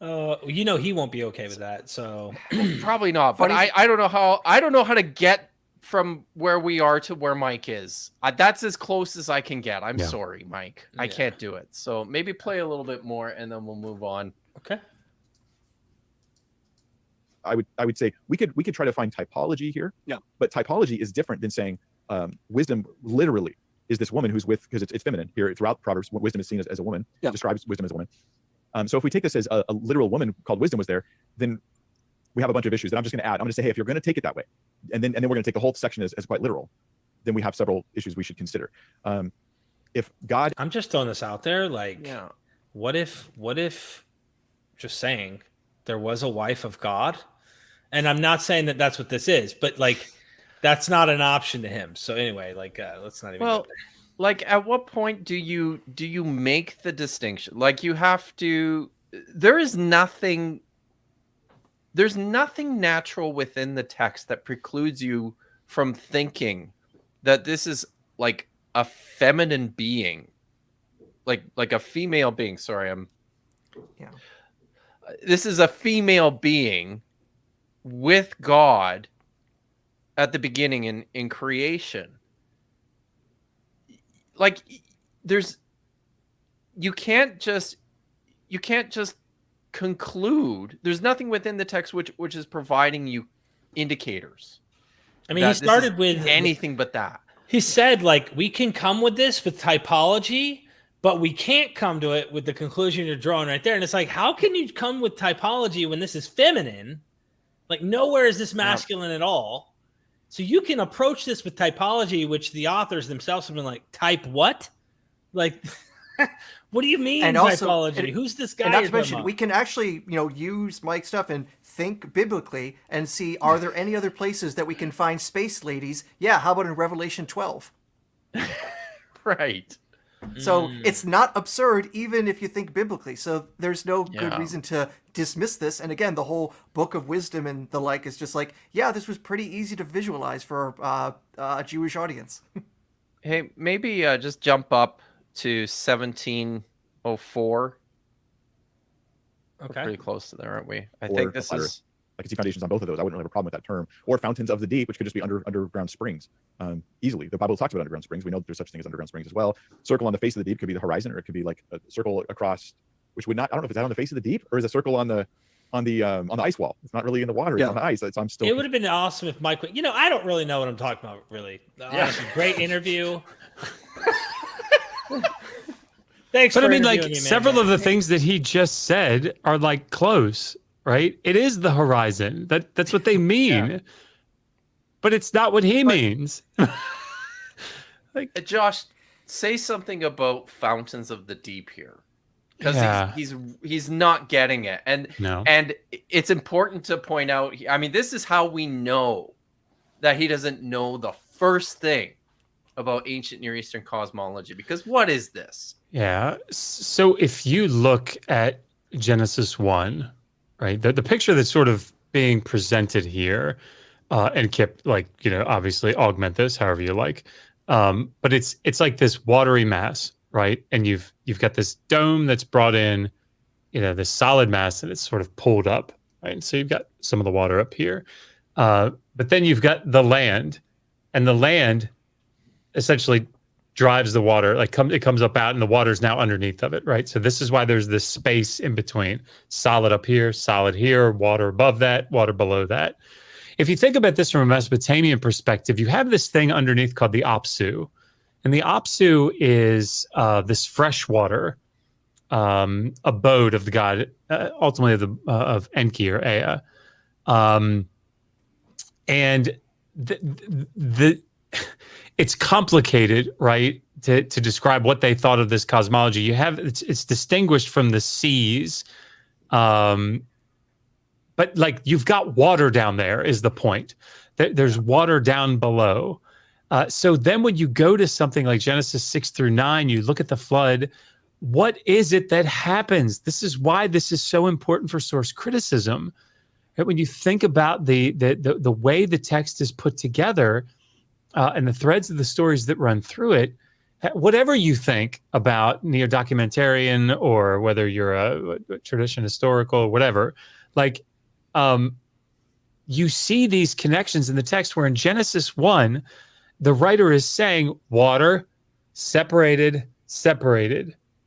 He won't be okay with that. So probably not. But I don't know how to get from where we are to where Mike is. That's as close as I can get. I'm sorry, Mike. I can't do it. So maybe play a little bit more and then we'll move on. Okay. I would say we could try to find typology here. Yeah. But typology is different than saying wisdom literally is this woman who's with, because it's feminine here throughout Proverbs. Wisdom is seen as a woman. Yeah. Describes wisdom as a woman. So if we take this as a literal woman called wisdom was there, then we have a bunch of issues that I'm just going to add. I'm going to say, hey, if you're going to take it that way, and then we're going to take the whole section as quite literal, then we have several issues we should consider. If God, I'm just throwing this out there, what if just saying there was a wife of God, and I'm not saying that that's what this is, but that's not an option to him. So anyway, let's not even. Well, at what point do you make the distinction? You have to. There's nothing natural within the text that precludes you from thinking that this is a feminine being, like a female being. Sorry, this is a female being with God at the beginning in creation. You can't just conclude. There's nothing within the text which is providing you indicators. I mean, he started with anything but that. He said, we can come with this with typology, but we can't come to it with the conclusion you're drawing right there. And it's how can you come with typology when this is feminine? Nowhere is this masculine at all. So you can approach this with typology, which the authors themselves have been type what? What do you mean and typology? Who's this guy? And not to mention, we can actually, use Mike's stuff and think biblically and see, are there any other places that we can find space ladies? Yeah, how about in Revelation 12? Right. So it's not absurd, even if you think biblically. So there's no good reason to dismiss this. And again, the whole book of wisdom and the like is just this was pretty easy to visualize for a Jewish audience. Hey, maybe just jump up to 1704. Okay. We're pretty close to there, aren't we? I think this is. I can see foundations on both of those. I wouldn't really have a problem with that term. Or fountains of the deep, which could just be underground springs. Easily. The Bible talks about underground springs. We know that there's such thing as underground springs as well. Circle on the face of the deep could be the horizon, or it could be a circle across, which would not. I don't know if it's out on the face of the deep, or is a circle on the ice wall. It's not really in the water. It's on the ice. I'm still. It would have been awesome if Mike. I don't really know what I'm talking about. Really. Honestly, great interview. Thanks. But for I mean, interviewing me, man. several of the things that he just said are close. Right? It is the horizon. That's what they mean. Yeah. But it's not what he means. Josh, say something about fountains of the deep here. Because he's not getting it. And it's important to point out, I mean, this is how we know that he doesn't know the first thing about ancient Near Eastern cosmology. Because what is this? Yeah. So if you look at Genesis 1, right, the picture that's sort of being presented here, and Kipp, obviously augment this however you like, but it's like this watery mass, right? And you've got this dome that's brought in, this solid mass, and it's sort of pulled up right? And so you've got some of the water up here, but then you've got the land, and the land essentially drives the water. Like it comes up out, and the water's now underneath of it, right? So this is why there's this space in between: solid up here, solid here, water above that, water below that. If you think about this from a Mesopotamian perspective, you have this thing underneath called the Apsu. And the Apsu is this freshwater abode of the god, ultimately of Enki or Ea. And it's complicated, right, to describe what they thought of this cosmology. You have it's distinguished from the seas. But like you've got water down there is the point. There's water down below. So then when you go to something like Genesis 6-9, you look at the flood. What is it that happens? This is why this is so important for source criticism. Right? When you think about the way the text is put together and the threads of the stories that run through it, whatever you think about neo-documentarian or whether you're a tradition historical or whatever, like you see these connections in the text where in Genesis 1, the writer is saying water, separated,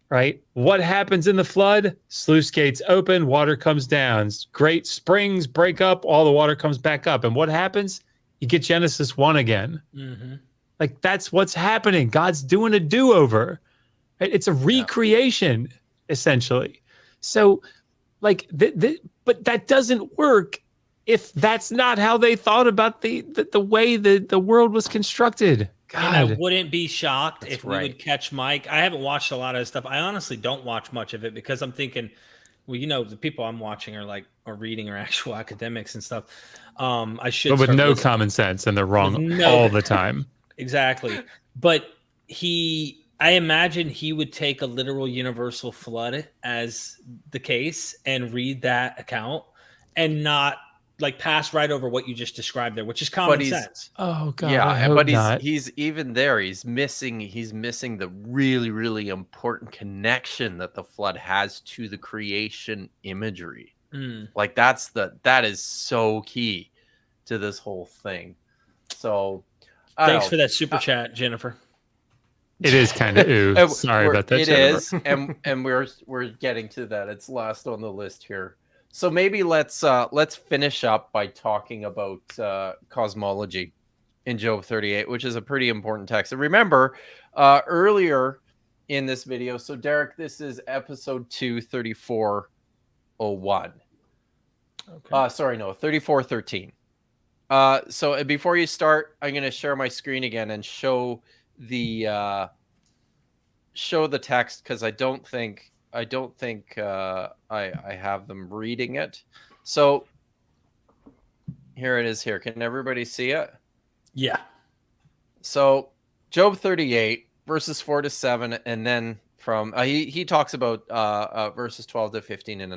right? What happens in the flood? Sluice gates open, water comes down. Great springs break up, all the water comes back up. And what happens? You get Genesis 1 again. Mm-hmm. Like that's what's happening. God's doing a do-over. Right? It's a recreation, essentially. So like, but that doesn't work if that's not how they thought about the way the world was constructed. God. And I wouldn't be shocked if we would catch Mike. I haven't watched a lot of his stuff. I honestly don't watch much of it because I'm thinking, well, you know, the people I'm watching are reading are actual academics and stuff. I should, but with no common sense, and they're wrong all the time. Exactly. But I imagine he would take a literal universal flood as the case and read that account and not like pass right over what you just described there, which is common sense. Oh God. Yeah, but he's even there. He's missing the really, really important connection that the flood has to the creation imagery. Like that is so key to this whole thing. So thanks for that super chat, Jennifer. It is kind of ooh. Sorry about that. It is, and we're getting to that. It's last on the list here. So maybe let's finish up by talking about cosmology in Job 38, which is a pretty important text. And remember, earlier in this video, so Derek, this is episode 2, 3401. Okay. 3413. So before you start, I'm going to share my screen again and show the text because I don't think I have them reading it. So here it is. Here, can everybody see it? Yeah. So Job 38 verses 4-7, and then from he talks about verses 12-15 in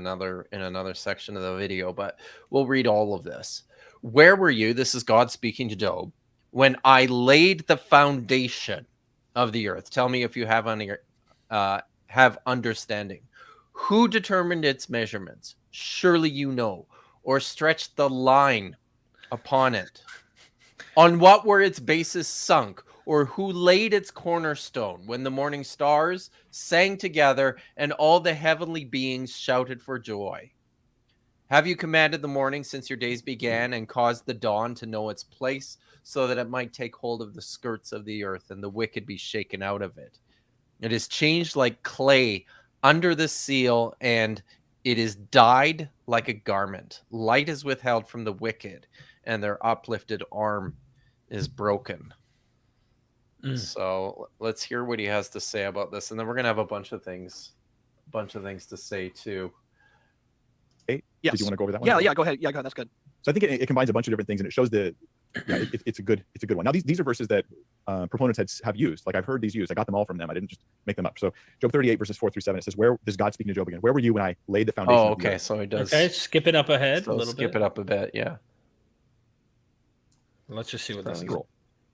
another section of the video, but we'll read all of this. Where were you? This is God speaking to Job. When I laid the foundation of the earth, tell me if you have understanding. Who determined its measurements? Surely you know, or stretched the line upon it. On what were its bases sunk, or who laid its cornerstone when the morning stars sang together and all the heavenly beings shouted for joy? Have you commanded the morning since your days began and caused the dawn to know its place so that it might take hold of the skirts of the earth and the wicked be shaken out of it? It is changed like clay under the seal, and it is dyed like a garment. Light is withheld from the wicked, and their uplifted arm is broken. So let's hear what he has to say about this, and then we're gonna have a bunch of things to say too. Hey, yes. Did you want to go over that one? Yeah, go ahead. Yeah, go ahead. That's good. So I think it combines a bunch of different things, and it shows it's a good one. Now these are verses that proponents have used. Like I've heard these used. I got them all from them. I didn't just make them up. So Job 38 verses 4-7. It says, "Where does God speaking to Job again? Where were you when I laid the foundation?" Oh, okay. So he does. Okay, skip it up ahead a little bit. Skip it up a bit. Yeah. Let's just see what this is.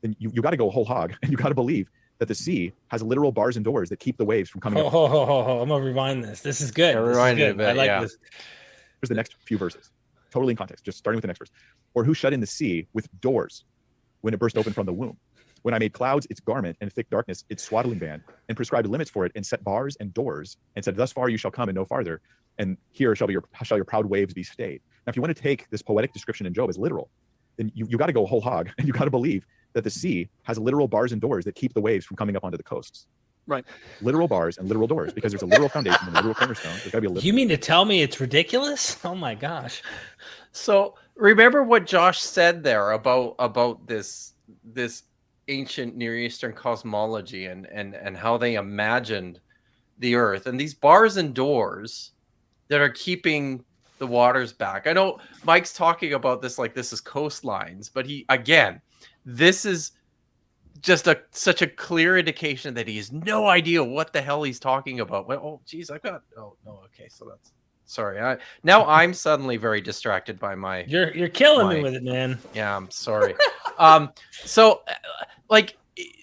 And you got to go whole hog, and you got to believe that the sea has literal bars and doors that keep the waves from coming up. I'm gonna rewind this. This is good. Yeah, rewind it a bit. I like this. Here's the next few verses. totally in context, just starting with the next verse. Or who shut in the sea with doors when it burst open from the womb? When I made clouds its garment and thick darkness its swaddling band, and prescribed limits for it, and set bars and doors, and said, thus far you shall come and no farther, and here shall your proud waves be stayed. Now, if you want to take this poetic description in Job as literal, then you got to go whole hog, and you got to believe that the sea has literal bars and doors that keep the waves from coming up onto the coasts. Right. Literal bars and literal doors, because there's a literal foundation and a literal cornerstone. There's got to be a literal. You mean to tell me it's ridiculous? Oh my gosh. So remember what Josh said there about this ancient Near Eastern cosmology and how they imagined the earth and these bars and doors that are keeping the waters back. I know Mike's talking about this like this is coastlines, but this is just such a clear indication that he has no idea what the hell he's talking about. Well, oh geez, okay, so that's sorry. Now I'm suddenly very distracted by my. You're killing me with it, man. Yeah, I'm sorry. So like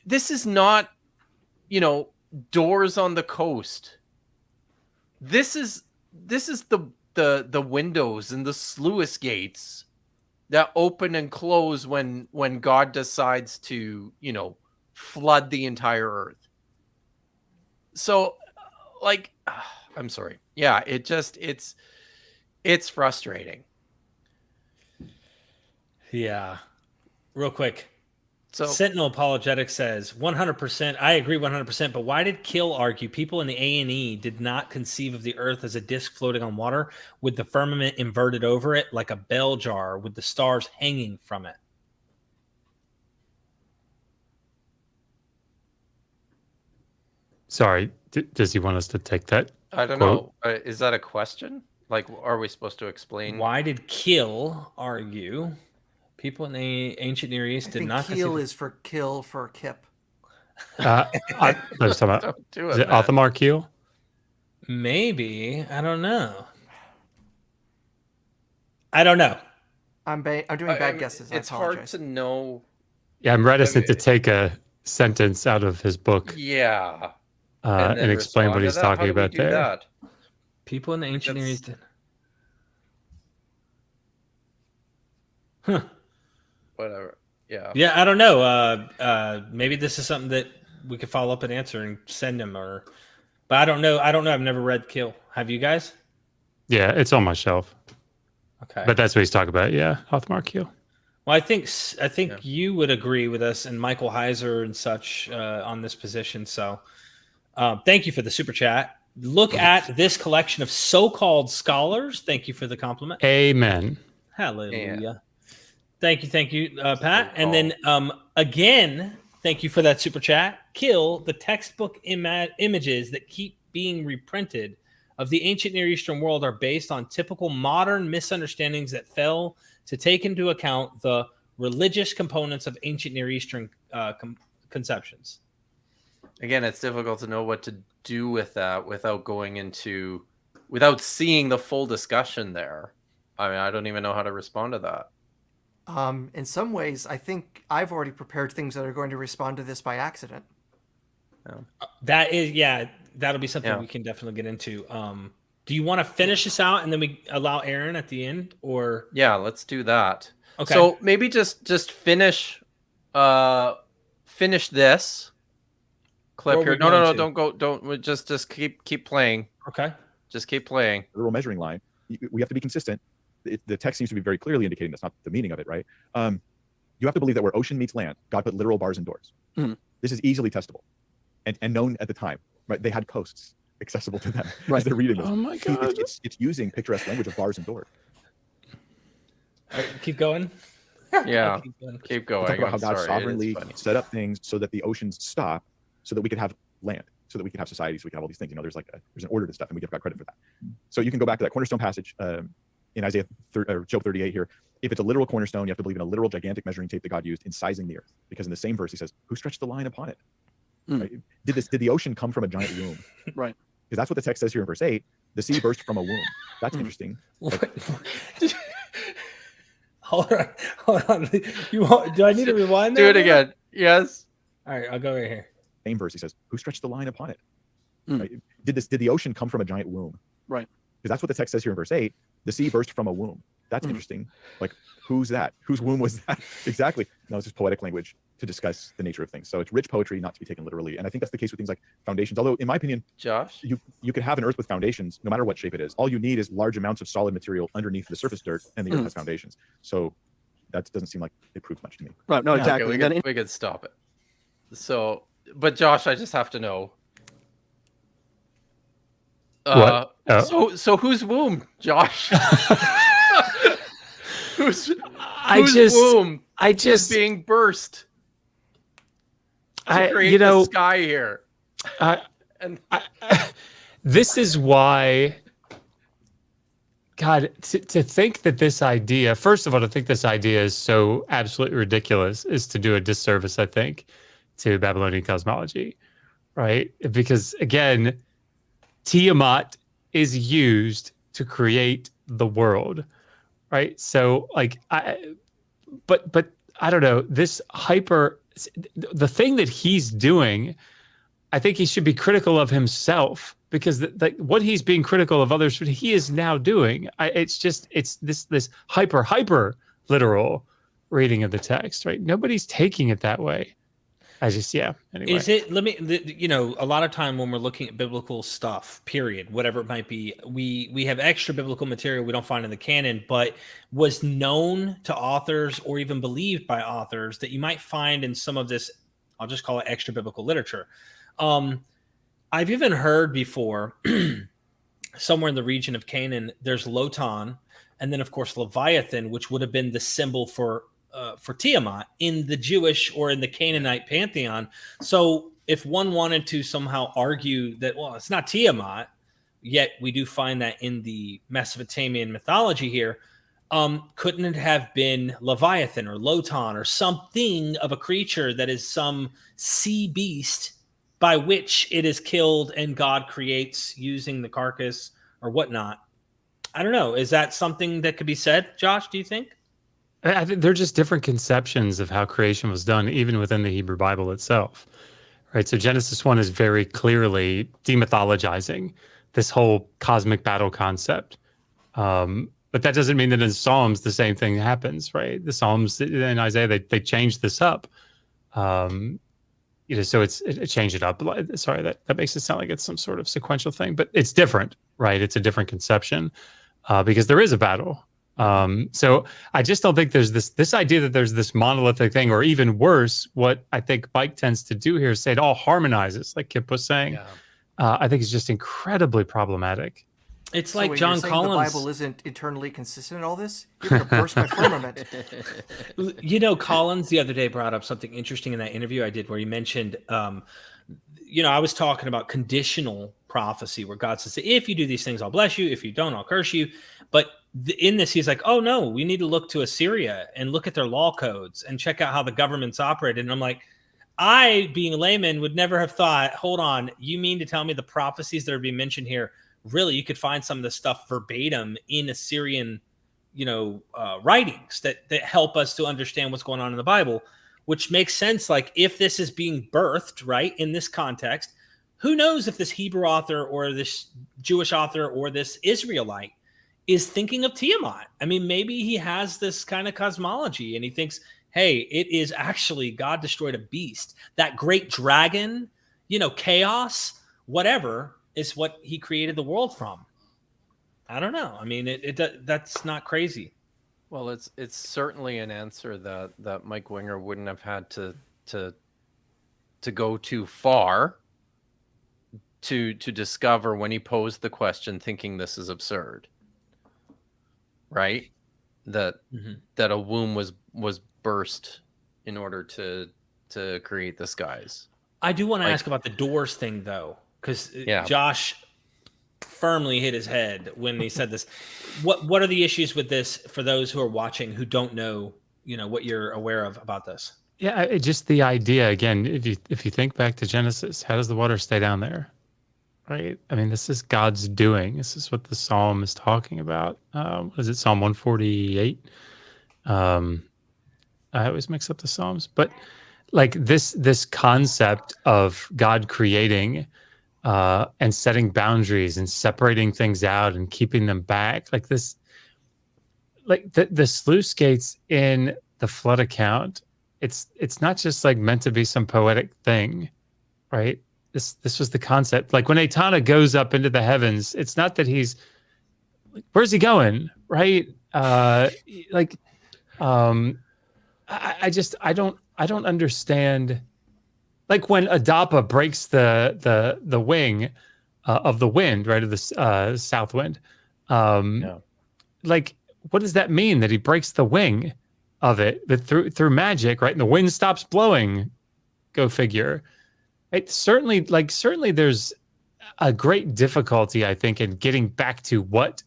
this is not, doors on the coast. This is the windows and the sluice gates that open and close when God decides to, flood the entire earth. So like, I'm sorry. Yeah, it's frustrating. Yeah. Real quick. So Sentinel Apologetic says 100%. I agree 100%. But why did Kill argue people in the A&E did not conceive of the Earth as a disk floating on water with the firmament inverted over it like a bell jar with the stars hanging from it? Sorry, does he want us to take that? I don't quote? know. Is that a question? Like, are we supposed to explain? Why did Kill argue people in the ancient Near East did not Keel is for kill for Kipp. I was talking about, is it Othamar Keel? Maybe. I don't know. I'm doing bad guesses. It's hard to know. Yeah, I'm reticent to take a sentence out of his book. Yeah. And explain what he's talking about there. That? People in the ancient Near East. Huh. Whatever. Yeah. Yeah, I don't know. Maybe this is something that we could follow up and answer and send him, but I don't know. I've never read Kill. Have you guys? Yeah, it's on my shelf. Okay. But that's what he's talking about. Yeah, Othamar Keel. Well, I think you would agree with us and Michael Heiser and such on this position. So thank you for the super chat. Look at this collection of so-called scholars. Thank you for the compliment. Amen. Hallelujah. Yeah. Thank you, Pat. And then again, thank you for that super chat. Kill the textbook images that keep being reprinted of the ancient Near Eastern world are based on typical modern misunderstandings that fail to take into account the religious components of ancient Near Eastern conceptions. Again, it's difficult to know what to do with that without seeing the full discussion there. I mean, I don't even know how to respond to that. In some ways, I think I've already prepared things that are going to respond to this by accident. That'll be something we can definitely get into. Do you want to finish this out and then we allow Aaron at the end, or? Yeah, let's do that. Okay. So maybe just finish this clip here. No, don't go. Don't just keep playing. Okay. Just keep playing. Literal measuring line. We have to be consistent. The text seems to be very clearly indicating that's not the meaning of it, right? You have to believe that where ocean meets land, God put literal bars and doors. Mm-hmm. This is easily testable and known at the time, right? They had coasts accessible to them right. as they're reading this. Oh my God. It's using picturesque language of bars and doors. All right, keep going. Yeah, keep going. Talk about how God sovereignly set up things so that the oceans stop, so that we could have land, so that we could have society, so we could have all these things. There's an order to stuff, and we give God credit for that. So you can go back to that cornerstone passage in Job 38 here. If it's a literal cornerstone, you have to believe in a literal gigantic measuring tape that God used in sizing the earth, because in the same verse he says, "Who stretched the line upon it?" Right? Did the ocean come from a giant womb? Right. Because that's what the text says here in verse 8. The sea burst from a womb. That's interesting. Hold on. Do I need to rewind that? Do it again. Yes. All right, I'll go right here. Same verse he says, "Who stretched the line upon it?" Right? Did the ocean come from a giant womb? Right. Because that's what the text says here in verse 8. The sea burst from a womb. That's interesting. Like, who's that? Whose womb was that? Exactly. No, it's just poetic language to discuss the nature of things. So it's rich poetry, not to be taken literally. And I think that's the case with things like foundations. Although, in my opinion, Josh, you could have an earth with foundations, no matter what shape it is. All you need is large amounts of solid material underneath the surface dirt, and the earth has foundations. So that doesn't seem like it proves much to me. Right? No, exactly. Okay, we could stop it. So, but Josh, I just have to know. What? So whose womb, Josh? whose womb is being burst to create the sky here? This is why, God, to think that this idea, first of all, to think this idea is so absolutely ridiculous is to do a disservice, I think, to Babylonian cosmology, right? Because again, Tiamat is used to create the world, right? So like, but I don't know, the thing that he's doing, I think he should be critical of himself, because what he's being critical of others, he is now doing. It's this hyper literal reading of the text, right? Nobody's taking it that way. Anyway. Is it, a lot of time when we're looking at biblical stuff, period, whatever it might be, we have extra biblical material we don't find in the canon, but was known to authors or even believed by authors that you might find in some of this, I'll just call it extra biblical literature. I've even heard before somewhere in the region of Canaan, there's Lotan, and then of course Leviathan, which would have been the symbol for Tiamat in the Jewish or in the Canaanite pantheon. So if one wanted to somehow argue that, well, it's not Tiamat, yet we do find that in the Mesopotamian mythology here, couldn't it have been Leviathan or Lotan or something of a creature that is some sea beast by which it is killed and God creates using the carcass or whatnot? I don't know. Is that something that could be said, Josh, do you think? I think they're just different conceptions of how creation was done, even within the Hebrew Bible itself, right? So Genesis 1 is very clearly demythologizing this whole cosmic battle concept. But that doesn't mean that in Psalms the same thing happens, right? The Psalms in Isaiah, they changed this up. So it changed it up. Sorry, that makes it sound like it's some sort of sequential thing, but it's different, right? It's a different conception because there is a battle. So I just don't think there's this idea that there's this monolithic thing, or even worse, what I think Mike tends to do here is say it all harmonizes, like Kipp was saying. Yeah. I think it's just incredibly problematic. It's So like wait, John you're saying Collins. the Bible isn't eternally consistent in all this? You're going to burst my firmament. Collins the other day brought up something interesting in that interview I did where he mentioned, I was talking about conditional prophecy where God says, if you do these things, I'll bless you. If you don't, I'll curse you. But in this, he's like, oh, no, we need to look to Assyria and look at their law codes and check out how the government's operated. And I'm like, I, being a layman, would never have thought, hold on, you mean to tell me the prophecies that are being mentioned here, really, you could find some of the stuff verbatim in Assyrian, writings that help us to understand what's going on in the Bible, which makes sense. Like, if this is being birthed, right, in this context, who knows if this Hebrew author or this Jewish author or this Israelite is thinking of Tiamat? I mean, maybe he has this kind of cosmology and he thinks, hey, it is actually God destroyed a beast. That great dragon, chaos, whatever, is what he created the world from. I don't know. I mean, that's not crazy. Well, it's certainly an answer that Mike Winger wouldn't have had to go too far to discover when he posed the question, thinking this is absurd, right? That a womb was burst in order to create the skies. I do want to ask about the doors thing, though, because Josh firmly hit his head when he said this. What are the issues with this for those who are watching who don't know, what you're aware of about this? Yeah, just the idea again. If you think back to Genesis, how does the water stay down there? Right. I mean, this is God's doing. This is what the Psalm is talking about. What is it? Psalm 148. I always mix up the Psalms, but like this concept of God creating and setting boundaries and separating things out and keeping them back, like this. like the sluice gates in the flood account, it's not just like meant to be some poetic thing, right? This was the concept. Like when Etana goes up into the heavens, it's not that he's where's he going, right? I don't understand. Like when Adapa breaks the wing of the wind, right, of the south wind. Like, what does that mean that he breaks the wing of it? But through magic, right? And the wind stops blowing. Go figure. It certainly there's a great difficulty, I think, in getting back to what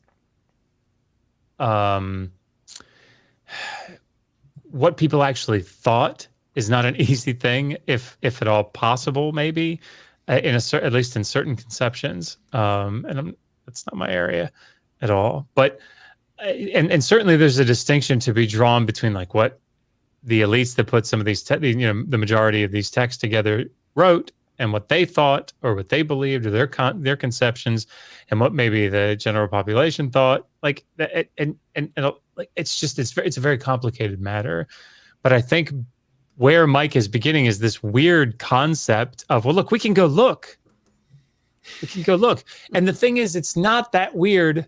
people actually thought is not an easy thing, if at all possible, maybe at least in certain conceptions. And that's not my area at all. But and certainly there's a distinction to be drawn between like what the elites that put some of these, the majority of these texts together wrote, and what they thought or what they believed or their conceptions, and what maybe the general population thought. Like that, and like it's a very complicated matter. But I think where Mike is beginning is this weird concept of, well, look, we can go look. And the thing is, it's not that weird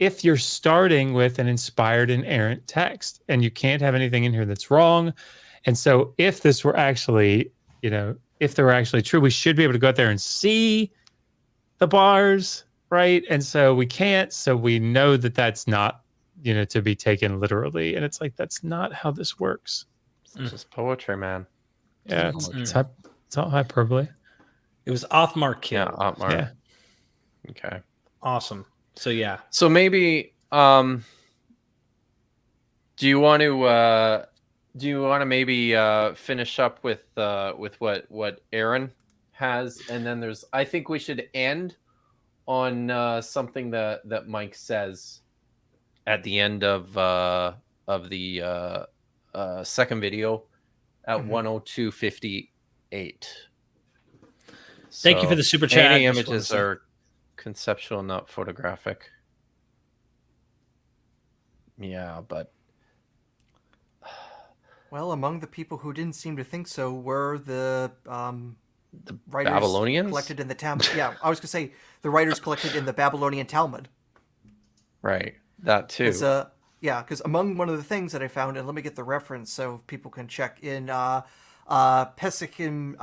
if you're starting with an inspired, inerrant text, and you can't have anything in here that's wrong. And so if this were actually, if they were actually true, we should be able to go out there and see the bars, right? And so we can't, so we know that that's not, to be taken literally. And it's like, that's not how this works. It's just poetry, man. Yeah, it's all hyperbole. It was Othmar Kipp. Yeah, Othmar. Yeah. Okay. Awesome. So yeah. So maybe do you want to maybe finish up with what Aaron has, and then I think we should end on something that Mike says at the end of the second video at 102:58. Thank you for the super chat. Any images are conceptual, not photographic. Yeah, but well, among the people who didn't seem to think so were the writers Babylonians collected in the Talmud. Yeah, I was gonna say the writers collected in the Babylonian Talmud. Right, that too. Because among one of the things that I found, and let me get the reference so people can check in Pesachim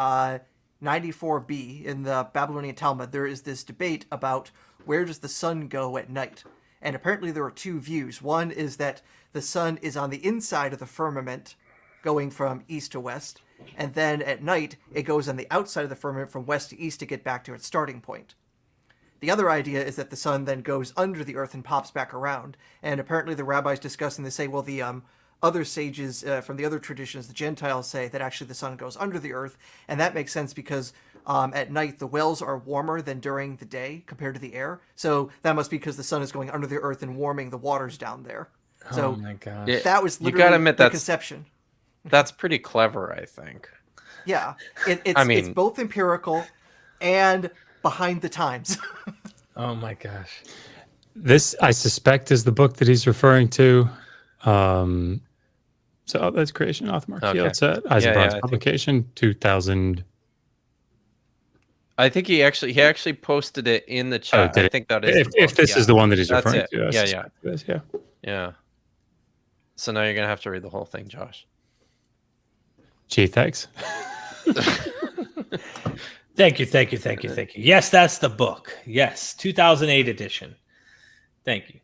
94b in the Babylonian Talmud, there is this debate about where does the sun go at night. And apparently there are two views. One is that the sun is on the inside of the firmament, going from east to west, and then at night it goes on the outside of the firmament from west to east to get back to its starting point. The other idea is that the sun then goes under the earth and pops back around. And apparently the rabbis discuss and they say, well, the other sages from the other traditions, the Gentiles, say that actually the sun goes under the earth. And that makes sense because at night the wells are warmer than during the day compared to the air. So that must be because the sun is going under the earth and warming the waters down there. So oh my gosh. That was literally you gotta admit, the conception. That's pretty clever, I think. Yeah, it's both empirical and behind the times. Oh my gosh. This, I suspect, is the book that he's referring to. So that's Creation, Othmar Kipp. Okay. It's Eisenbarn's publication, 2000. I think he actually posted it in the chat. I think that is. If this is the one that he's referring to. Yeah. So now you're gonna have to read the whole thing, Josh. Gee, thanks. Thank you. Yes, that's the book. Yes, 2008 edition. Thank you.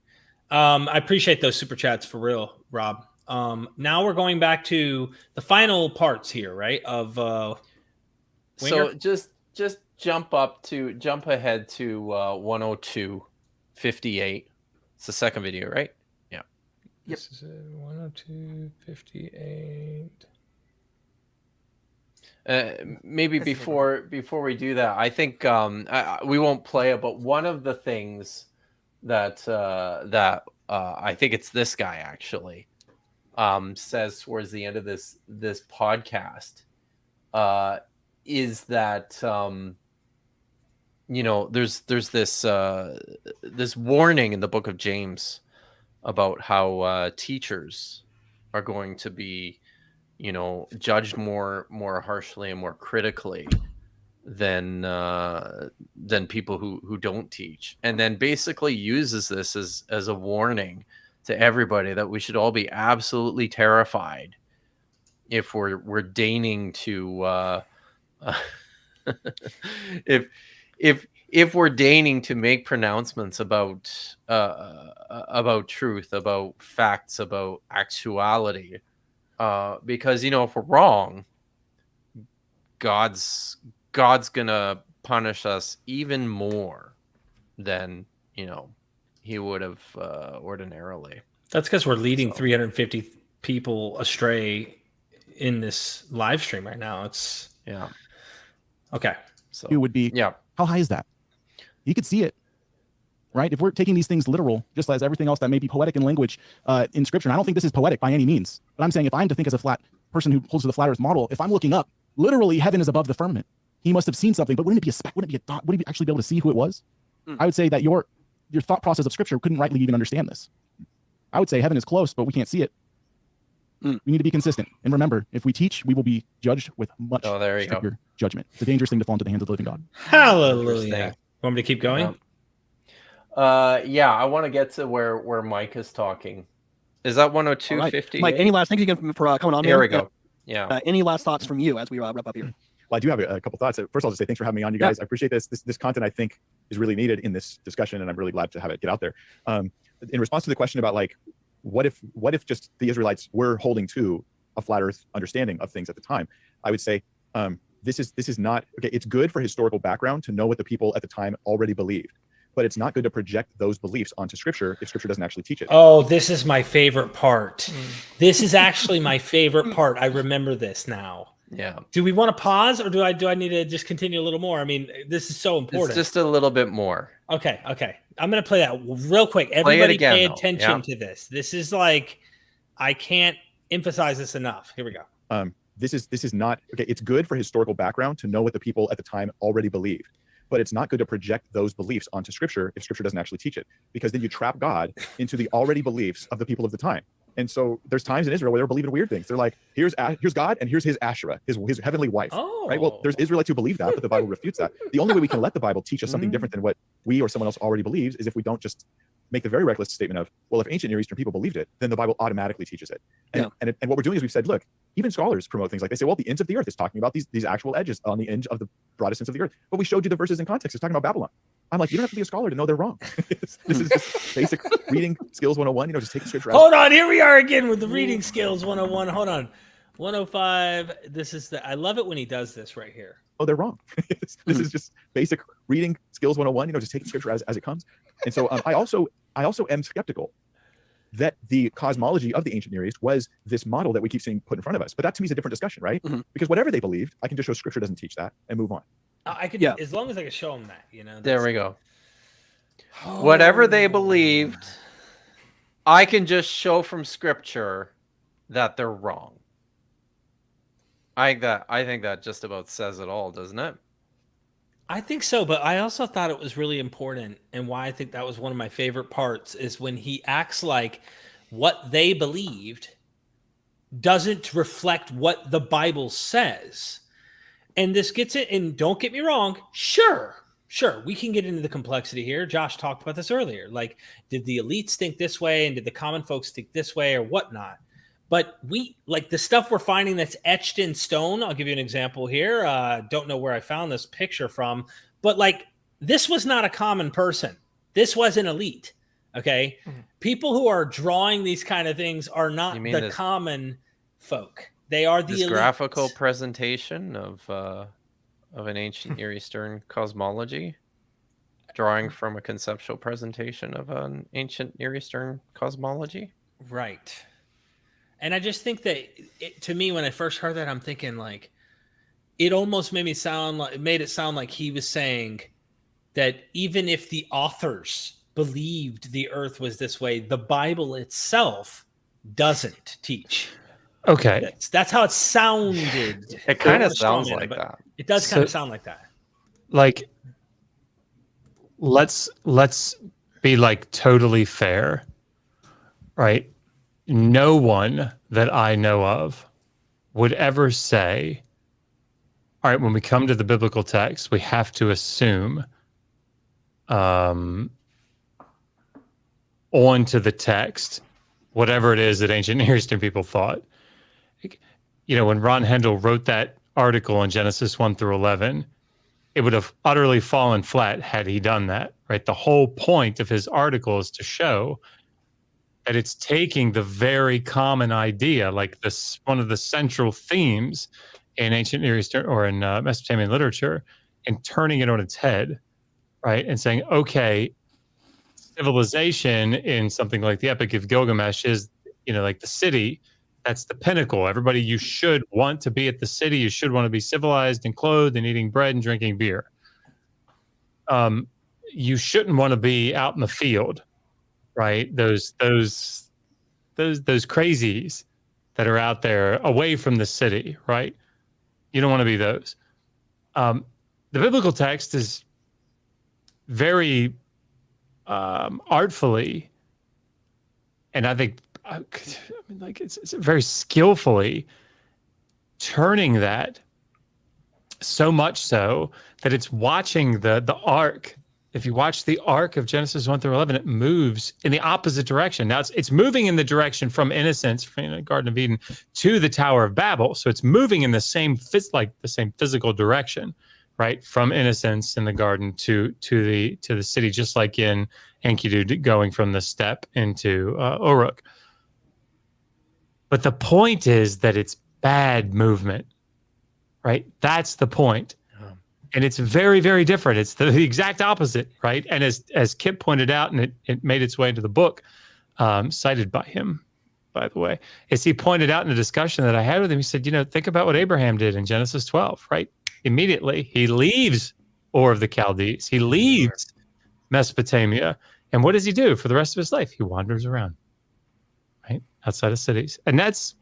I appreciate those super chats for real, Rob. Now we're going back to the final parts here, right? Of So just jump ahead to 102:58. It's the second video, right? Yeah. Yep. This is 102:58. Maybe before we do that, I think we won't play it, but one of the things that I think it's this guy actually says towards the end of this podcast is that there's this warning in the book of James about how teachers are going to be, judged more harshly and more critically than people who don't teach, and then basically uses this as a warning to everybody that we should all be absolutely terrified if we're deigning to if we're deigning to make pronouncements about truth, about facts, about actuality, because if we're wrong, God's gonna punish us even more than he would have ordinarily. That's because we're leading 350 people astray in this live stream right now. It's okay. So It would be how high is that? You could see it, right? If we're taking these things literal, just as everything else that may be poetic in language in scripture, and I don't think this is poetic by any means, but I'm saying if I'm to think as a flat person who holds to the flat earth model, if I'm looking up, literally heaven is above the firmament. He must have seen something, but wouldn't it be a speck? Wouldn't it be a thought? Wouldn't he actually be able to see who it was? I would say that your thought process of scripture couldn't rightly even understand this. I would say heaven is close, but we can't see it. We need to be consistent. And remember, if we teach, we will be judged with much stricter judgment. It's a dangerous thing to fall into the hands of the living God. Hallelujah. Want me to keep going? I want to get to where Mike is talking. Is that 102.50? Mike, any last things you can for coming on here? There we go. Yeah. Any last thoughts from you as we wrap up here? Well, I do have a couple thoughts. First, I'll just say thanks for having me on, you guys. I appreciate this. This content, I think, is really needed in this discussion, and I'm really glad to have it get out there. In response to the question about what if just the Israelites were holding to a flat Earth understanding of things at the time, I would say this is not okay. It's good for historical background to know what the people at the time already believed, but it's not good to project those beliefs onto Scripture if Scripture doesn't actually teach it. Oh, this is my favorite part. This is actually my favorite part. I remember this now. Yeah. Do we want to pause, or do I need to just continue a little more? I mean, this is so important. It's just a little bit more. Okay. I'm going to play that real quick. Everybody pay attention to this. This is I can't emphasize this enough. Here we go. This is not okay. It's good for historical background to know what the people at the time already believed, but it's not good to project those beliefs onto Scripture if Scripture doesn't actually teach it, because then you trap God into the already beliefs of the people of the time. And so there's times in Israel where they're believing weird things. They're like, here's God and here's his Asherah, his heavenly wife. Right? Well, there's Israelites who believe that, but the Bible refutes that. The only way we can let the Bible teach us something different than what we or someone else already believes is if we don't just make the very reckless statement of, well, if ancient Near Eastern people believed it, then the Bible automatically teaches it. And what we're doing is we've said, look, even scholars promote things like they say, well, the ends of the earth is talking about these actual edges on the edge of the broadest ends of the earth. But we showed you the verses in context. It's talking about Babylon. I'm like, you don't have to be a scholar to know they're wrong. This is just basic reading skills 101. Just take the Scripture. Hold on, here we are again with the reading skills 101. Hold on, 105. This is I love it when he does this right here. Oh, they're wrong. This is just basic reading skills 101. Just take the Scripture as it comes. And so I also am skeptical that the cosmology of the ancient Near East was this model that we keep seeing put in front of us. But that to me is a different discussion, right? Because whatever they believed, I can just show Scripture doesn't teach that and move on. I could, as long as I can show them that, There we go. Whatever they believed, I can just show from Scripture that they're wrong. I think that just about says it all, doesn't it? I think so, but I also thought it was really important, and why I think that was one of my favorite parts is when he acts like what they believed doesn't reflect what the Bible says. And this gets it, and don't get me wrong, sure, we can get into the complexity here. Josh talked about this earlier. Like, did the elites think this way, and did the common folks think this way, or whatnot? But the stuff we're finding that's etched in stone. I'll give you an example here. Don't know where I found this picture from, but this was not a common person. This was an elite. Okay, people who are drawing these kind of things are not the common folk. They are the elites. Graphical presentation of an ancient Near Eastern cosmology, drawing from a conceptual presentation of an ancient Near Eastern cosmology. Right. And I just think that to me, when I first heard that, I'm thinking it almost made it sound like he was saying that even if the authors believed the earth was this way, the Bible itself doesn't teach. Okay. That's how it sounded. It kind of sounds like that. It does kind of sound like that. Let's be totally fair. right? No one that I know of would ever say, all right, when we come to the biblical text, we have to assume onto the text whatever it is that ancient Near Eastern people thought. When Ron Hendel wrote that article in Genesis 1 through 11, it would have utterly fallen flat had he done that, right? The whole point of his article is to show that it's taking the very common idea, like this, one of the central themes in ancient Near Eastern or in Mesopotamian literature, and turning it on its head, right? And saying, okay, civilization in something like the Epic of Gilgamesh is, like the city, that's the pinnacle. Everybody, you should want to be at the city. You should want to be civilized and clothed and eating bread and drinking beer. You shouldn't want to be out in the field, right? Those crazies that are out there away from the city, right? You don't want to be those. The biblical text is very artfully, and I think it's very skillfully turning that, so much so that it's watching the arc. If you watch the arc of Genesis 1 through 11, it moves in the opposite direction. Now it's moving in the direction from innocence, from the Garden of Eden, to the Tower of Babel. So it's moving in the same physical direction, right? From innocence in the garden to the city, just like in Enkidu going from the steppe into Uruk. But the point is that it's bad movement, right? That's the point. And it's very, very different. It's the exact opposite, right? And as Kipp pointed out, and it made its way into the book, cited by him, by the way, as he pointed out in a discussion that I had with him, he said, think about what Abraham did in Genesis 12, right? Immediately, he leaves Ur of the Chaldees. He leaves Mesopotamia. And what does he do for the rest of his life? He wanders around, right? Outside of cities. And that's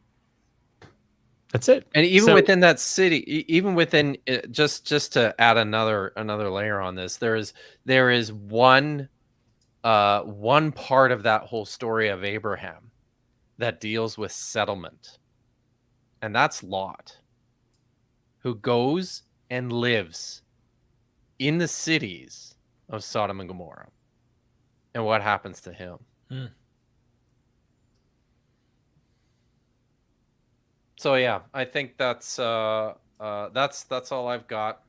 it. And even within that city, even within just to add another layer on this, there is one part of that whole story of Abraham that deals with settlement, and that's Lot, who goes and lives in the cities of Sodom and Gomorrah, and what happens to him. So yeah, I think that's all I've got.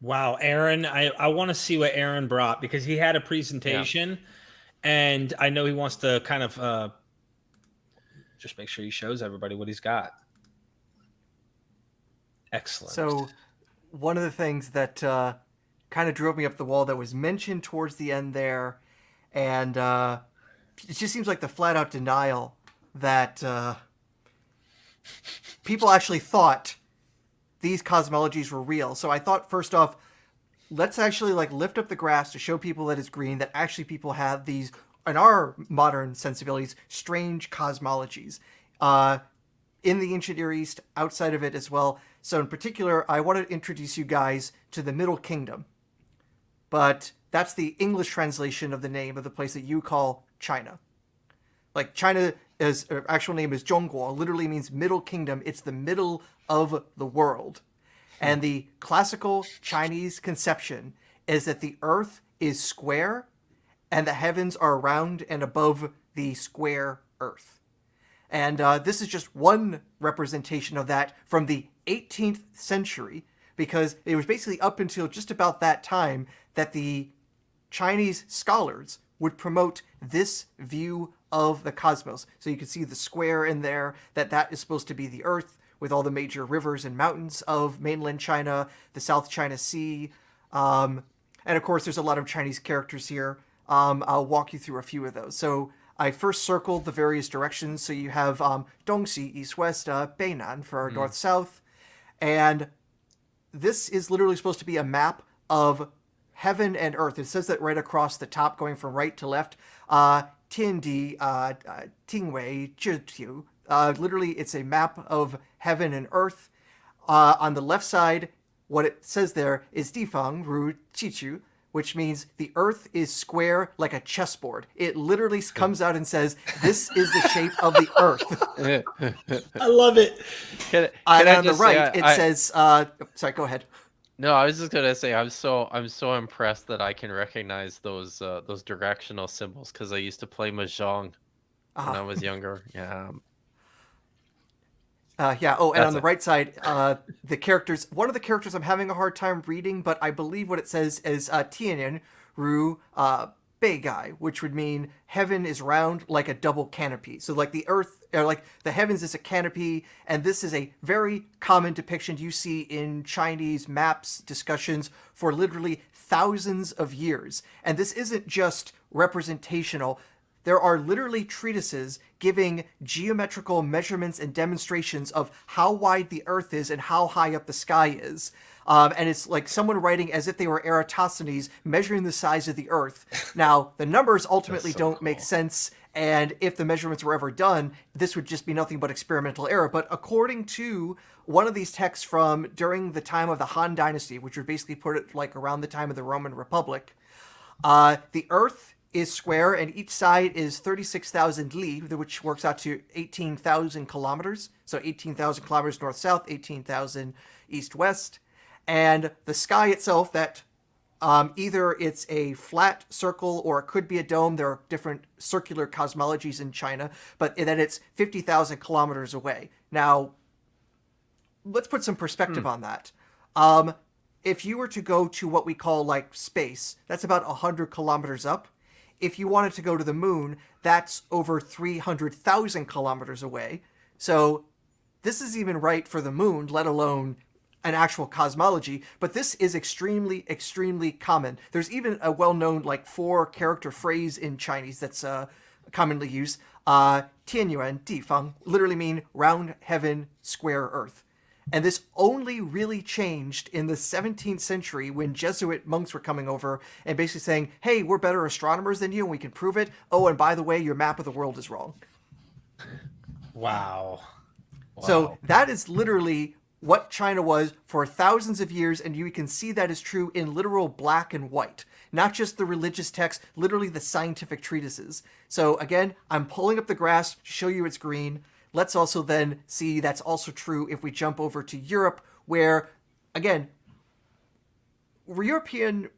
Wow, Aaron, I want to see what Aaron brought, because he had a presentation, and I know he wants to kind of just make sure he shows everybody what he's got. Excellent. So one of the things that kind of drove me up the wall that was mentioned towards the end there, and it just seems like the flat out denial that people actually thought these cosmologies were real. So I thought, first off, let's actually lift up the grass to show people that it's green, that actually people have these, in our modern sensibilities, strange cosmologies in the ancient Near East, outside of it as well. So in particular, I want to introduce you guys to the Middle Kingdom. But that's the English translation of the name of the place that you call China. Like China, actual name is Zhongguo, literally means Middle Kingdom. It's the middle of the world. And the classical Chinese conception is that the earth is square and the heavens are round and above the square earth. And this is just one representation of that from the 18th century, because it was basically up until just about that time that the Chinese scholars would promote this view of the cosmos. So you can see the square in there, that is supposed to be the earth with all the major rivers and mountains of mainland China, the South China Sea. And of course, there's a lot of Chinese characters here. I'll walk you through a few of those. So I first circled the various directions. So you have Dongxi, east-west, Beinan for north-south. And this is literally supposed to be a map of heaven and earth. It says that right across the top, going from right to left. Tiandi, Tingwei, Zhitiu. Literally, it's a map of heaven and earth. On the left side, what it says there is Difang, Ru, Chichu, which means the Earth is square like a chessboard. It literally comes out and says, "This is the shape of the Earth." I love it. Can And I on the just right, say, it says, "Sorry, go ahead." No, I was just gonna say I'm so impressed that I can recognize those directional symbols because I used to play mahjong when I was younger. Yeah. Yeah. Oh, and That's on the it. right side, the characters. One of the characters I'm having a hard time reading, but I believe what it says is Tianyan Ru Beigai, which would mean heaven is round like a double canopy. So like the earth, or like the heavens is a canopy, and this is a very common depiction you see in Chinese maps discussions for literally thousands of years. And this isn't just representational. There are literally treatises giving geometrical measurements and demonstrations of how wide the Earth is and how high up the sky is. And it's like someone writing as if they were Eratosthenes measuring the size of the Earth. Now, the numbers ultimately don't make sense, and if the measurements were ever done, this would just be nothing but experimental error. But according to one of these texts from during the time of the Han Dynasty, which would basically put it like around the time of the Roman Republic, the Earth is square, and each side is 36,000 li, which works out to 18,000 kilometers. So 18,000 kilometers north-south, 18,000 east-west. And the sky itself, that either it's a flat circle or it could be a dome. There are different circular cosmologies in China, but then it's 50,000 kilometers away. Now, let's put some perspective on that. If you were to go to what we call like space, that's about 100 kilometers up. If you wanted to go to the moon, that's over 300,000 kilometers away. So this is even right for the moon, let alone an actual cosmology. But this is extremely, extremely common. There's even a well-known like 4-character phrase in Chinese that's commonly used. Tianyuan Difang literally mean round heaven, square earth. And this only really changed in the 17th century when Jesuit monks were coming over and basically saying, hey, we're better astronomers than you and we can prove it. Oh, and by the way, your map of the world is wrong. Wow. So that is literally what China was for thousands of years, and you can see that is true in literal black and white. Not just the religious texts, literally the scientific treatises. So again, I'm pulling up the graphs to show you it's green. Let's also then see that's also true if we jump over to Europe, where, again, European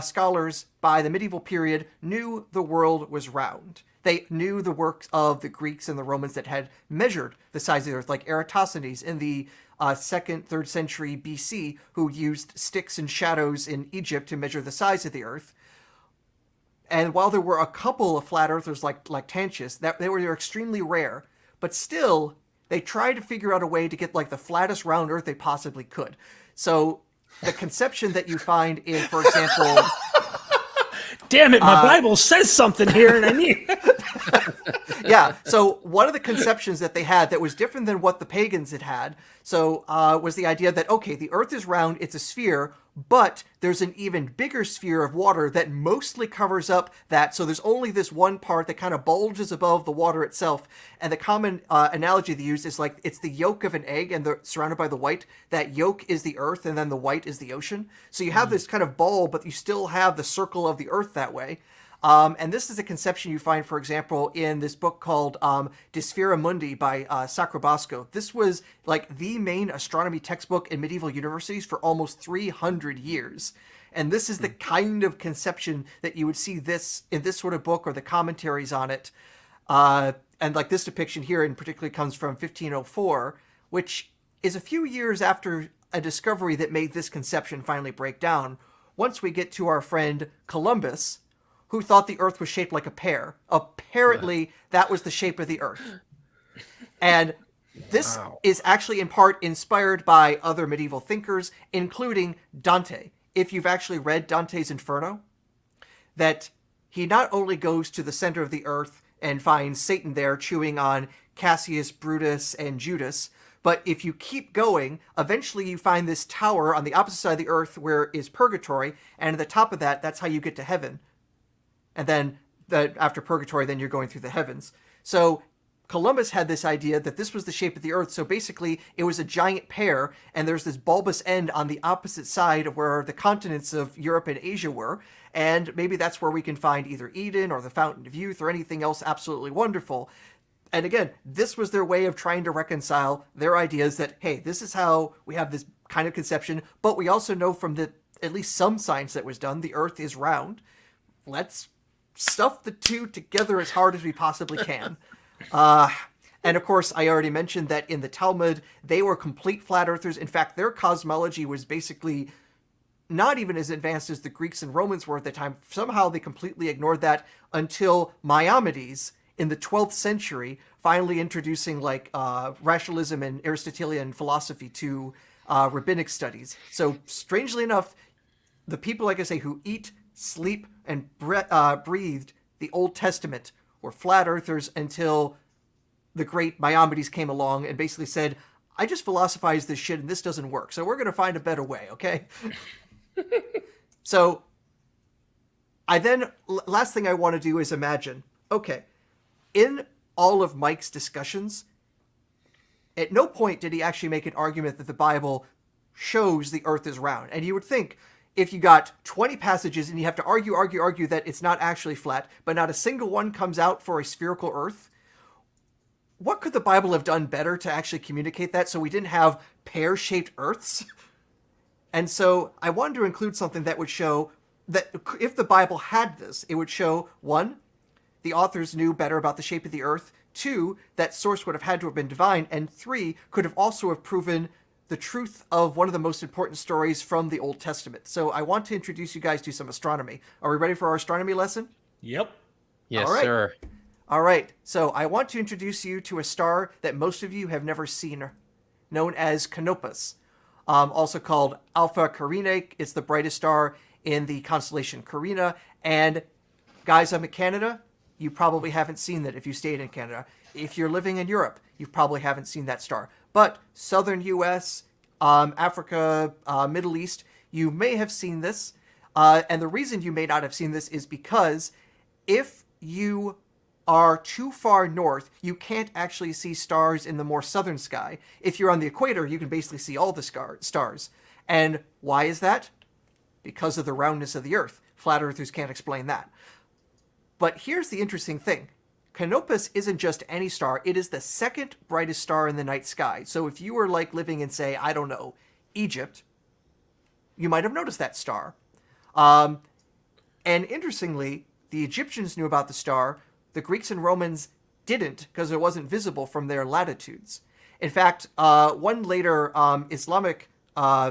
scholars by the medieval period knew the world was round. They knew the works of the Greeks and the Romans that had measured the size of the earth, like Eratosthenes in the 2nd, 3rd century BC, who used sticks and shadows in Egypt to measure the size of the earth. And while there were a couple of flat earthers like Tantius, they were extremely rare. But still, they tried to figure out a way to get like the flattest round earth they possibly could. So the conception that you find in, for example... Damn it, my Bible says something here and I need... Yeah, so one of the conceptions that they had that was different than what the pagans had so was the idea that, okay, the earth is round, it's a sphere, but there's an even bigger sphere of water that mostly covers up that, so there's only this one part that kind of bulges above the water itself, and the common analogy they use is like, it's the yolk of an egg, and they're surrounded by the white. That yolk is the earth, and then the white is the ocean. So you have this kind of ball, but you still have the circle of the earth that way. And this is a conception you find, for example, in this book called De Sphera Mundi by Sacrobosco. This was like the main astronomy textbook in medieval universities for almost 300 years. And this is the kind of conception that you would see this in this sort of book or the commentaries on it. And like this depiction here in particular comes from 1504, which is a few years after a discovery that made this conception finally break down. Once we get to our friend Columbus, who thought the earth was shaped like a pear. Apparently, that was the shape of the earth. And this is actually in part inspired by other medieval thinkers, including Dante. If you've actually read Dante's Inferno, that he not only goes to the center of the earth and finds Satan there chewing on Cassius, Brutus, and Judas, but if you keep going, eventually you find this tower on the opposite side of the earth where is purgatory, and at the top of that, that's how you get to heaven. And then after purgatory, then you're going through the heavens. So Columbus had this idea that this was the shape of the Earth. So basically, it was a giant pear, and there's this bulbous end on the opposite side of where the continents of Europe and Asia were. And maybe that's where we can find either Eden or the Fountain of Youth or anything else absolutely wonderful. And again, this was their way of trying to reconcile their ideas that, hey, this is how we have this kind of conception, but we also know from the at least some science that was done, the Earth is round. Let's stuff the two together as hard as we possibly can. And of course, I already mentioned that in the Talmud, they were complete flat earthers. In fact, their cosmology was basically not even as advanced as the Greeks and Romans were at the time. Somehow they completely ignored that until Maimonides in the 12th century, finally introducing like rationalism and Aristotelian philosophy to rabbinic studies. So strangely enough, the people, like I say, who eat, sleep, and breathed the Old Testament were flat earthers until the great Maimonides came along and basically said, I just philosophize this shit and this doesn't work. So we're going to find a better way, okay? So last thing I want to do is imagine, okay, in all of Mike's discussions, at no point did he actually make an argument that the Bible shows the earth is round. And you would think, if you got 20 passages and you have to argue that it's not actually flat, but not a single one comes out for a spherical earth, what could the Bible have done better to actually communicate that so we didn't have pear-shaped earths? And so I wanted to include something that would show that if the Bible had this, it would show, one, the authors knew better about the shape of the earth, two, that source would have had to have been divine, and three, could have also have proven the truth of one of the most important stories from the Old Testament. So I want to introduce you guys to some astronomy. Are we ready for our astronomy lesson? Yep. Yes, All right. sir. All right. So I want to introduce you to a star that most of you have never seen, known as Canopus, also called Alpha Carinae. It's the brightest star in the constellation Carina. And guys, I'm in Canada. You probably haven't seen that if you stayed in Canada. If you're living in Europe, you probably haven't seen that star. But southern U.S., Africa, Middle East, you may have seen this. And the reason you may not have seen this is because if you are too far north, you can't actually see stars in the more southern sky. If you're on the equator, you can basically see all the stars. And why is that? Because of the roundness of the Earth. Flat earthers can't explain that. But here's the interesting thing. Canopus isn't just any star. It is the second brightest star in the night sky. So if you were like living in, say, I don't know, Egypt, you might have noticed that star. And interestingly, the Egyptians knew about the star. The Greeks and Romans didn't because it wasn't visible from their latitudes. In fact, one later Islamic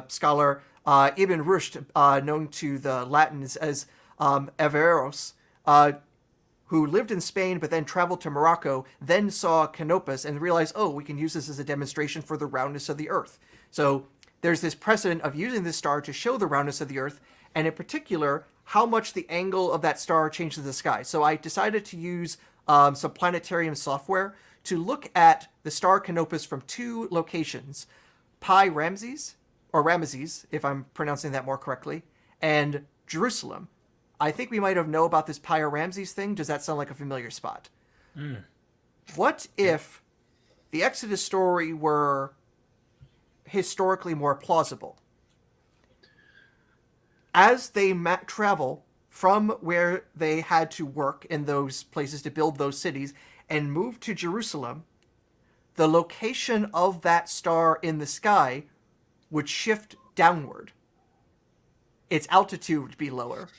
scholar, Ibn Rushd, known to the Latins as Averroes, who lived in Spain but then traveled to Morocco, then saw Canopus and realized, oh, we can use this as a demonstration for the roundness of the Earth. So there's this precedent of using this star to show the roundness of the Earth, and in particular, how much the angle of that star changes the sky. So I decided to use some planetarium software to look at the star Canopus from two locations, Pi Ramses, or Ramesses, if I'm pronouncing that more correctly, and Jerusalem. I think we might have known about this Pi Ramses thing. Does that sound like a familiar spot? What if the Exodus story were historically more plausible? As they travel from where they had to work in those places to build those cities and move to Jerusalem, the location of that star in the sky would shift downward. Its altitude would be lower.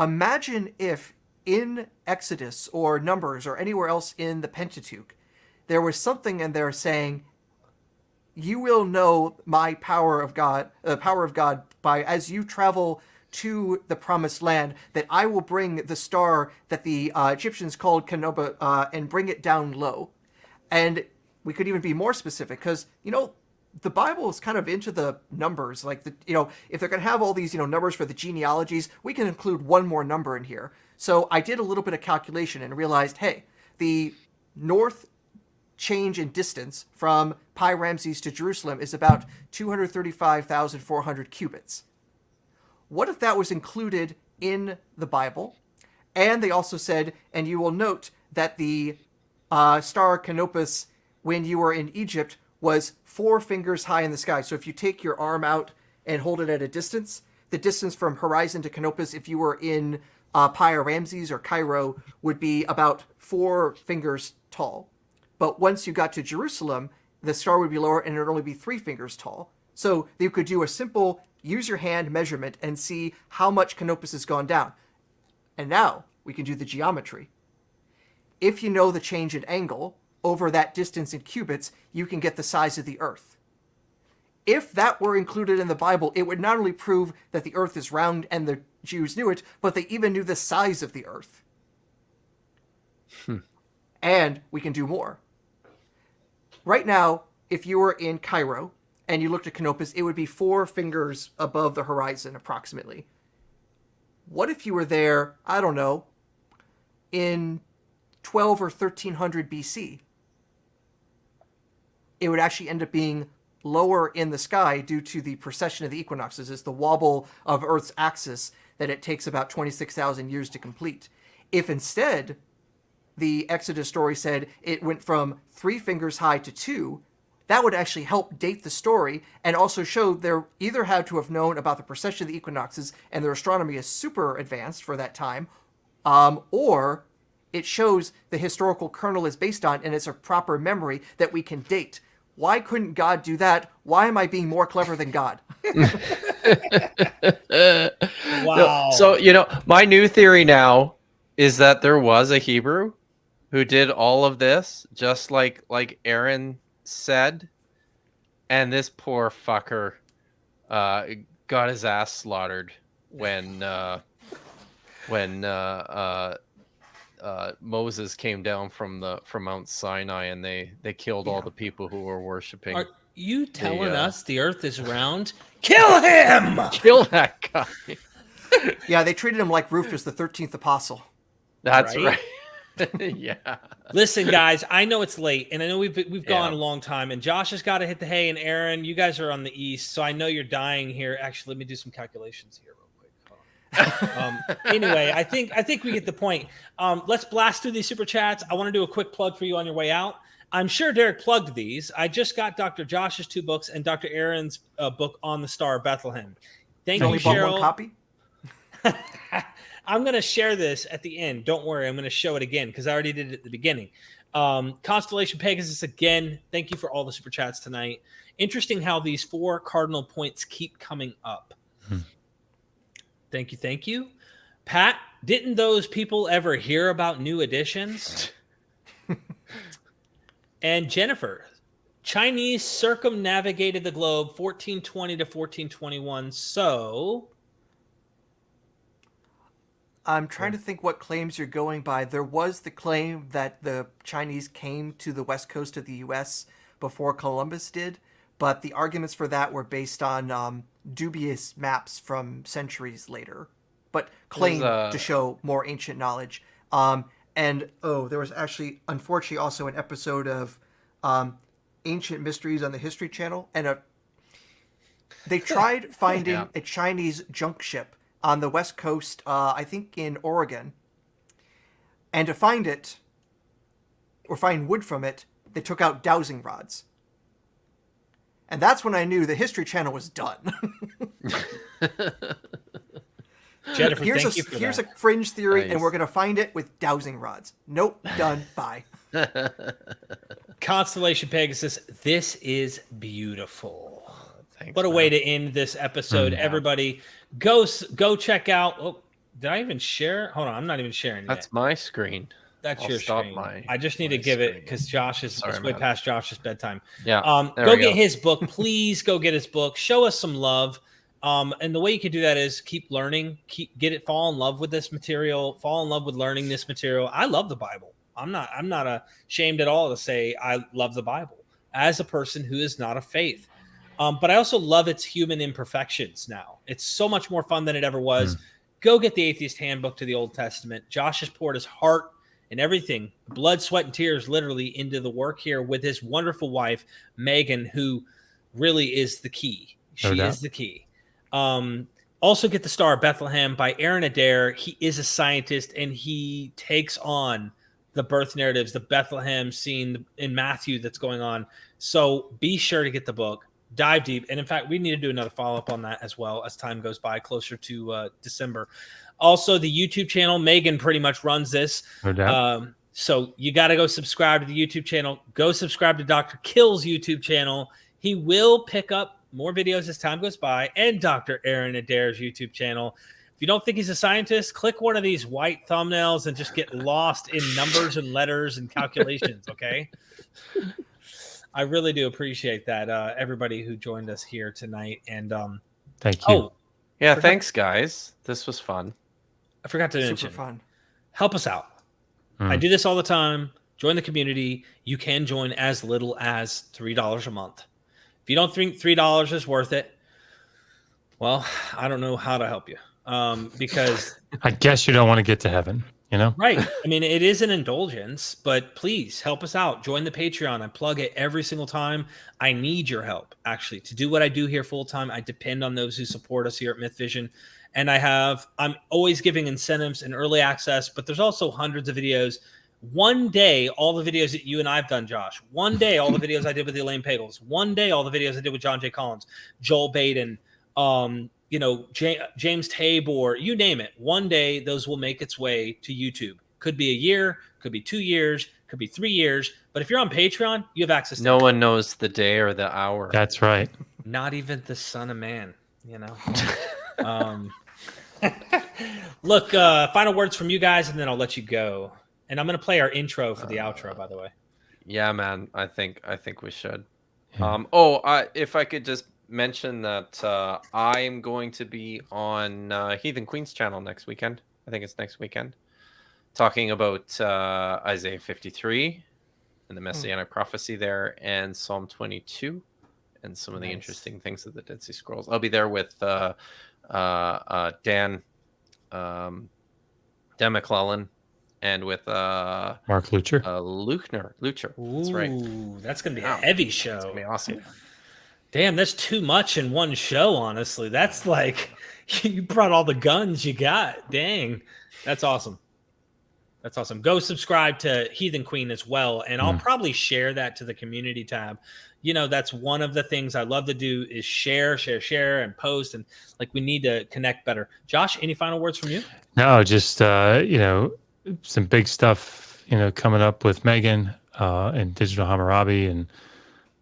Imagine if in Exodus or Numbers or anywhere else in the Pentateuch, there was something in there saying, you will know my power of God, the power of God, by as you travel to the promised land, that I will bring the star that the Egyptians called Canopus and bring it down low. And we could even be more specific because, the Bible is kind of into the numbers. Like, if they're going to have all these, numbers for the genealogies, we can include one more number in here. So I did a little bit of calculation and realized, hey, the north change in distance from Pi Ramses to Jerusalem is about 235,400 cubits. What if that was included in the Bible? And they also said, and you will note that the star Canopus, when you were in Egypt, was 4 fingers high in the sky. So if you take your arm out and hold it at a distance, the distance from horizon to Canopus, if you were in Pyramses or Cairo, would be about 4 fingers tall. But once you got to Jerusalem, the star would be lower and it would only be 3 fingers tall. So you could do a simple use your hand measurement and see how much Canopus has gone down. And now we can do the geometry. If you know the change in angle over that distance in cubits, you can get the size of the Earth. If that were included in the Bible, it would not only prove that the Earth is round and the Jews knew it, but they even knew the size of the Earth. And we can do more. Right now, if you were in Cairo and you looked at Canopus, it would be 4 fingers above the horizon, approximately. What if you were there, I don't know, in 12 or 1300 BC? It would actually end up being lower in the sky due to the precession of the equinoxes. It's the wobble of Earth's axis that it takes about 26,000 years to complete. If instead the Exodus story said it went from 3 fingers high to 2, that would actually help date the story and also show they either had to have known about the precession of the equinoxes and their astronomy is super advanced for that time, or it shows the historical kernel is based on and it's a proper memory that we can date. Why couldn't God do that? Why am I being more clever than God? Wow. So, my new theory now is that there was a Hebrew who did all of this, just like Aaron said, and this poor fucker got his ass slaughtered when Moses came down from Mount Sinai and they killed all the people who were worshiping. Are you telling us the Earth is round? Kill him! Kill that guy. Yeah, they treated him like Rufus, the 13th apostle. That's right. Yeah. Listen, guys, I know it's late, and I know we've gone a long time, and Josh has got to hit the hay, and Aaron, you guys are on the east, so I know you're dying here. Actually, let me do some calculations here real quick. Anyway, I think we get the point. Let's blast through these super chats. I want to do a quick plug for you on your way out. I'm sure Derek plugged these. I just got Dr. Josh's 2 books and Dr. Aaron's book on the Star of Bethlehem. Thank you, Cheryl. Bought one copy? I'm going to share this at the end. Don't worry. I'm going to show it again because I already did it at the beginning. Constellation Pegasus, again, thank you for all the super chats tonight. Interesting how these 4 cardinal points keep coming up. Thank you. Thank you. Pat, didn't those people ever hear about new editions? And Jennifer, Chinese circumnavigated the globe 1420 to 1421. So I'm trying to think what claims you're going by. There was the claim that the Chinese came to the west coast of the U.S. before Columbus did, but the arguments for that were based on dubious maps from centuries later, but claimed to show more ancient knowledge. And there was actually, unfortunately, also an episode of Ancient Mysteries on the History Channel, and they tried finding a Chinese junk ship on the west coast, I think in Oregon. And to find it, or find wood from it, they took out dowsing rods. And that's when I knew the History Channel was done. Jennifer, here's here's a fringe theory, and we're going to find it with dowsing rods. Nope, done, bye. Constellation Pegasus, this is beautiful. Thanks, what a way to end this episode. Everybody, go check out. Oh, did I even share? Hold on, I'm not even sharing yet. That's my screen. That's your screen. I just need to give it because Josh is way past Josh's bedtime. Yeah. Go get his book. Please go get his book. Show us some love. And the way you can do that is keep learning, fall in love with this material, fall in love with learning this material. I love the Bible. I'm not ashamed at all to say I love the Bible as a person who is not of faith. But I also love its human imperfections now. It's so much more fun than it ever was. Go get the Atheist Handbook to the Old Testament. Josh has poured his heart and everything, blood, sweat, and tears literally into the work here with his wonderful wife, Megan, who really is the key. She is the key. Also get The Star of Bethlehem by Aaron Adair. He is a scientist and he takes on the birth narratives, the Bethlehem scene in Matthew that's going on. So be sure to get the book, dive deep. And in fact, we need to do another follow-up on that as well as time goes by closer to December. Also, the YouTube channel, Megan pretty much runs this. No doubt. So you got to go subscribe to the YouTube channel. Go subscribe to Dr. Kill's YouTube channel. He will pick up more videos as time goes by, and Dr. Aaron Adair's YouTube channel. If you don't think he's a scientist, click one of these white thumbnails and just get lost in numbers and letters and calculations, okay? I really do appreciate that, everybody who joined us here tonight. And thank you. Oh, yeah, thanks, guys. This was fun. I forgot to mention. Super fun. Help us out. I do this all the time. Join the community. You can join as little as $3 a month. If you don't think $3 is worth it, well, I don't know how to help you. Because I guess you don't want to get to heaven, you know? Right. I mean, it is an indulgence, but please help us out. Join the Patreon. I plug it every single time. I need your help, actually, to do what I do here full time. I depend on those who support us here at MythVision. And I'm always giving incentives and early access, but there's also hundreds of videos. One day, all the videos that you and I've done, Josh. One day, all the videos I did with Elaine Pagels. One day, all the videos I did with John J. Collins, Joel Baden, James Tabor, you name it. One day, those will make its way to YouTube. Could be a year, could be 2 years, could be 3 years. But if you're on Patreon, you have access to No one knows the day or the hour. That's right. Not even the Son of Man, you know. Look, final words from you guys, and then I'll let you go. And I'm going to play our intro for the outro, by the way. Yeah, man. I think we should. Yeah. If I could just mention that I'm going to be on Heathen Queen's channel next weekend. I think it's next weekend, talking about Isaiah 53 and the Messianic prophecy there, and Psalm 22, and some of the interesting things of the Dead Sea Scrolls. I'll be there with Dan McClellan, and with Mark Lucher. Lucher. That's right. That's going to be a heavy show. It's going to be awesome. Damn, that's too much in one show, honestly. That's like, you brought all the guns you got. Dang. That's awesome. That's awesome. Go subscribe to Heathen Queen as well, and I'll probably share that to the community tab. You know, that's one of the things I love to do is share, and post, and like we need to connect better. Josh, any final words from you? No, just some big stuff, coming up with Megan and Digital Hammurabi, and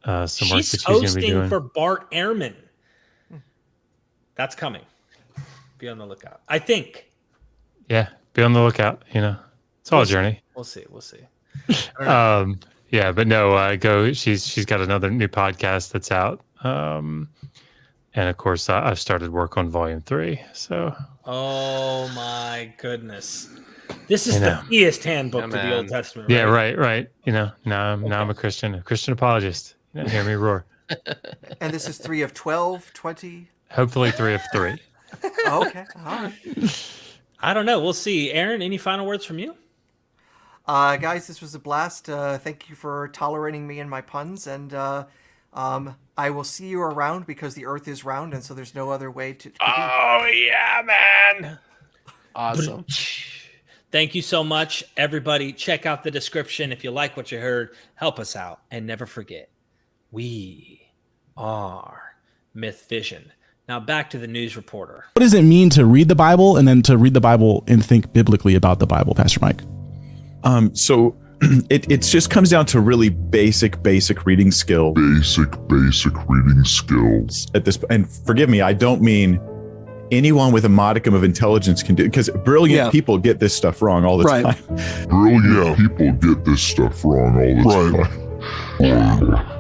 some work that she's going to be doing for Bart Ehrman. That's coming. Be on the lookout, I think. Yeah, be on the lookout. It's all a journey. We'll see. Yeah, but no, go. She's got another new podcast that's out, and of course, I've started work on Volume 3. So. Oh my goodness. This is the theist handbook to the Old Testament. Right? Yeah, right. Now I'm a Christian apologist. Hear me roar. And this is 3 of 12, 20? Hopefully 3 of 3. Okay, all right. I don't know. We'll see. Aaron, any final words from you? Guys, this was a blast. Thank you for tolerating me and my puns. And I will see you around because the Earth is round, and so there's no other way to Oh, yeah, man. Awesome. Thank you so much, everybody. Check out the description if you like what you heard. Help us out. And never forget, we are MythVision. Now back to the news reporter. What does it mean to read the Bible and then to read the Bible and think biblically about the Bible, Pastor Mike? So it just comes down to really basic reading skill. Basic reading skills. At this, and forgive me, I don't mean anyone with a modicum of intelligence can do it, because brilliant people get this stuff wrong all the time. Brilliant people get this stuff wrong all the time.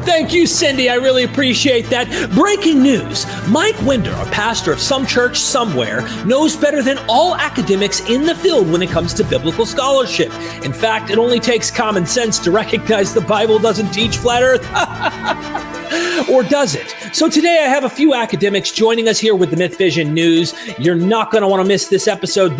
Thank you, Cindy. I really appreciate that. Breaking news. Mike Winder, a pastor of some church somewhere, knows better than all academics in the field when it comes to biblical scholarship. In fact, it only takes common sense to recognize the Bible doesn't teach flat earth. Or does it? So today I have a few academics joining us here with the MythVision news. You're not going to want to miss this episode.